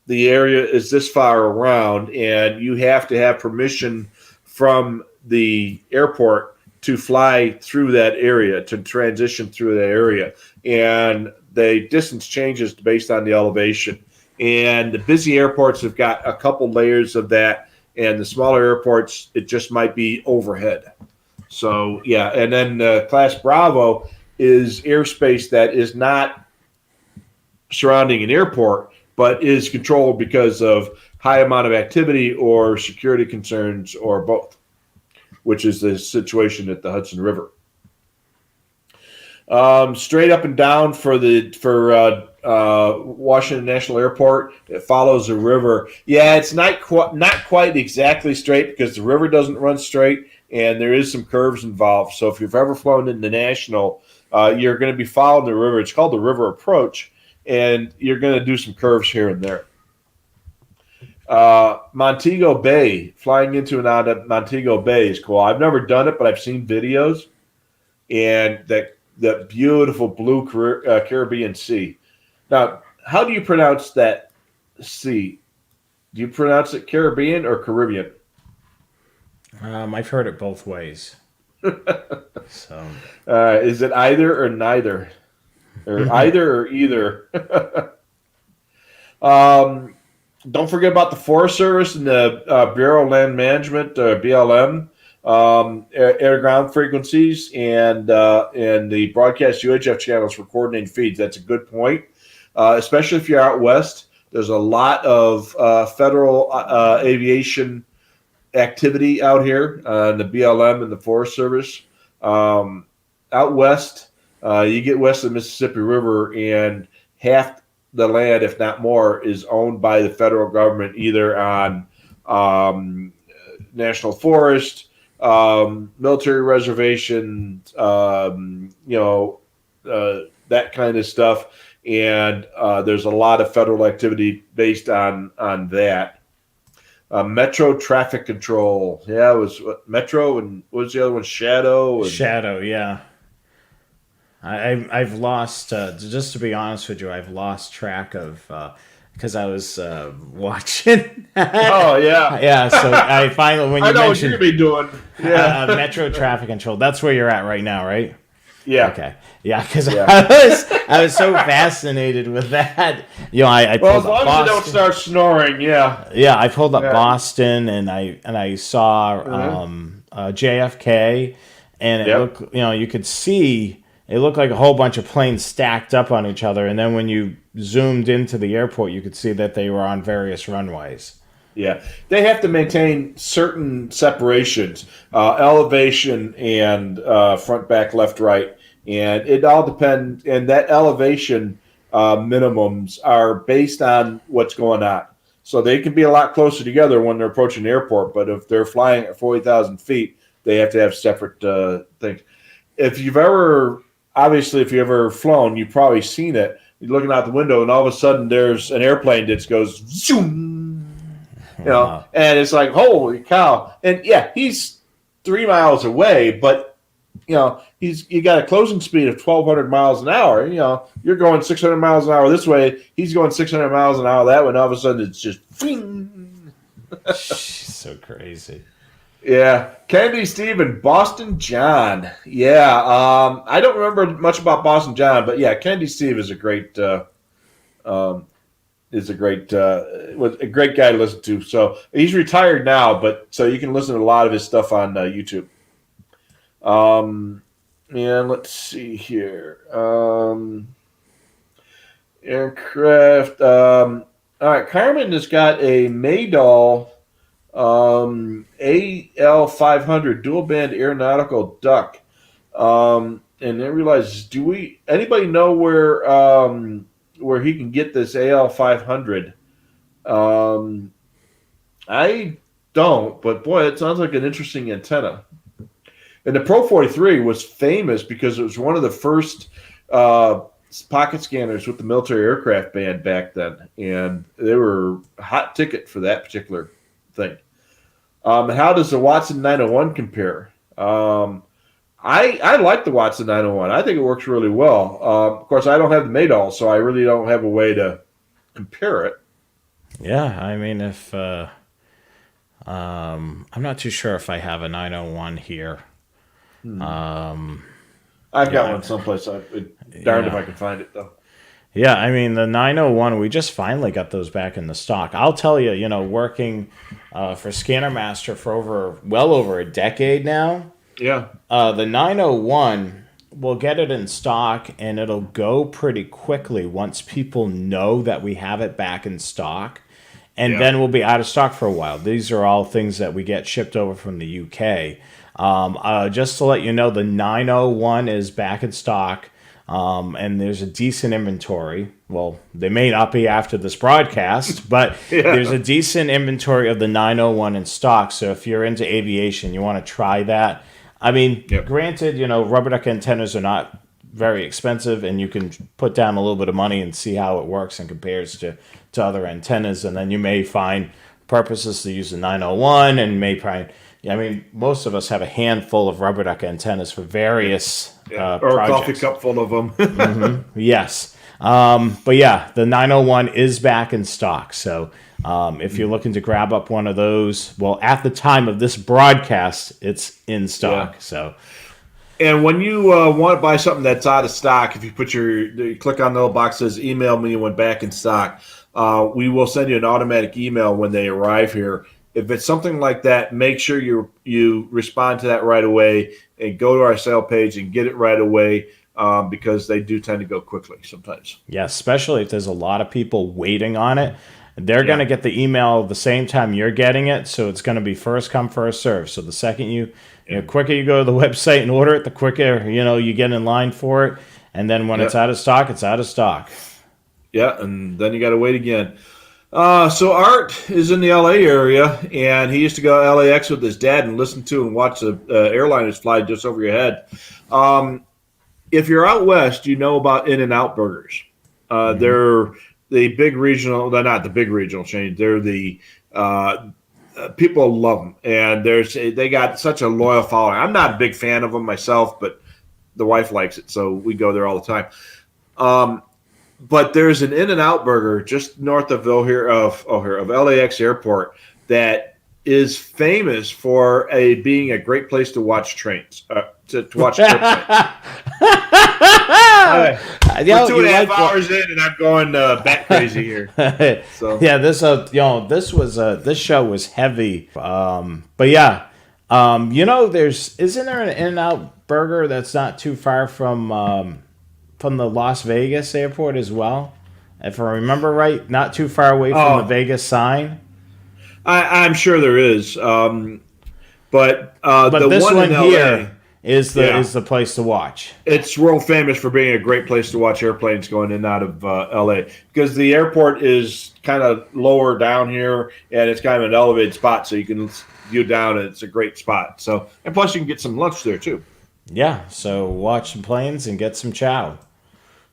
the area is this far around, and you have to have permission from the airport to fly through that area, to transition through that area. And the distance changes based on the elevation. And the busy airports have got a couple layers of that, and the smaller airports, it just might be overhead. So, yeah, and then Class Bravo is airspace that is not surrounding an airport, but is controlled because of high amount of activity or security concerns or both, which is the situation at the Hudson River. Straight up and down for Washington National Airport, it follows the river. Yeah, it's not quite exactly straight because the river doesn't run straight, and there is some curves involved. So if you've ever flown in the National, you're going to be following the river. It's called the River Approach, and you're going to do some curves here and there. Montego Bay, flying into and out of Montego Bay is cool. I've never done it, but I've seen videos, and that beautiful blue Caribbean Sea. Now, how do you pronounce that sea? Do you pronounce it Caribbean or Caribbean? I've heard it both ways. So, is it either or neither, or either or either? Don't forget about the Forest Service and the Bureau of Land Management, BLM, air-to-ground frequencies, and the broadcast UHF channels for coordinated feeds. That's a good point, especially if you're out west. There's a lot of federal aviation activity out here, the BLM and the Forest Service. Out west, you get west of the Mississippi River, and half the land, if not more, is owned by the federal government, either on national forest, military reservations, that kind of stuff. And there's a lot of federal activity based on that. Metro traffic control. Yeah, it was Metro, and what was the other one? Shadow. Shadow, yeah. I've lost, just to be honest with you, I've lost track of, because I was watching. Oh, yeah. Yeah, so I finally, when you I know mentioned what you're going to be doing. Yeah. Metro traffic control, that's where you're at right now, right? Yeah. Okay. Yeah, because I was so fascinated with that. I well, pulled as long up as you don't start snoring, yeah. Yeah, I pulled up Boston, and I saw JFK, and it looked, you could see it looked like a whole bunch of planes stacked up on each other. And then when you zoomed into the airport, you could see that they were on various runways. Yeah, they have to maintain certain separations, elevation and front, back, left, right, and it all depends. And that elevation minimums are based on what's going on. So they can be a lot closer together when they're approaching the airport. But if they're flying at 40,000 feet, they have to have separate things. If you've ever, obviously, if you've ever flown, you've probably seen it. You're looking out the window, and all of a sudden, there's an airplane that goes zoom. Wow. And it's like, holy cow. And yeah, he's 3 miles away, but you got a closing speed of 1,200 miles an hour. You're going 600 miles an hour this way. He's going 600 miles an hour that way. And all of a sudden, it's just, fing. So crazy. Yeah, Kennedy Steve and Boston John. Yeah, I don't remember much about Boston John, but yeah, Kennedy Steve is a great was a great guy to listen to. So he's retired now, but so you can listen to a lot of his stuff on YouTube. And let's see here. Aircraft. All right, Carmen has got a Maydol AL500 dual band aeronautical duck. And I realize, anybody know where he can get this AL500? I don't, but boy, it sounds like an interesting antenna. And the Pro 43 was famous because it was one of the first pocket scanners with the military aircraft band back then, and they were a hot ticket for that particular thing. How does the Watson 901 compare? I like the Watson 901. I think it works really well. Of course, I don't have the Maydol, so I really don't have a way to compare it. Yeah, I mean, if I'm not too sure if I have a 901 here. I've got one someplace. Darned if I can find it, though. Yeah, I mean, the 901, we just finally got those back in the stock. I'll tell you, working for Scanner Master for well over a decade now. Yeah. The 901, we'll get it in stock, and it'll go pretty quickly once people know that we have it back in stock. And then we'll be out of stock for a while. These are all things that we get shipped over from the UK. Just to let you know, the 901 is back in stock, and there's a decent inventory. Well, they may not be after this broadcast, but there's a decent inventory of the 901 in stock. So if you're into aviation, you want to try that. I mean, granted, rubber duck antennas are not very expensive, and you can put down a little bit of money and see how it works and compares to other antennas. And then you may find purposes to use the 901 and may find... I mean, most of us have a handful of rubber duck antennas for various or projects. A coffee cup full of them. Mm-hmm. Yes. But yeah, the 901 is back in stock. So if you're looking to grab up one of those, well, at the time of this broadcast, it's in stock. Yeah. So. And when you want to buy something that's out of stock, if you click on the little box that says email me when back in stock, we will send you an automatic email when they arrive here. If it's something like that, make sure you respond to that right away and go to our sale page and get it right away because they do tend to go quickly sometimes. Yeah, especially if there's a lot of people waiting on it. They're going to get the email the same time you're getting it, so it's going to be first come, first serve. So the second the quicker you go to the website and order it, the quicker you get in line for it. And then when it's out of stock, it's out of stock. Yeah, and then you got to wait again. So Art is in the LA area, and he used to go to LAX with his dad and listen to and watch the airliners fly just over your head. If you're out west, you know about In-N-Out burgers. They're the big regional. They're not the big regional chain. They're the people love them, and they got such a loyal following. I'm not a big fan of them myself, but the wife likes it, so we go there all the time. But there's an In-N-Out burger just north of LAX airport that is famous for being a great place to watch trains, to watch airplanes. We're 2.5 hours in, and I'm going bat crazy here. So yeah, this show was heavy, but yeah. Isn't there an In-N-Out burger that's not too far from the Las Vegas airport as well? If I remember right, not too far away from the Oh, Vegas sign. I'm sure there is, but But the this one in one L.A. here is the Yeah, is the place to watch. it's world famous for being a great place to watch airplanes going in and out of LA because the airport is kind of lower down here and it's kind of an elevated spot, so you can view down and it's a great spot. So, and plus you can get some lunch there too. Yeah, so watch some planes and get some chow.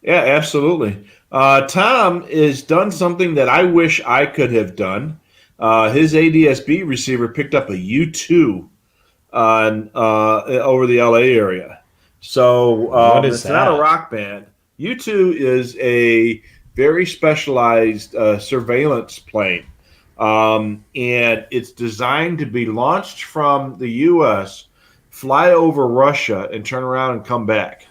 Yeah, absolutely. Tom has done something that I wish I could have done. His ADSB receiver picked up a U2 on over the LA area. So What is it's not a that? rock band. U2 is a very specialized surveillance plane, and it's designed to be launched from the U.S., fly over Russia, and turn around and come back.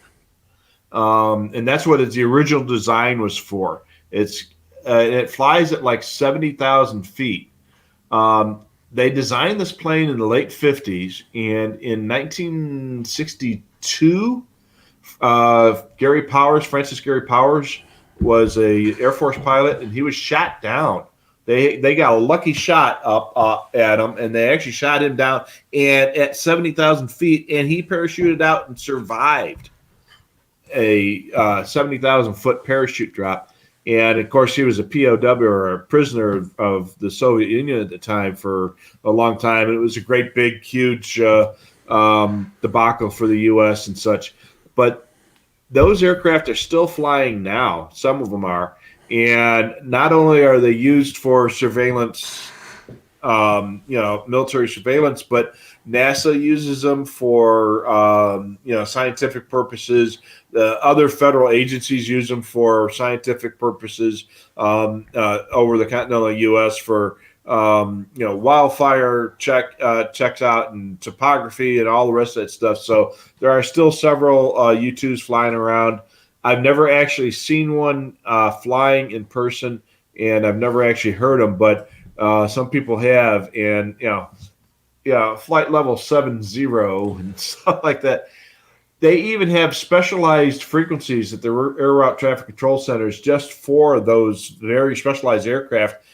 And that's what the original design was for. It flies at like 70,000 feet. They designed this plane in the late 50s, and in 1962, Francis Gary Powers, was a Air Force pilot, and he was shot down. They got a lucky shot up at him, and they actually shot him down and at 70,000 feet, and he parachuted out and survived a 70,000 foot parachute drop. And of course, he was a POW or a prisoner of the Soviet Union at the time for a long time. And it was a great, big, huge debacle for the U.S. and such. But those aircraft are still flying now. Some of them are. And not only are they used for surveillance, military surveillance, but NASA uses them for, scientific purposes. The other federal agencies use them for scientific purposes over the continental U.S. for, wildfire checks out and topography and all the rest of that stuff. So there are still several U-2s flying around. I've never actually seen one flying in person, and I've never actually heard them, but some people have, and flight level 70 and stuff like that. They even have specialized frequencies at the air route traffic control centers just for those very specialized aircraft,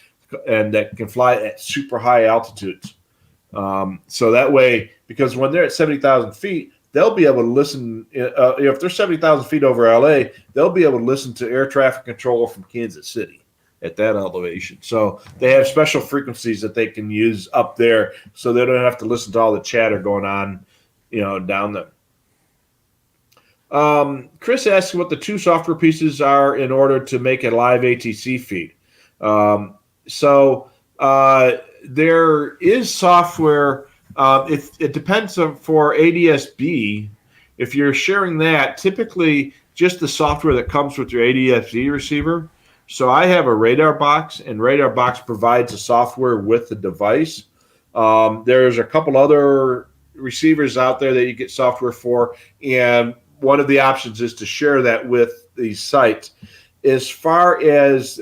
and that can fly at super high altitudes. So that way, because when they're at 70,000 feet, they'll be able to listen. If they're 70,000 feet over LA, they'll be able to listen to air traffic control from Kansas City at that elevation. So they have special frequencies that they can use up there, so they don't have to listen to all the chatter going on, down there. Chris asks what the two software pieces are in order to make a live ATC feed. There is software. It depends on for ADSB. If you're sharing that, typically just the software that comes with your ADSB receiver. So I have a radar box, and radar box provides the software with the device. There's a couple other receivers out there that you get software for, and one of the options is to share that with these sites. As far as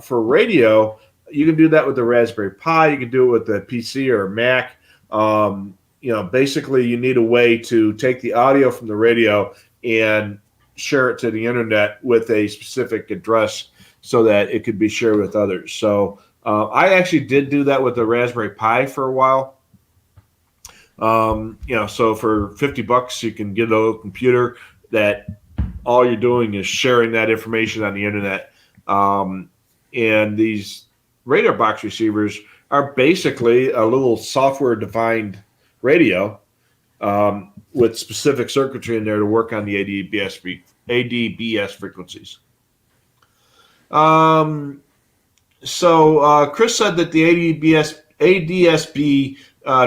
for radio, you can do that with the Raspberry Pi. You can do it with the PC or Mac. Basically, you need a way to take the audio from the radio and share it to the internet with a specific address so that it could be shared with others. So I actually did do that with the Raspberry Pi for a while. So for $50, you can get a little computer that all you're doing is sharing that information on the internet. And these radar box receivers are basically a little software-defined radio with specific circuitry in there to work on the ADBS frequencies. So Chris said that the ADSB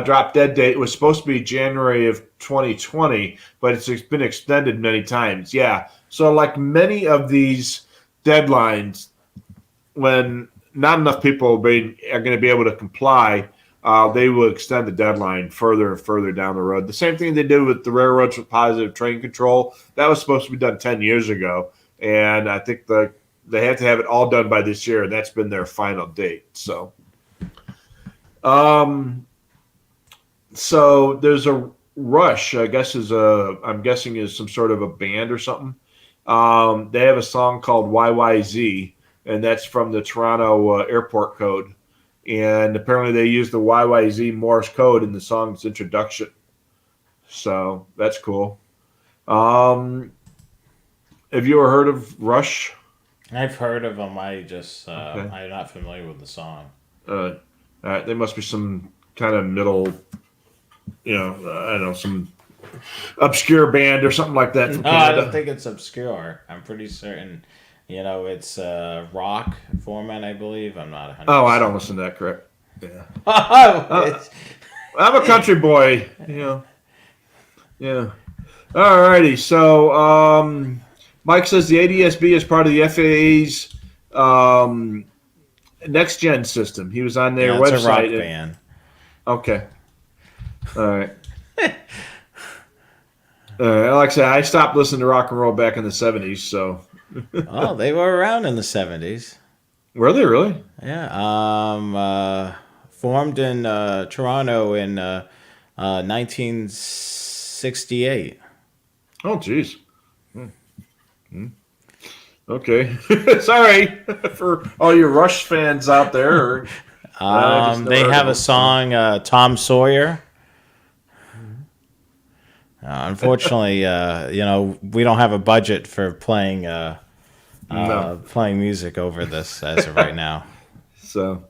drop dead date was supposed to be January of 2020, but it's been extended many times. Yeah. So like many of these deadlines, when not enough people are going to be able to comply, they will extend the deadline further and further down the road. The same thing they did with the railroads with positive train control. That was supposed to be done 10 years ago. And I think they had to have it all done by this year, and that's been their final date. So, So there's a Rush. I'm guessing is some sort of a band or something. They have a song called YYZ, and that's from the Toronto airport code. And apparently they use the YYZ Morse code in the song's introduction. So that's cool. Um, have you ever heard of Rush? I've heard of them. Okay. I'm not familiar with the song. Uh, they must be some kind of middle, I don't know, some obscure band or something like that from No, I don't Canada. think it's obscure. I'm pretty certain, it's rock format, I believe. I'm not Oh, I don't 100%. listen to that, correct? Yeah. Uh, It's- I'm a country boy, Yeah. Alrighty. So, Mike says the ADSB is part of the FAA's next gen system. He was on their yeah, it's a rock website. band. Okay. All right. Like I said, I stopped listening to rock and roll back in the '70s. So, Oh, they were around in the 70s. were they really? Yeah. Formed in Toronto in 1968. Oh, geez. Okay. Sorry for all your Rush fans out there. I just never They heard have of a them. song, Tom Sawyer. Unfortunately, we don't have a budget for No. playing music over this as of right now. So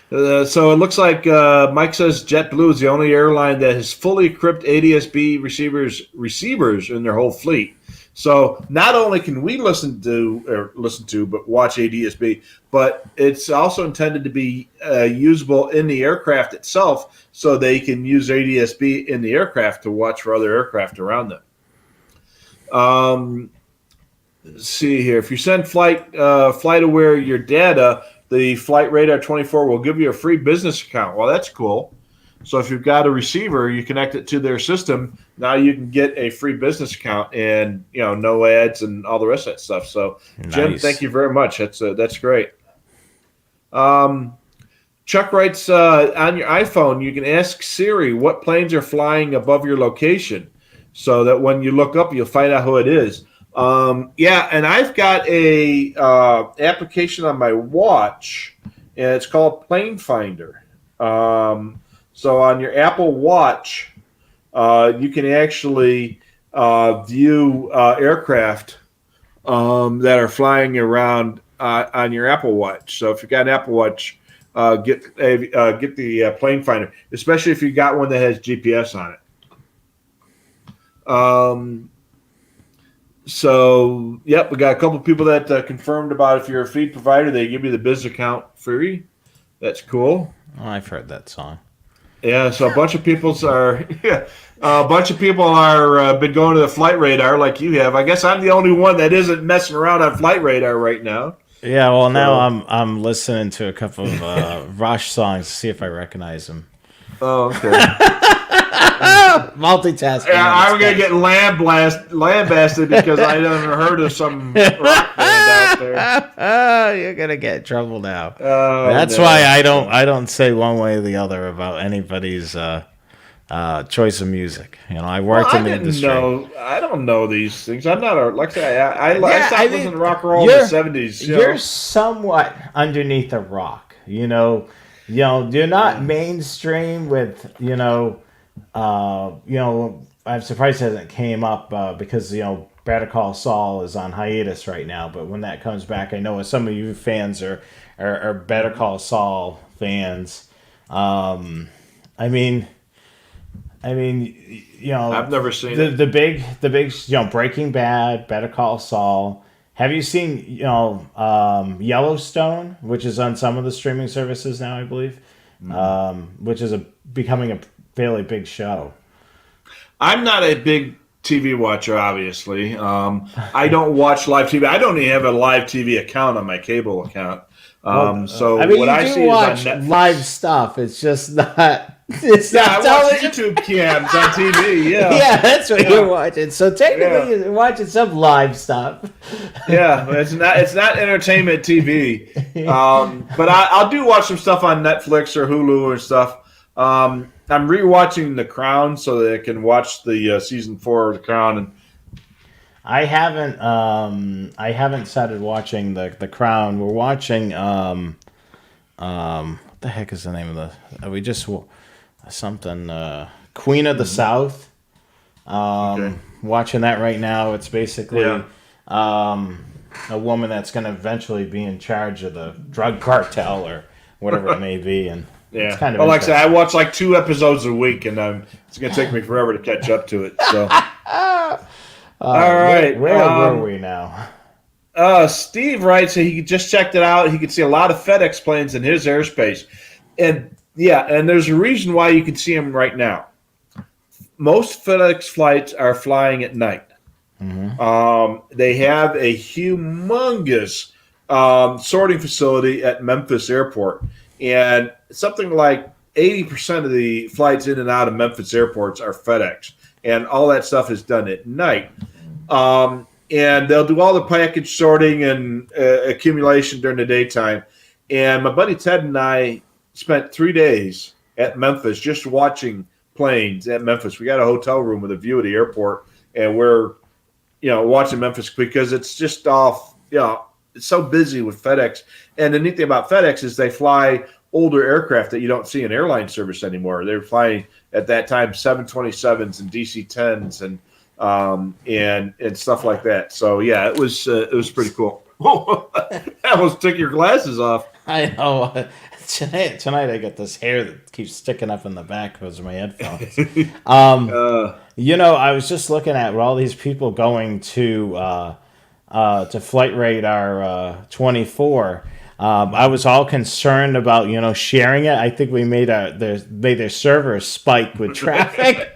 it looks like Mike says JetBlue is the only airline that has fully equipped ADSB receivers in their whole fleet. So not only can we listen to, but watch ADSB, but it's also intended to be usable in the aircraft itself, so they can use ADSB in the aircraft to watch for other aircraft around them. Let's see here. If you send FlightAware your data, the Flight Radar 24 will give you a free business account. Well, that's cool. So if you've got a receiver, you connect it to their system. Now you can get a free business account and no ads and all the rest of that stuff. So Jim, Nice. thank you very much. That's great. Chuck writes on your iPhone, you can ask Siri what planes are flying above your location, so that when you look up, you'll find out who it is. Yeah, and I've got a application on my watch, and it's called Plane Finder. So on your Apple Watch, you can actually view aircraft that are flying around on your Apple Watch. So if you've got an Apple Watch, get the Plane Finder, especially if you got one that has GPS on it. So, yep, we got a couple of people that confirmed about if you're a feed provider, they give you the biz account free. That's cool. Oh, I've heard that song. Yeah, so a bunch of people are been going to the Flight Radar like you have. I guess I'm the only one that isn't messing around on Flight Radar right now. Yeah, well, now So- I'm listening to a couple of Rush songs to see if I recognize them. Oh, okay. Multitasking. Yeah, I'm gonna get lambasted because I never heard of some rock band out there. You're gonna get in trouble now. Oh, That's no. why I don't say one way or the other about anybody's choice of music. I worked in the industry. I don't know these things. I'm not a like I say. I Yeah, stopped I mean, listening to rock and roll in the '70s. You're somewhat underneath a rock. You're not mainstream with I'm surprised it hasn't came up because Better Call Saul is on hiatus right now. But when that comes back, I know some of you fans are Better Call Saul fans. I mean, I've never seen it. the big Breaking Bad, Better Call Saul. Have you seen Yellowstone, which is on some of the streaming services now, I believe, which is becoming a fairly big show. I'm not a big TV watcher, obviously. I don't watch live TV. I don't even have a live TV account on my cable account. So I mean, what you I do see is watch on Netflix. live stuff. It's just not. It's Yeah, not I watch television. YouTube cams on TV. Yeah, Yeah, that's what Yeah. you're watching. So technically, Yeah. you're watching some live stuff. yeah. It's not entertainment TV. But I'll do watch some stuff on Netflix or Hulu or stuff. I'm rewatching The Crown so that I can watch the season 4 of The Crown. And I haven't started watching the Crown. We're watching what the heck is the name of the we just something Queen of the South. okay, Watching that right now. It's basically yeah, a woman that's going to eventually be in charge of the drug cartel or whatever it may be, and it's yeah. kind of Well, like I said, I interesting. watch like 2 episodes a week, and it's going to take me forever to catch up to it. So, all right. Where were we now? Steve writes that he just checked it out. He could see a lot of FedEx planes in his airspace, and yeah, and there's a reason why you can see them right now. Most FedEx flights are flying at night. They have a humongous sorting facility at Memphis Airport, and something like 80% of the flights in and out of Memphis airports are FedEx, and all that stuff is done at night. And they'll do all the package sorting and accumulation during the daytime. And my buddy Ted and I spent 3 days at Memphis just watching planes at Memphis. We got a hotel room with a view of the airport, and we're watching Memphis because it's just off. It's so busy with FedEx. And the neat thing about FedEx is they fly older aircraft that you don't see in airline service anymore. They're flying at that time 727s and DC-10s and stuff like that. So yeah, it was pretty cool. Whoa, that almost took your glasses off. I know. Tonight I got this hair that keeps sticking up in the back because of my headphones. I was just looking at all these people going to Flight Radar 24. I was all concerned about sharing it. I think we made their server spike with traffic.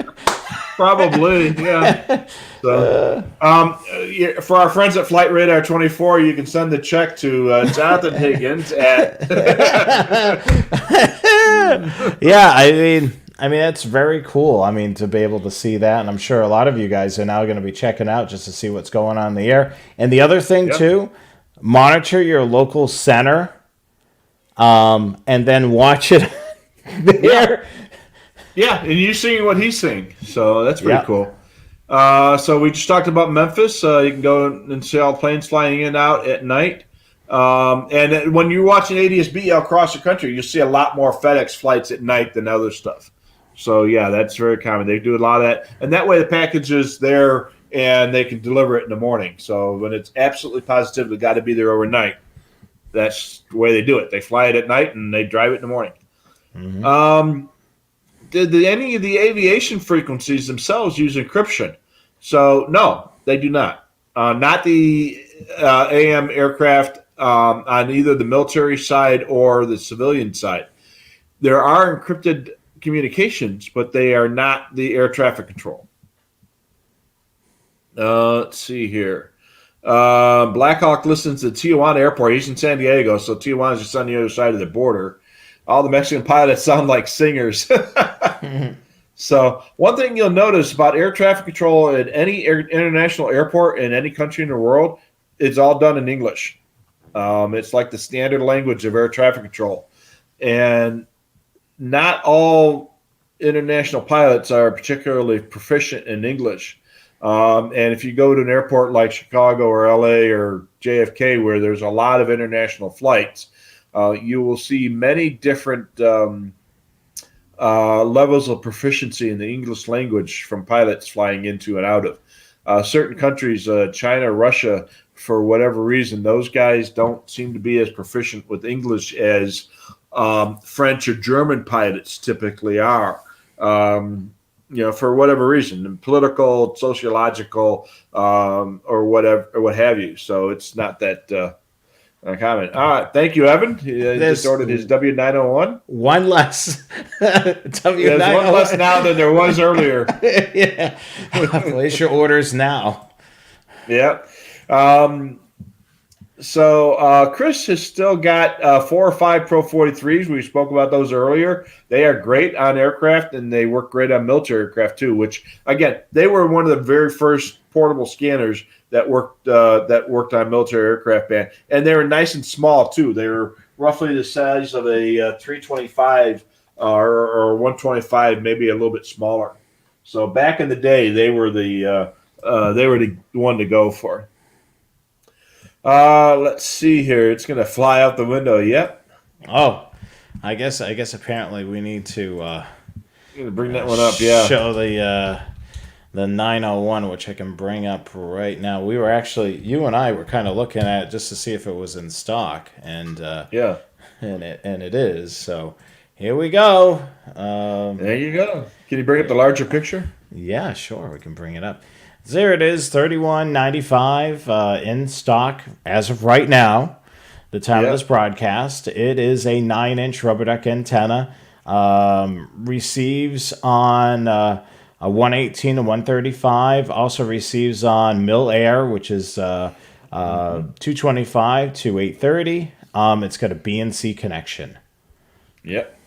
Probably, yeah. So, for our friends at Flight Radar 24, you can send the check to Jonathan Higgins at. Yeah, I mean that's very cool. I mean to be able to see that, and I'm sure a lot of you guys are now going to be checking out just to see what's going on in the air. And the other thing too, monitor your local center, and then watch it there. Yeah, and you seeing what he's seeing, so that's pretty cool. So we just talked about Memphis. You can go and see all planes flying in and out at night. And when you're watching ATIS across the country, you'll see a lot more FedEx flights at night than other stuff. So yeah, that's very common. They do a lot of that, and that way the package is there and they can deliver it in the morning. So when it's absolutely positively got to be there overnight, that's the way they do it. They fly it at night and they drive it in the morning. Mm-hmm. Did any of the aviation frequencies themselves use encryption? So no, they do not. Not the AM aircraft on either the military side or the civilian side. There are encrypted communications, but they are not the air traffic control. Let's see here. Blackhawk listens to Tijuana Airport. He's in San Diego, so Tijuana is just on the other side of the border. All the Mexican pilots sound like singers. So one thing you'll notice about air traffic control at any international airport in any country in the world, it's all done in English. It's like the standard language of air traffic control. And not all international pilots are particularly proficient in English. And if you go to an airport like Chicago or LA or JFK, where there's a lot of international flights, you will see many different levels of proficiency in the English language from pilots flying into and out of. Certain countries, China, Russia, for whatever reason, those guys don't seem to be as proficient with English as French or German pilots typically are. For whatever reason, political, sociological, or whatever, or what have you. So it's not that common. All right, thank you, Evan. He just ordered his W901. One less W901. There's one less now than there was earlier. Yeah, place your orders now. Yeah. So Chris has still got 4 or 5 Pro 43s. We spoke about those earlier. They are great on aircraft, and they work great on military aircraft too. Which again, they were one of the very first portable scanners that worked on military aircraft band, and they were nice and small too. They were roughly the size of a 325 or 125, maybe a little bit smaller. So back in the day, they were the one to go for. Let's see here. It's going to fly out the window. Yep. Oh, I guess apparently we need to Bring that one up. Yeah. show the 901, which I can bring up right now. We were actually, you and I were kind of looking at it just to see if it was in stock, and Yeah. and it is. So here we go. There you go. Can you bring up the larger picture? Yeah, sure, we can bring it up. There it is, $31.95 in stock as of right now. The time of this broadcast. It is a 9-inch rubber duck antenna. Receives on a 118 and 135. Also receives on mil air, which is 225 to 830. It's got a BNC connection. Yep.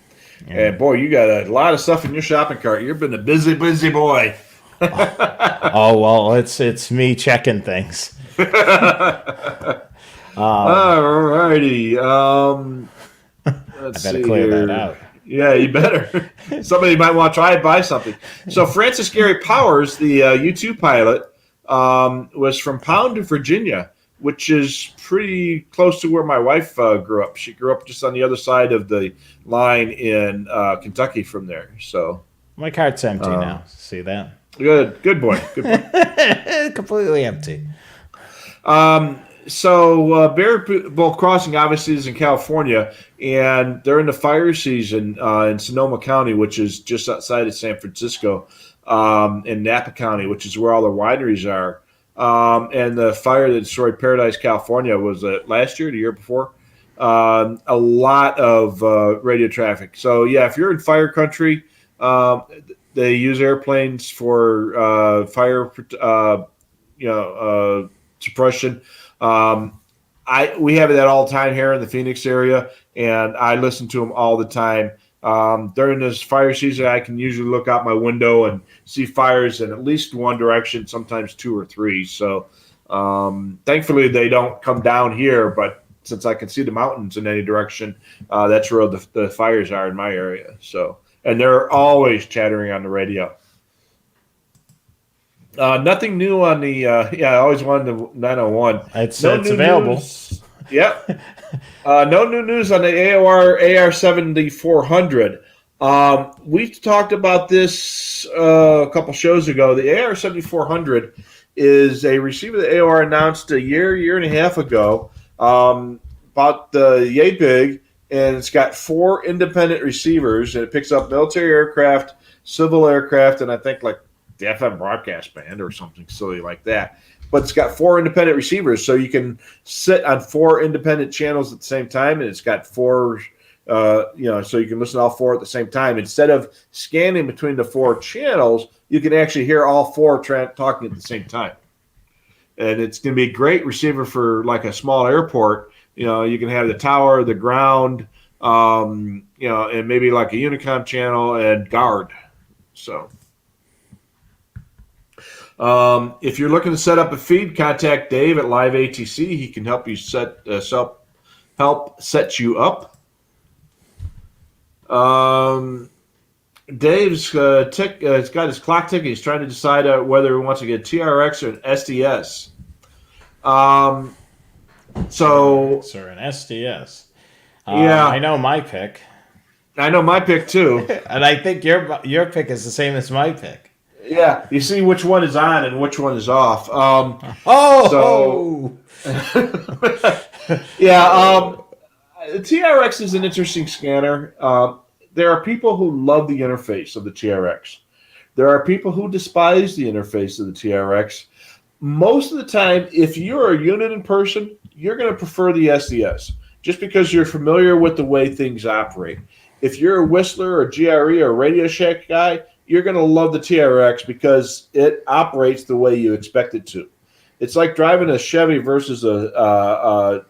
And boy, you got a lot of stuff in your shopping cart. You've been a busy, busy boy. Oh well, it's me checking things. Alrighty. I better clear that out. Yeah, you better. Somebody might want to try and buy something. So Francis Gary Powers, the U-2 pilot, was from Pound, Virginia, which is pretty close to where my wife grew up. She grew up just on the other side of the line in Kentucky from there. So My cart's empty now. See that? good boy. Good boy. Completely empty. So Bear Bowl Crossing obviously is in California, and they're in the fire season in Sonoma County, which is just outside of San Francisco, in Napa County, which is where all the wineries are. And the fire that destroyed Paradise, California, was last year, the year before. A lot of radio traffic. So yeah, if you're in fire country, they use airplanes for fire, suppression. We have that all the time here in the Phoenix area, and I listen to them all the time. During this fire season, I can usually look out my window and see fires in at least one direction, sometimes two or three. So thankfully, they don't come down here, but since I can see the mountains in any direction, that's where the fires are in my area. So, and they're always chattering on the radio. Nothing new on the I always wanted the 901. It's available. News. Yep. No new news on the AR-7400. We talked about this a couple shows ago. The AR-7400 is a receiver that AOR announced a year and a half ago, about yay big, and it's got 4 independent receivers, and it picks up military aircraft, civil aircraft, and I think like the FM broadcast band or something silly like that. But it's got 4 independent receivers, so you can sit on 4 independent channels at the same time, and it's got 4, so you can listen to all 4 at the same time. Instead of scanning between the 4 channels, you can actually hear all 4 talking at the same time. And it's going to be a great receiver for like a small airport. You can have the tower, the ground, and maybe like a Unicom channel and guard. So. If you're looking to set up a feed, contact Dave at Live ATC. He can help you set you up. Dave's has got his clock ticking. He's trying to decide whether he wants to get a TRX or an SDS. Or an SDS. Yeah, I know my pick. I know my pick too, and I think your pick is the same as my pick. Yeah, you see which one is on and which one is off. The TRX is an interesting scanner. There are people who love the interface of the TRX. There are people who despise the interface of the TRX. Most of the time, if you're a unit person, you're going to prefer the SDS, just because you're familiar with the way things operate. If you're a Whistler or GRE or Radio Shack guy, you're going to love the TRX because it operates the way you expect it to. It's like driving a Chevy versus a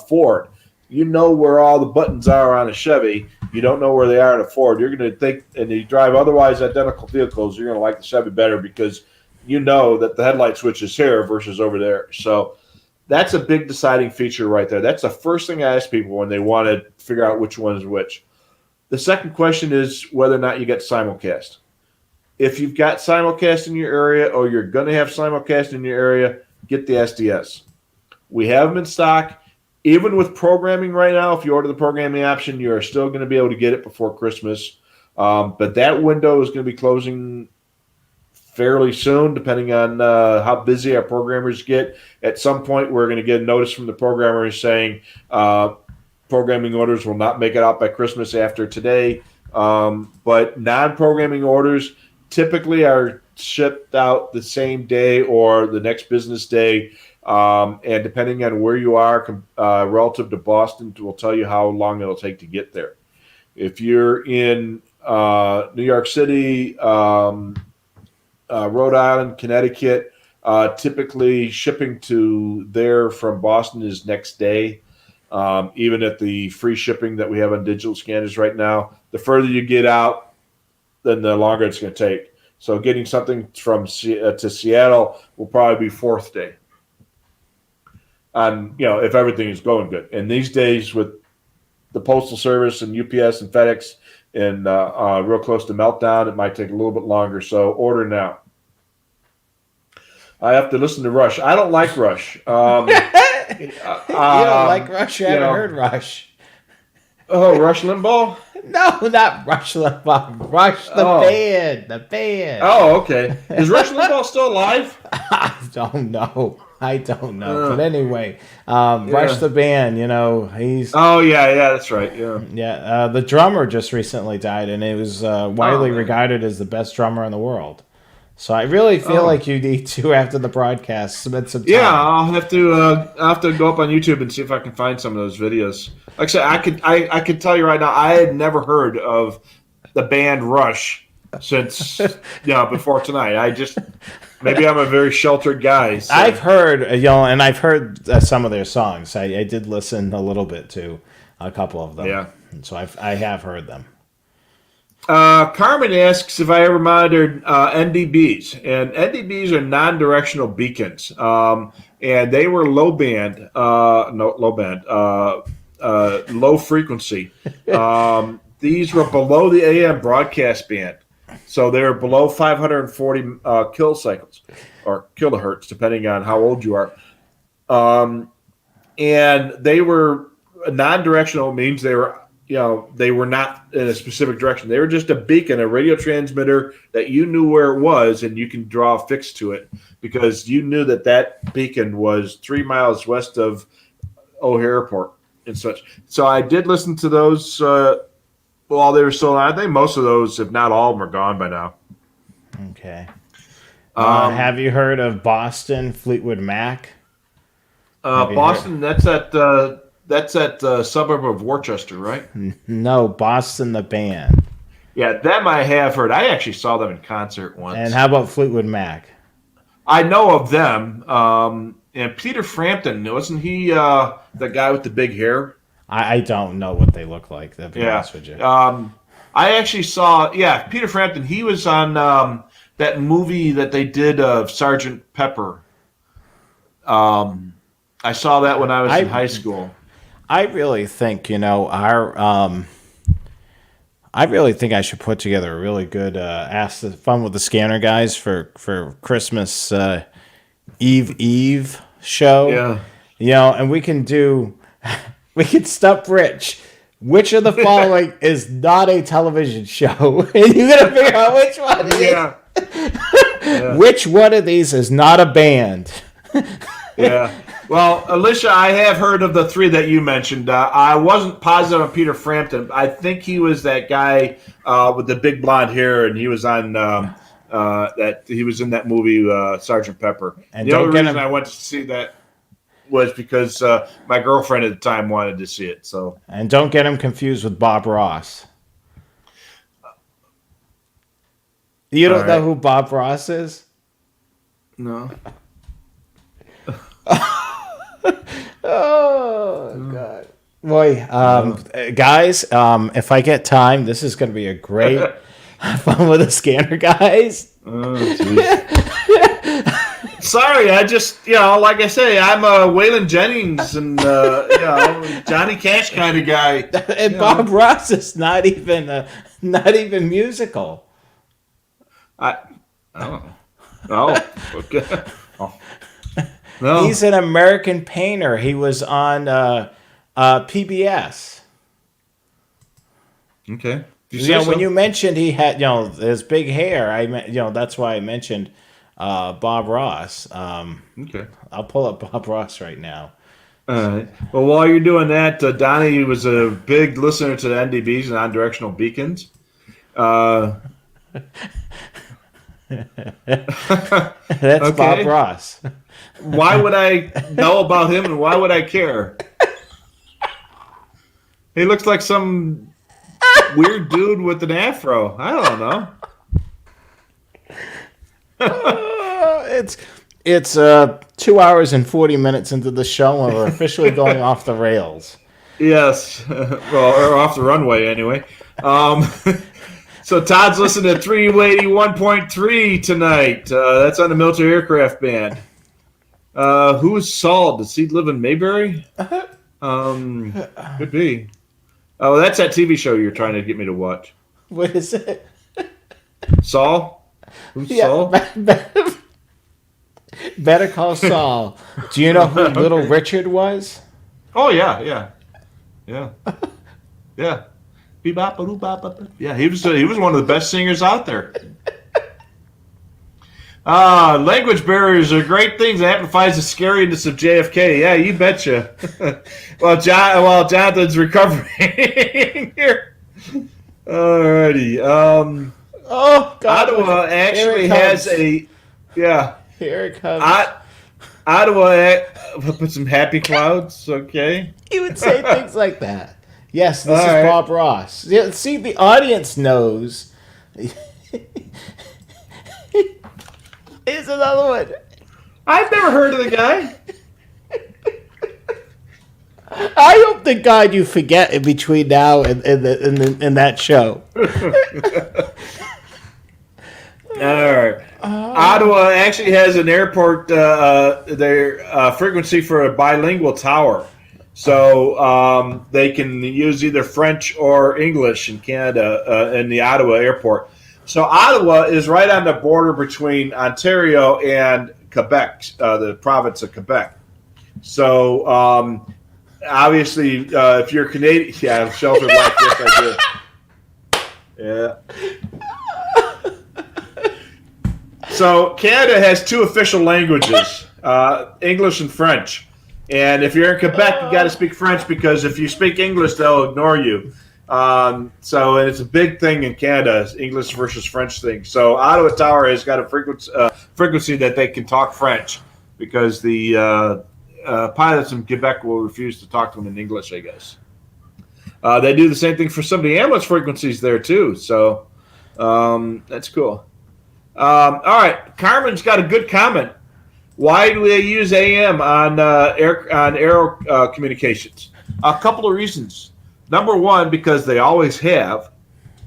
Ford. You know where all the buttons are on a Chevy. You don't know where they are on a Ford. You're going to think, and you drive otherwise identical vehicles, you're going to like the Chevy better because you know that the headlight switch is here versus over there. So that's a big deciding feature right there. That's the first thing I ask people when they want to figure out which one is which. The second question is whether or not you get simulcast. If you've got simulcast in your area or you're going to have simulcast in your area, get the SDS. We have them in stock. Even with programming right now, if you order the programming option, you are still going to be able to get it before Christmas. But that window is going to be closing fairly soon, depending on how busy our programmers get. At some point, we're going to get a notice from the programmers saying programming orders will not make it out by Christmas after today. But non-programming orders typically are shipped out the same day or the next business day. And depending on where you are relative to Boston, will tell you how long it'll take to get there. If you're in New York City, Rhode Island, Connecticut, typically shipping to there from Boston is next day. Even at the free shipping that we have on digital scanners right now, the further you get out, then the longer it's going to take. So getting something from to Seattle will probably be fourth day. If everything is going good. And these days with the Postal Service and UPS and FedEx and real close to meltdown, it might take a little bit longer. So order now. I have to listen to Rush. I don't like Rush. You don't like Rush? You haven't heard Rush. Oh, Rush Limbaugh? No, not Rush Limbaugh. Rush the band. The band. Oh, okay. Is Rush Limbaugh still alive? I don't know. But anyway, Rush the band, he's... Oh, yeah, that's right, yeah. Yeah, the drummer just recently died, and it was widely regarded as the best drummer in the world. So I really feel like you need to, after the broadcast, submit some time. Yeah, I'll have to go up on YouTube and see if I can find some of those videos. Like I said, I could tell you right now, I had never heard of the band Rush since before tonight. Maybe I'm a very sheltered guy. So. I've heard and I've heard some of their songs. I did listen a little bit to a couple of them. Yeah, so I have heard them. Carmen asks if I ever monitored NDBs, and NDBs are non-directional beacons, and they were low frequency. These were below the AM broadcast band, so they're below 540 kill cycles or kilohertz, depending on how old you are. And they were non-directional, means they were not in a specific direction. They were just a beacon, a radio transmitter that you knew where it was, and you can draw a fix to it because you knew that beacon was 3 miles west of O'Hare Airport and such. So I did listen to those while they were still on. I think most of those, if not all of them, are gone by now. Okay. Have you heard of Boston Fleetwood Mac? Boston, that's at the suburb of Worcester, right? No, Boston the band. Yeah, them I have heard. I actually saw them in concert once. And how about Fleetwood Mac? I know of them. And Peter Frampton, wasn't he the guy with the big hair? I don't know what they look like, to be honest with you. I actually saw, Peter Frampton. He was on that movie that they did of Sergeant Pepper. I saw that when I was in high school. I really think, I really think I should put together a really good Ask the Fun with the Scanner guys for Christmas Eve show. Yeah. And we can stump Rich. Which of the following is not a television show? And you got to figure out which one it is. Yeah. Which one of these is not a band? Yeah. Well, Alicia, I have heard of the three that you mentioned. I wasn't positive on Peter Frampton. I think he was that guy with the big blonde hair, and he was on he was in that movie Sergeant Pepper. And the only reason I went to see that was because my girlfriend at the time wanted to see it. So, and don't get him confused with Bob Ross. You don't know who Bob Ross is? No. Oh, God. Boy, guys, if I get time, this is going to be a great Fun with the Scanner, guys. Oh, Sorry, I just, like I say, I'm a Waylon Jennings and, Johnny Cash kind of guy. And Bob Ross is not even musical. I don't know. Oh, okay. Oh. No. He's an American painter. He was on PBS. Okay. When you mentioned he had, his big hair, that's why I mentioned Bob Ross. Okay. I'll pull up Bob Ross right now. All right. Well, while you're doing that, Donnie was a big listener to the NDBs and non-directional beacons. That's Okay. Bob Ross. Why would I know about him and why would I care? He looks like some weird dude with an afro. I don't know. It's 2 hours and 40 minutes into the show, and we're officially going off the rails. Yes, or off the runway anyway. So Todd's listening to 381.3 tonight. That's on the military aircraft band. Who is Saul? Does he live in Mayberry? Could be. Oh, that's that TV show you're trying to get me to watch. What is it? Saul? Who's Saul? Better Call Saul. Do you know who Little Richard was? Oh, yeah. Yeah. Yeah, he was one of the best singers out there. Language barriers are great things. It amplifies the scariness of JFK. Yeah, you betcha. While Jonathan's recovering here. Alrighty. Oh, God. Ottawa actually has a... Yeah. Here it comes. Ottawa put some happy clouds, okay? He would say things like that. Yes, this All is right. Bob Ross. Yeah, see, the audience knows. Here's another one. I've never heard of the guy. I hope to God you forget in between now and that show. All right. Ottawa actually has an airport, their frequency for a bilingual tower. So they can use either French or English in Canada in the Ottawa airport. So Ottawa is right on the border between Ontario and Quebec, the province of Quebec. So obviously, if you're Canadian, yeah, sheltered like this, I do. Yeah. So Canada has two official languages, English and French. And if you're in Quebec, you got to speak French because if you speak English, they'll ignore you. So it's a big thing in Canada, English versus French thing. So Ottawa Tower has got a frequency that they can talk French because the pilots in Quebec will refuse to talk to them in English, I guess. They do the same thing for some of the ambulance frequencies there too. So that's cool. All right, Carmen's got a good comment. Why do they use AM on aero communications? A couple of reasons. Number one, because they always have,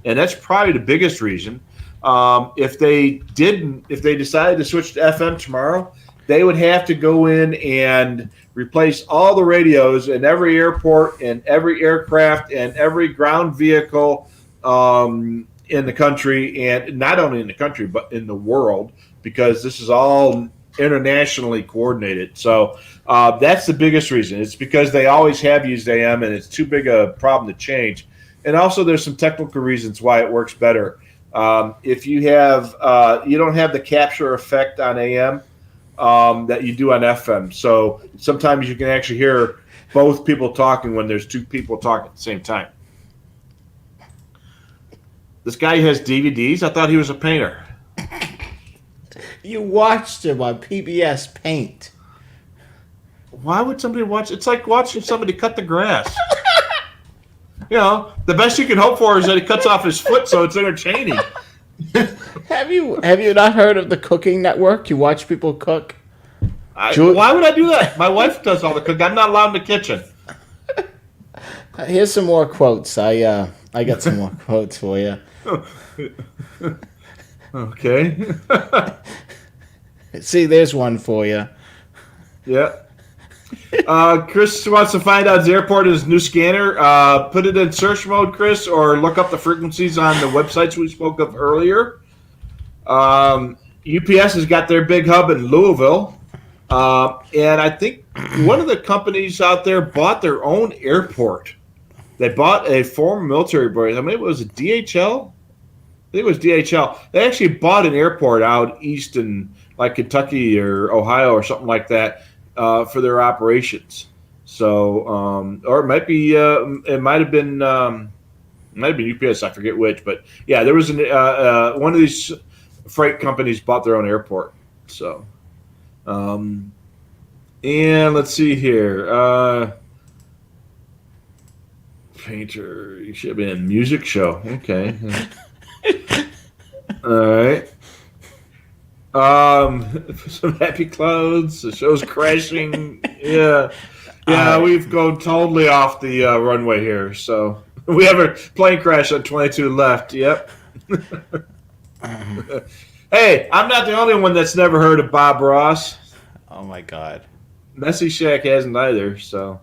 and that's probably the biggest reason. If they decided to switch to FM tomorrow, they would have to go in and replace all the radios in every airport and every aircraft and every ground vehicle in the country, and not only in the country but in the world, because this is all internationally coordinated. So that's the biggest reason. It's because they always have used AM, and it's too big a problem to change. And also, there's some technical reasons why it works better. If you have, you don't have the capture effect on AM that you do on FM. So sometimes you can actually hear both people talking when there's two people talking at the same time. This guy has DVDs. I thought he was a painter. You watched him on PBS Paint. Why would somebody watch? It's like watching somebody cut the grass. You know, the best you can hope for is that he cuts off his foot, so it's entertaining. Have you not heard of the Cooking Network? You watch people cook. Why would I do that? My wife does all the cooking. I'm not allowed in the kitchen. Here's some more quotes. I got some more quotes for you. Okay. See, there's one for you. Yeah. Chris wants to find out his airport is new scanner. Put it in search mode, Chris, or look up the frequencies on the websites we spoke of earlier. UPS has got their big hub in Louisville. And I think one of the companies out there bought their own airport. They bought a former military base. I mean, it was a DHL. I think it was DHL. They actually bought an airport out east in like Kentucky or Ohio or something like that for their operations. So, or it might be, it might have been UPS. I forget which, but yeah, there was one of these freight companies bought their own airport. So, and let's see here. Painter, you should have been in music show. Okay. All right. Some happy clouds. The show's crashing. Yeah. Yeah, we've gone totally off the runway here. So we have a plane crash on 22 left. Yep. Hey, I'm not the only one that's never heard of Bob Ross. Oh my God. Messy Shack hasn't either. So,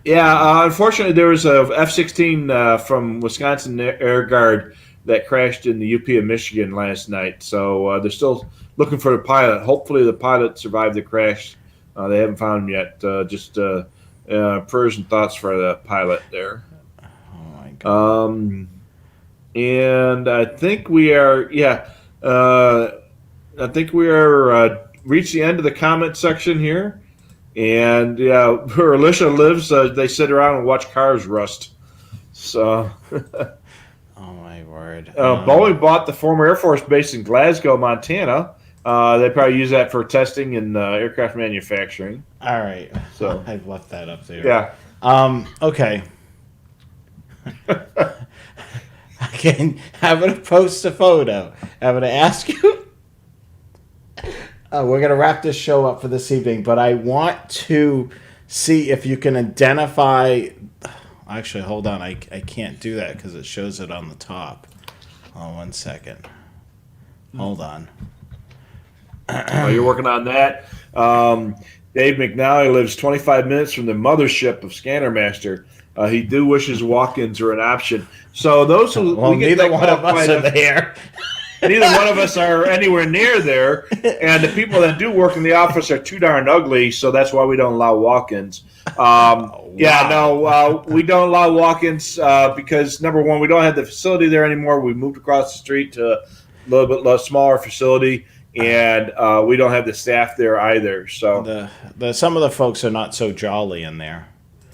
unfortunately, there was a F-16 from Wisconsin Air Guard that crashed in the UP of Michigan last night. So they're still looking for the pilot. Hopefully, the pilot survived the crash. They haven't found him yet. Just prayers and thoughts for the pilot there. Oh my God. And I think we are, reached the end of the comment section here. And yeah, where Alicia lives, they sit around and watch cars rust. So, oh my word! Boeing bought the former Air Force base in Glasgow, Montana. They probably use that for testing and aircraft manufacturing. All right, so I've left that up there. Yeah. Okay. Again, I'm gonna post a photo. I'm gonna ask you. We're going to wrap this show up for this evening, but I want to see if you can identify... Actually, hold on. I can't do that because it shows it on the top. Hold on 1 second. Hold on. While you're working on that, Dave McNally lives 25 minutes from the mothership of Scanner Master. He do wishes walk-ins are an option. So those who... Well, neither one of us are there. Neither one of us are anywhere near there, and the people that do work in the office are too darn ugly, so that's why we don't allow walk-ins. Wow. We don't allow walk-ins because, number one, we don't have the facility there anymore. We moved across the street to a little bit less smaller facility, and we don't have the staff there either. So some of the folks are not so jolly in there.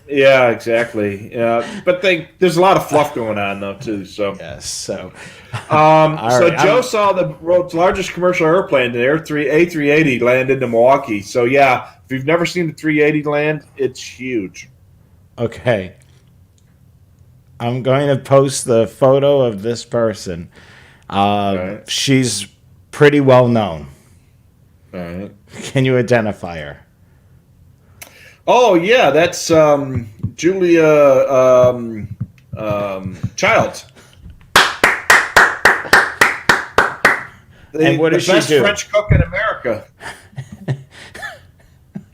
Yeah, exactly. But there's a lot of fluff going on though too. So yes. So, Joe saw the world's largest commercial airplane, the A380, land into Milwaukee. So yeah, if you've never seen the 380 land, it's huge. Okay. I'm going to post the photo of this person. Right. She's pretty well known. All right. Can you identify her? Oh yeah, that's Julia Childs. And what does she do? The best French cook in America.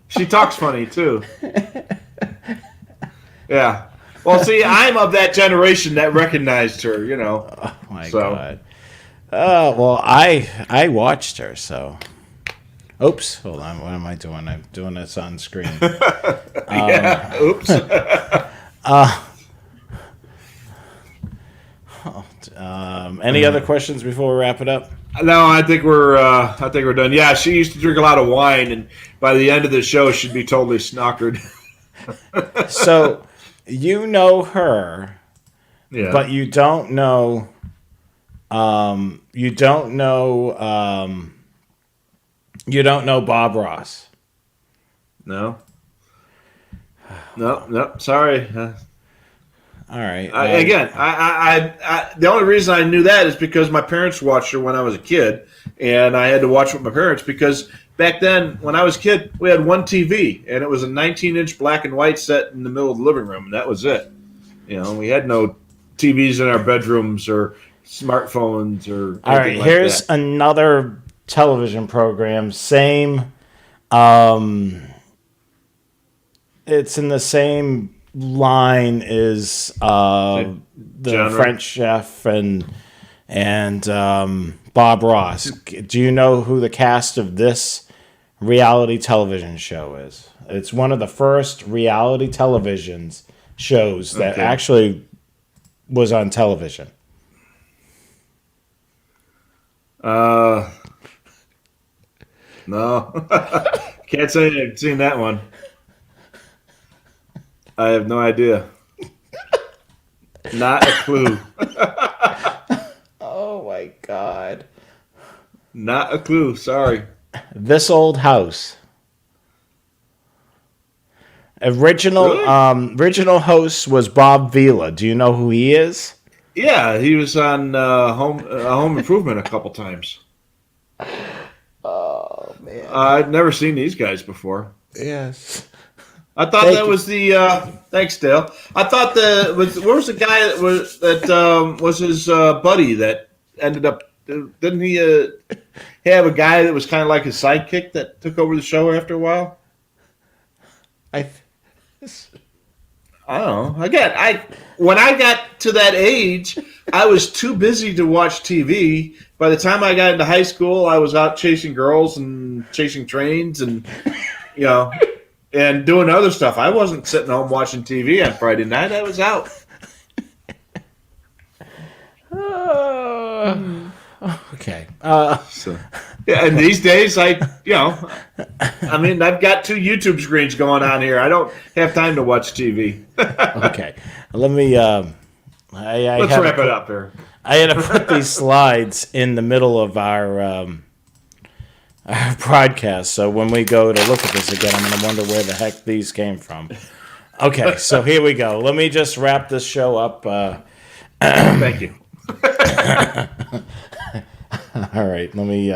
She talks funny too. Yeah. Well, see, I'm of that generation that recognized her. You know. Oh my God. Well, I watched her, so. Oops, hold on. What am I doing? I'm doing this on screen. Oops. Any other questions before we wrap it up? No, I think we're done. Yeah, she used to drink a lot of wine, and by the end of the show, she'd be totally snockered. So, you know her, yeah, but you don't know. You don't know Bob Ross. No. Sorry. All right. I the only reason I knew that is because my parents watched her when I was a kid, and I had to watch with my parents because back then, when I was a kid, we had one TV, and it was a 19-inch black and white set in the middle of the living room, and that was it. You know, we had no TVs in our bedrooms or smartphones or anything. All right. like Here's that. another television program. Same. It's in the same line as the genre. French Chef and Bob Ross. Do you know who the cast of this reality television show is? It's one of the first reality television shows that actually was on television. No. Can't say I've seen that one. I have no idea. Not a clue. Oh my God. Not a clue. Sorry. This Old House. Original host was Bob Vila. Do you know who he is? Yeah, he was on Home Improvement a couple times. Oh man. I've never seen these guys before. Yes. I thought that was the. Thanks, Dale. I thought what was the guy that was his buddy that ended up? Didn't he have a guy that was kind of like his sidekick that took over the show after a while? I don't know. Again, when I got to that age, I was too busy to watch TV. By the time I got into high school, I was out chasing girls and chasing trains and and doing other stuff. I wasn't sitting home watching TV on Friday night. I was out. Okay. And these days, I've got 2 YouTube screens going on here. I don't have time to watch TV. Okay. Let me. Let's wrap it up here. I had to put these slides in the middle of our broadcast, so when we go to look at this again, I'm going to wonder where the heck these came from. Okay, so here we go. Let me just wrap this show up. Thank you. All right, let me.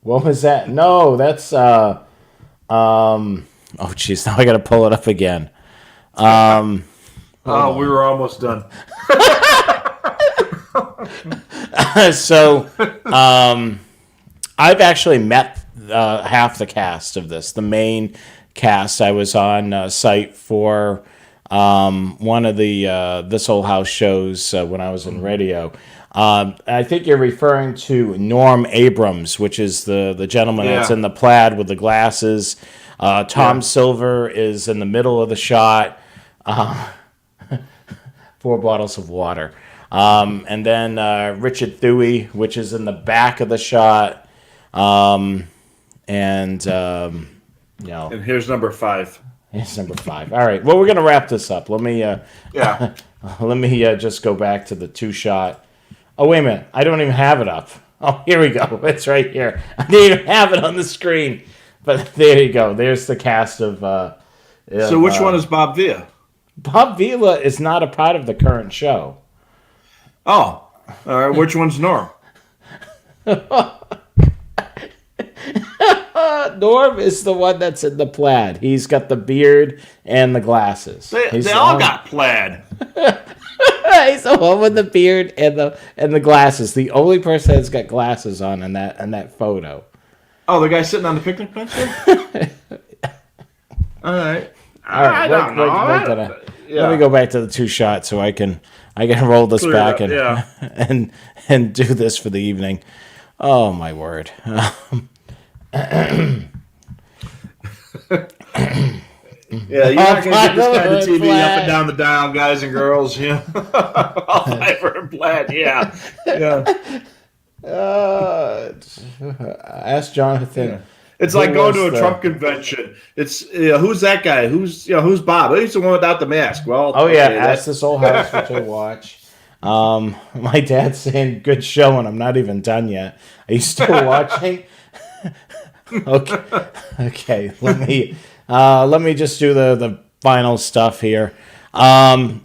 What was that? No, that's. Oh, jeez, now I got to pull it up again. We were almost done. So, I've actually met half the cast of this. The main cast. I was on site for one of the This Old House shows when I was in radio. I think you're referring to Norm Abrams, which is the gentleman that's in the plaid with the glasses. Tom Silver is in the middle of the shot. 4 bottles of water. And then Richard Thuy, which is in the back of the shot. And here's number 5. Here's number 5. All right. Well, we're gonna wrap this up. Let me let me just go back to the 2-shot. Oh, wait a minute. I don't even have it up. Oh, here we go. It's right here. I didn't even have it on the screen. But there you go. There's the cast of. So which one is Bob Vila? Bob Vila is not a part of the current show. Oh, all right. Which one's Norm? Norm is the one that's in the plaid. He's got the beard and the glasses. They all got plaid. He's the one with the beard and the glasses. The only person that's got glasses on in that photo. Oh, the guy sitting on the picnic bench there? All right. I don't know. Let me go back to the 2-shot so I can roll this Clear back up, and do this for the evening. Oh my word. Yeah, you're not going to get this kind of TV up and down the dial, guys and girls. Yeah, all fiber and plaid. Yeah. Ask Jonathan. Yeah. It's like going to a Trump convention. It's who's that guy? Who's Bob? He's the one without the mask. Well, ask This Old House, which I watch. My dad's saying good show, and I'm not even done yet. Are you still watching? Okay. Let me just do the final stuff here.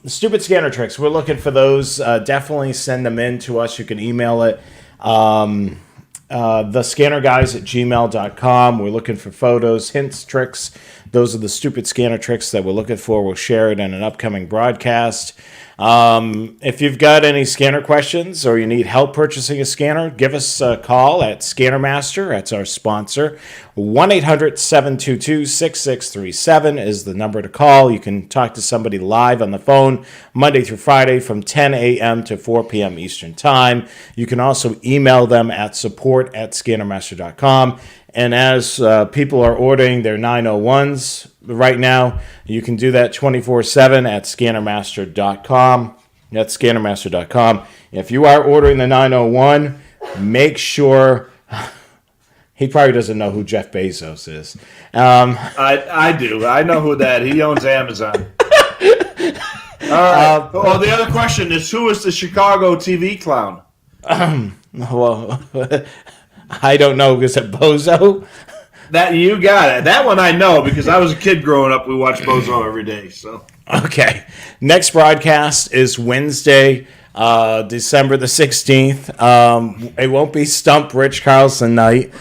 Stupid scanner tricks. We're looking for those. Definitely send them in to us. You can email it. thescannerguys@gmail.com. We're looking for photos, hints, tricks. Those are the stupid scanner tricks that we're looking for. We'll share it in an upcoming broadcast. If you've got any scanner questions or you need help purchasing a scanner, give us a call at Scanner Master. That's our sponsor. 1-800-722-6637 is the number to call. You can talk to somebody live on the phone Monday through Friday from 10 a.m. to 4 p.m. Eastern Time. You can also email them at support@scannermaster.com. And as people are ordering their 901s right now, you can do that 24/7 at scannermaster.com. That's scannermaster.com. If you are ordering the 901, make sure he probably doesn't know who Jeff Bezos is. I do. I know who that. He owns Amazon. All right. Well, the other question is, who is the Chicago TV clown? Well, I don't know. Is it Bozo? That you got it. That one I know because I was a kid growing up. We watched Bozo every day. So Okay. Next broadcast is Wednesday, December the 16th. It won't be Stump Rich Carlson night.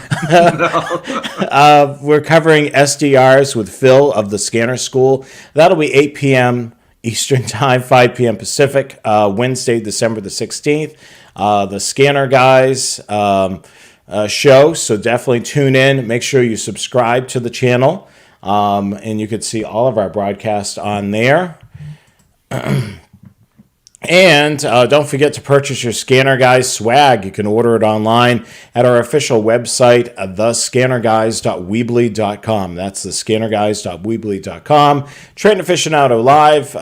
We're covering SDRs with Phil of the Scanner School. That'll be 8 p.m. Eastern Time, 5 p.m. Pacific, Wednesday, December the 16th. The Scanner Guys show, so definitely tune in. Make sure you subscribe to the channel, and you could see all of our broadcasts on there. And don't forget to purchase your Scanner Guys swag. You can order it online at our official website, thescannerguys.weebly.com. That's thescannerguys.weebly.com. Train Aficionado Live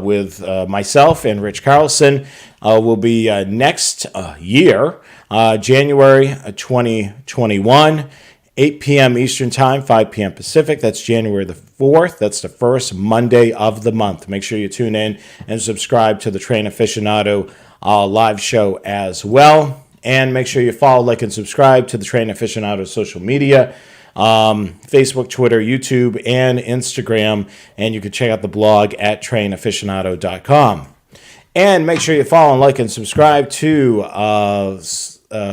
with myself and Rich Carlson will be next year, January 2021. 8 p.m. Eastern Time, 5 p.m. Pacific. That's January the 4th. That's the first Monday of the month. Make sure you tune in and subscribe to the Train Aficionado live show as well. And make sure you follow, like, and subscribe to the Train Aficionado social media, Facebook, Twitter, YouTube, and Instagram. And you can check out the blog at trainaficionado.com. And make sure you follow and like and subscribe to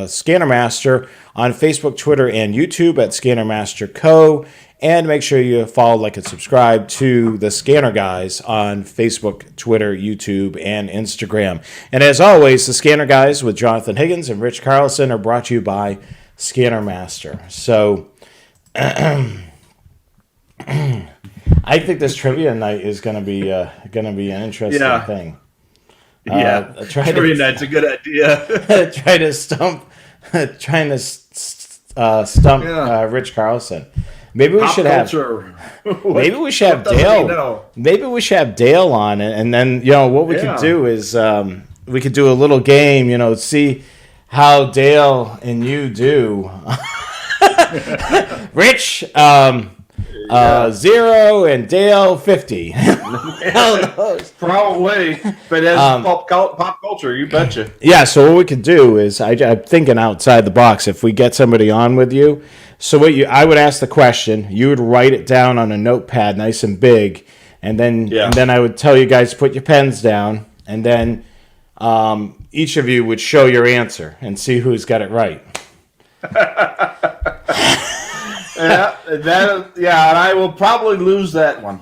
Scanner Master on Facebook, Twitter, and YouTube at Scanner Master Co. And make sure you follow, like, and subscribe to the Scanner Guys on Facebook, Twitter, YouTube, and Instagram. And as always, the Scanner Guys with Jonathan Higgins and Rich Carlson are brought to you by Scanner Master. So I think this trivia night is going to be an interesting thing. Yeah, trivia night's a good idea. trying to stump Rich Carlson. Maybe we should have Dale. Maybe we should have Dale on, and then what we could do is we could do a little game. See how Dale and you do. Rich 0 and Dale 50. Probably, but as pop culture, you betcha. Yeah, so what we could do is I'm thinking outside the box. If we get somebody on with you, so I would ask the question, you would write it down on a notepad, nice and big, and then I would tell you guys to put your pens down, and then each of you would show your answer and see who's got it right. And I will probably lose that one.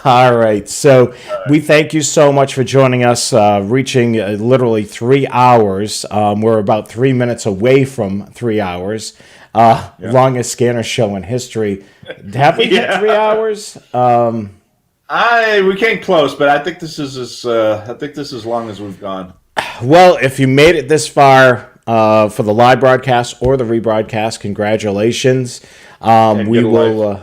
All right. So we thank you so much for joining us, reaching literally 3 hours. We're about 3 minutes away from 3 hours. Longest scanner show in history. Have we hit 3 hours? We came close, but I think this is as long as we've gone. Well, if you made it this far for the live broadcast or the rebroadcast, congratulations. We will.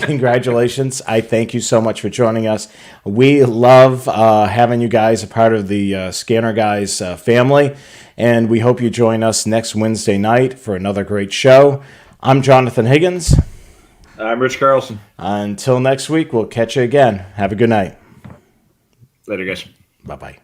Congratulations. I thank you so much for joining us. We love having you guys a part of the Scanner Guys family, and we hope you join us next Wednesday night for another great show. I'm Jonathan Higgins. I'm Rich Carlson. Until next week, we'll catch you again. Have a good night. Later, guys. Bye-bye.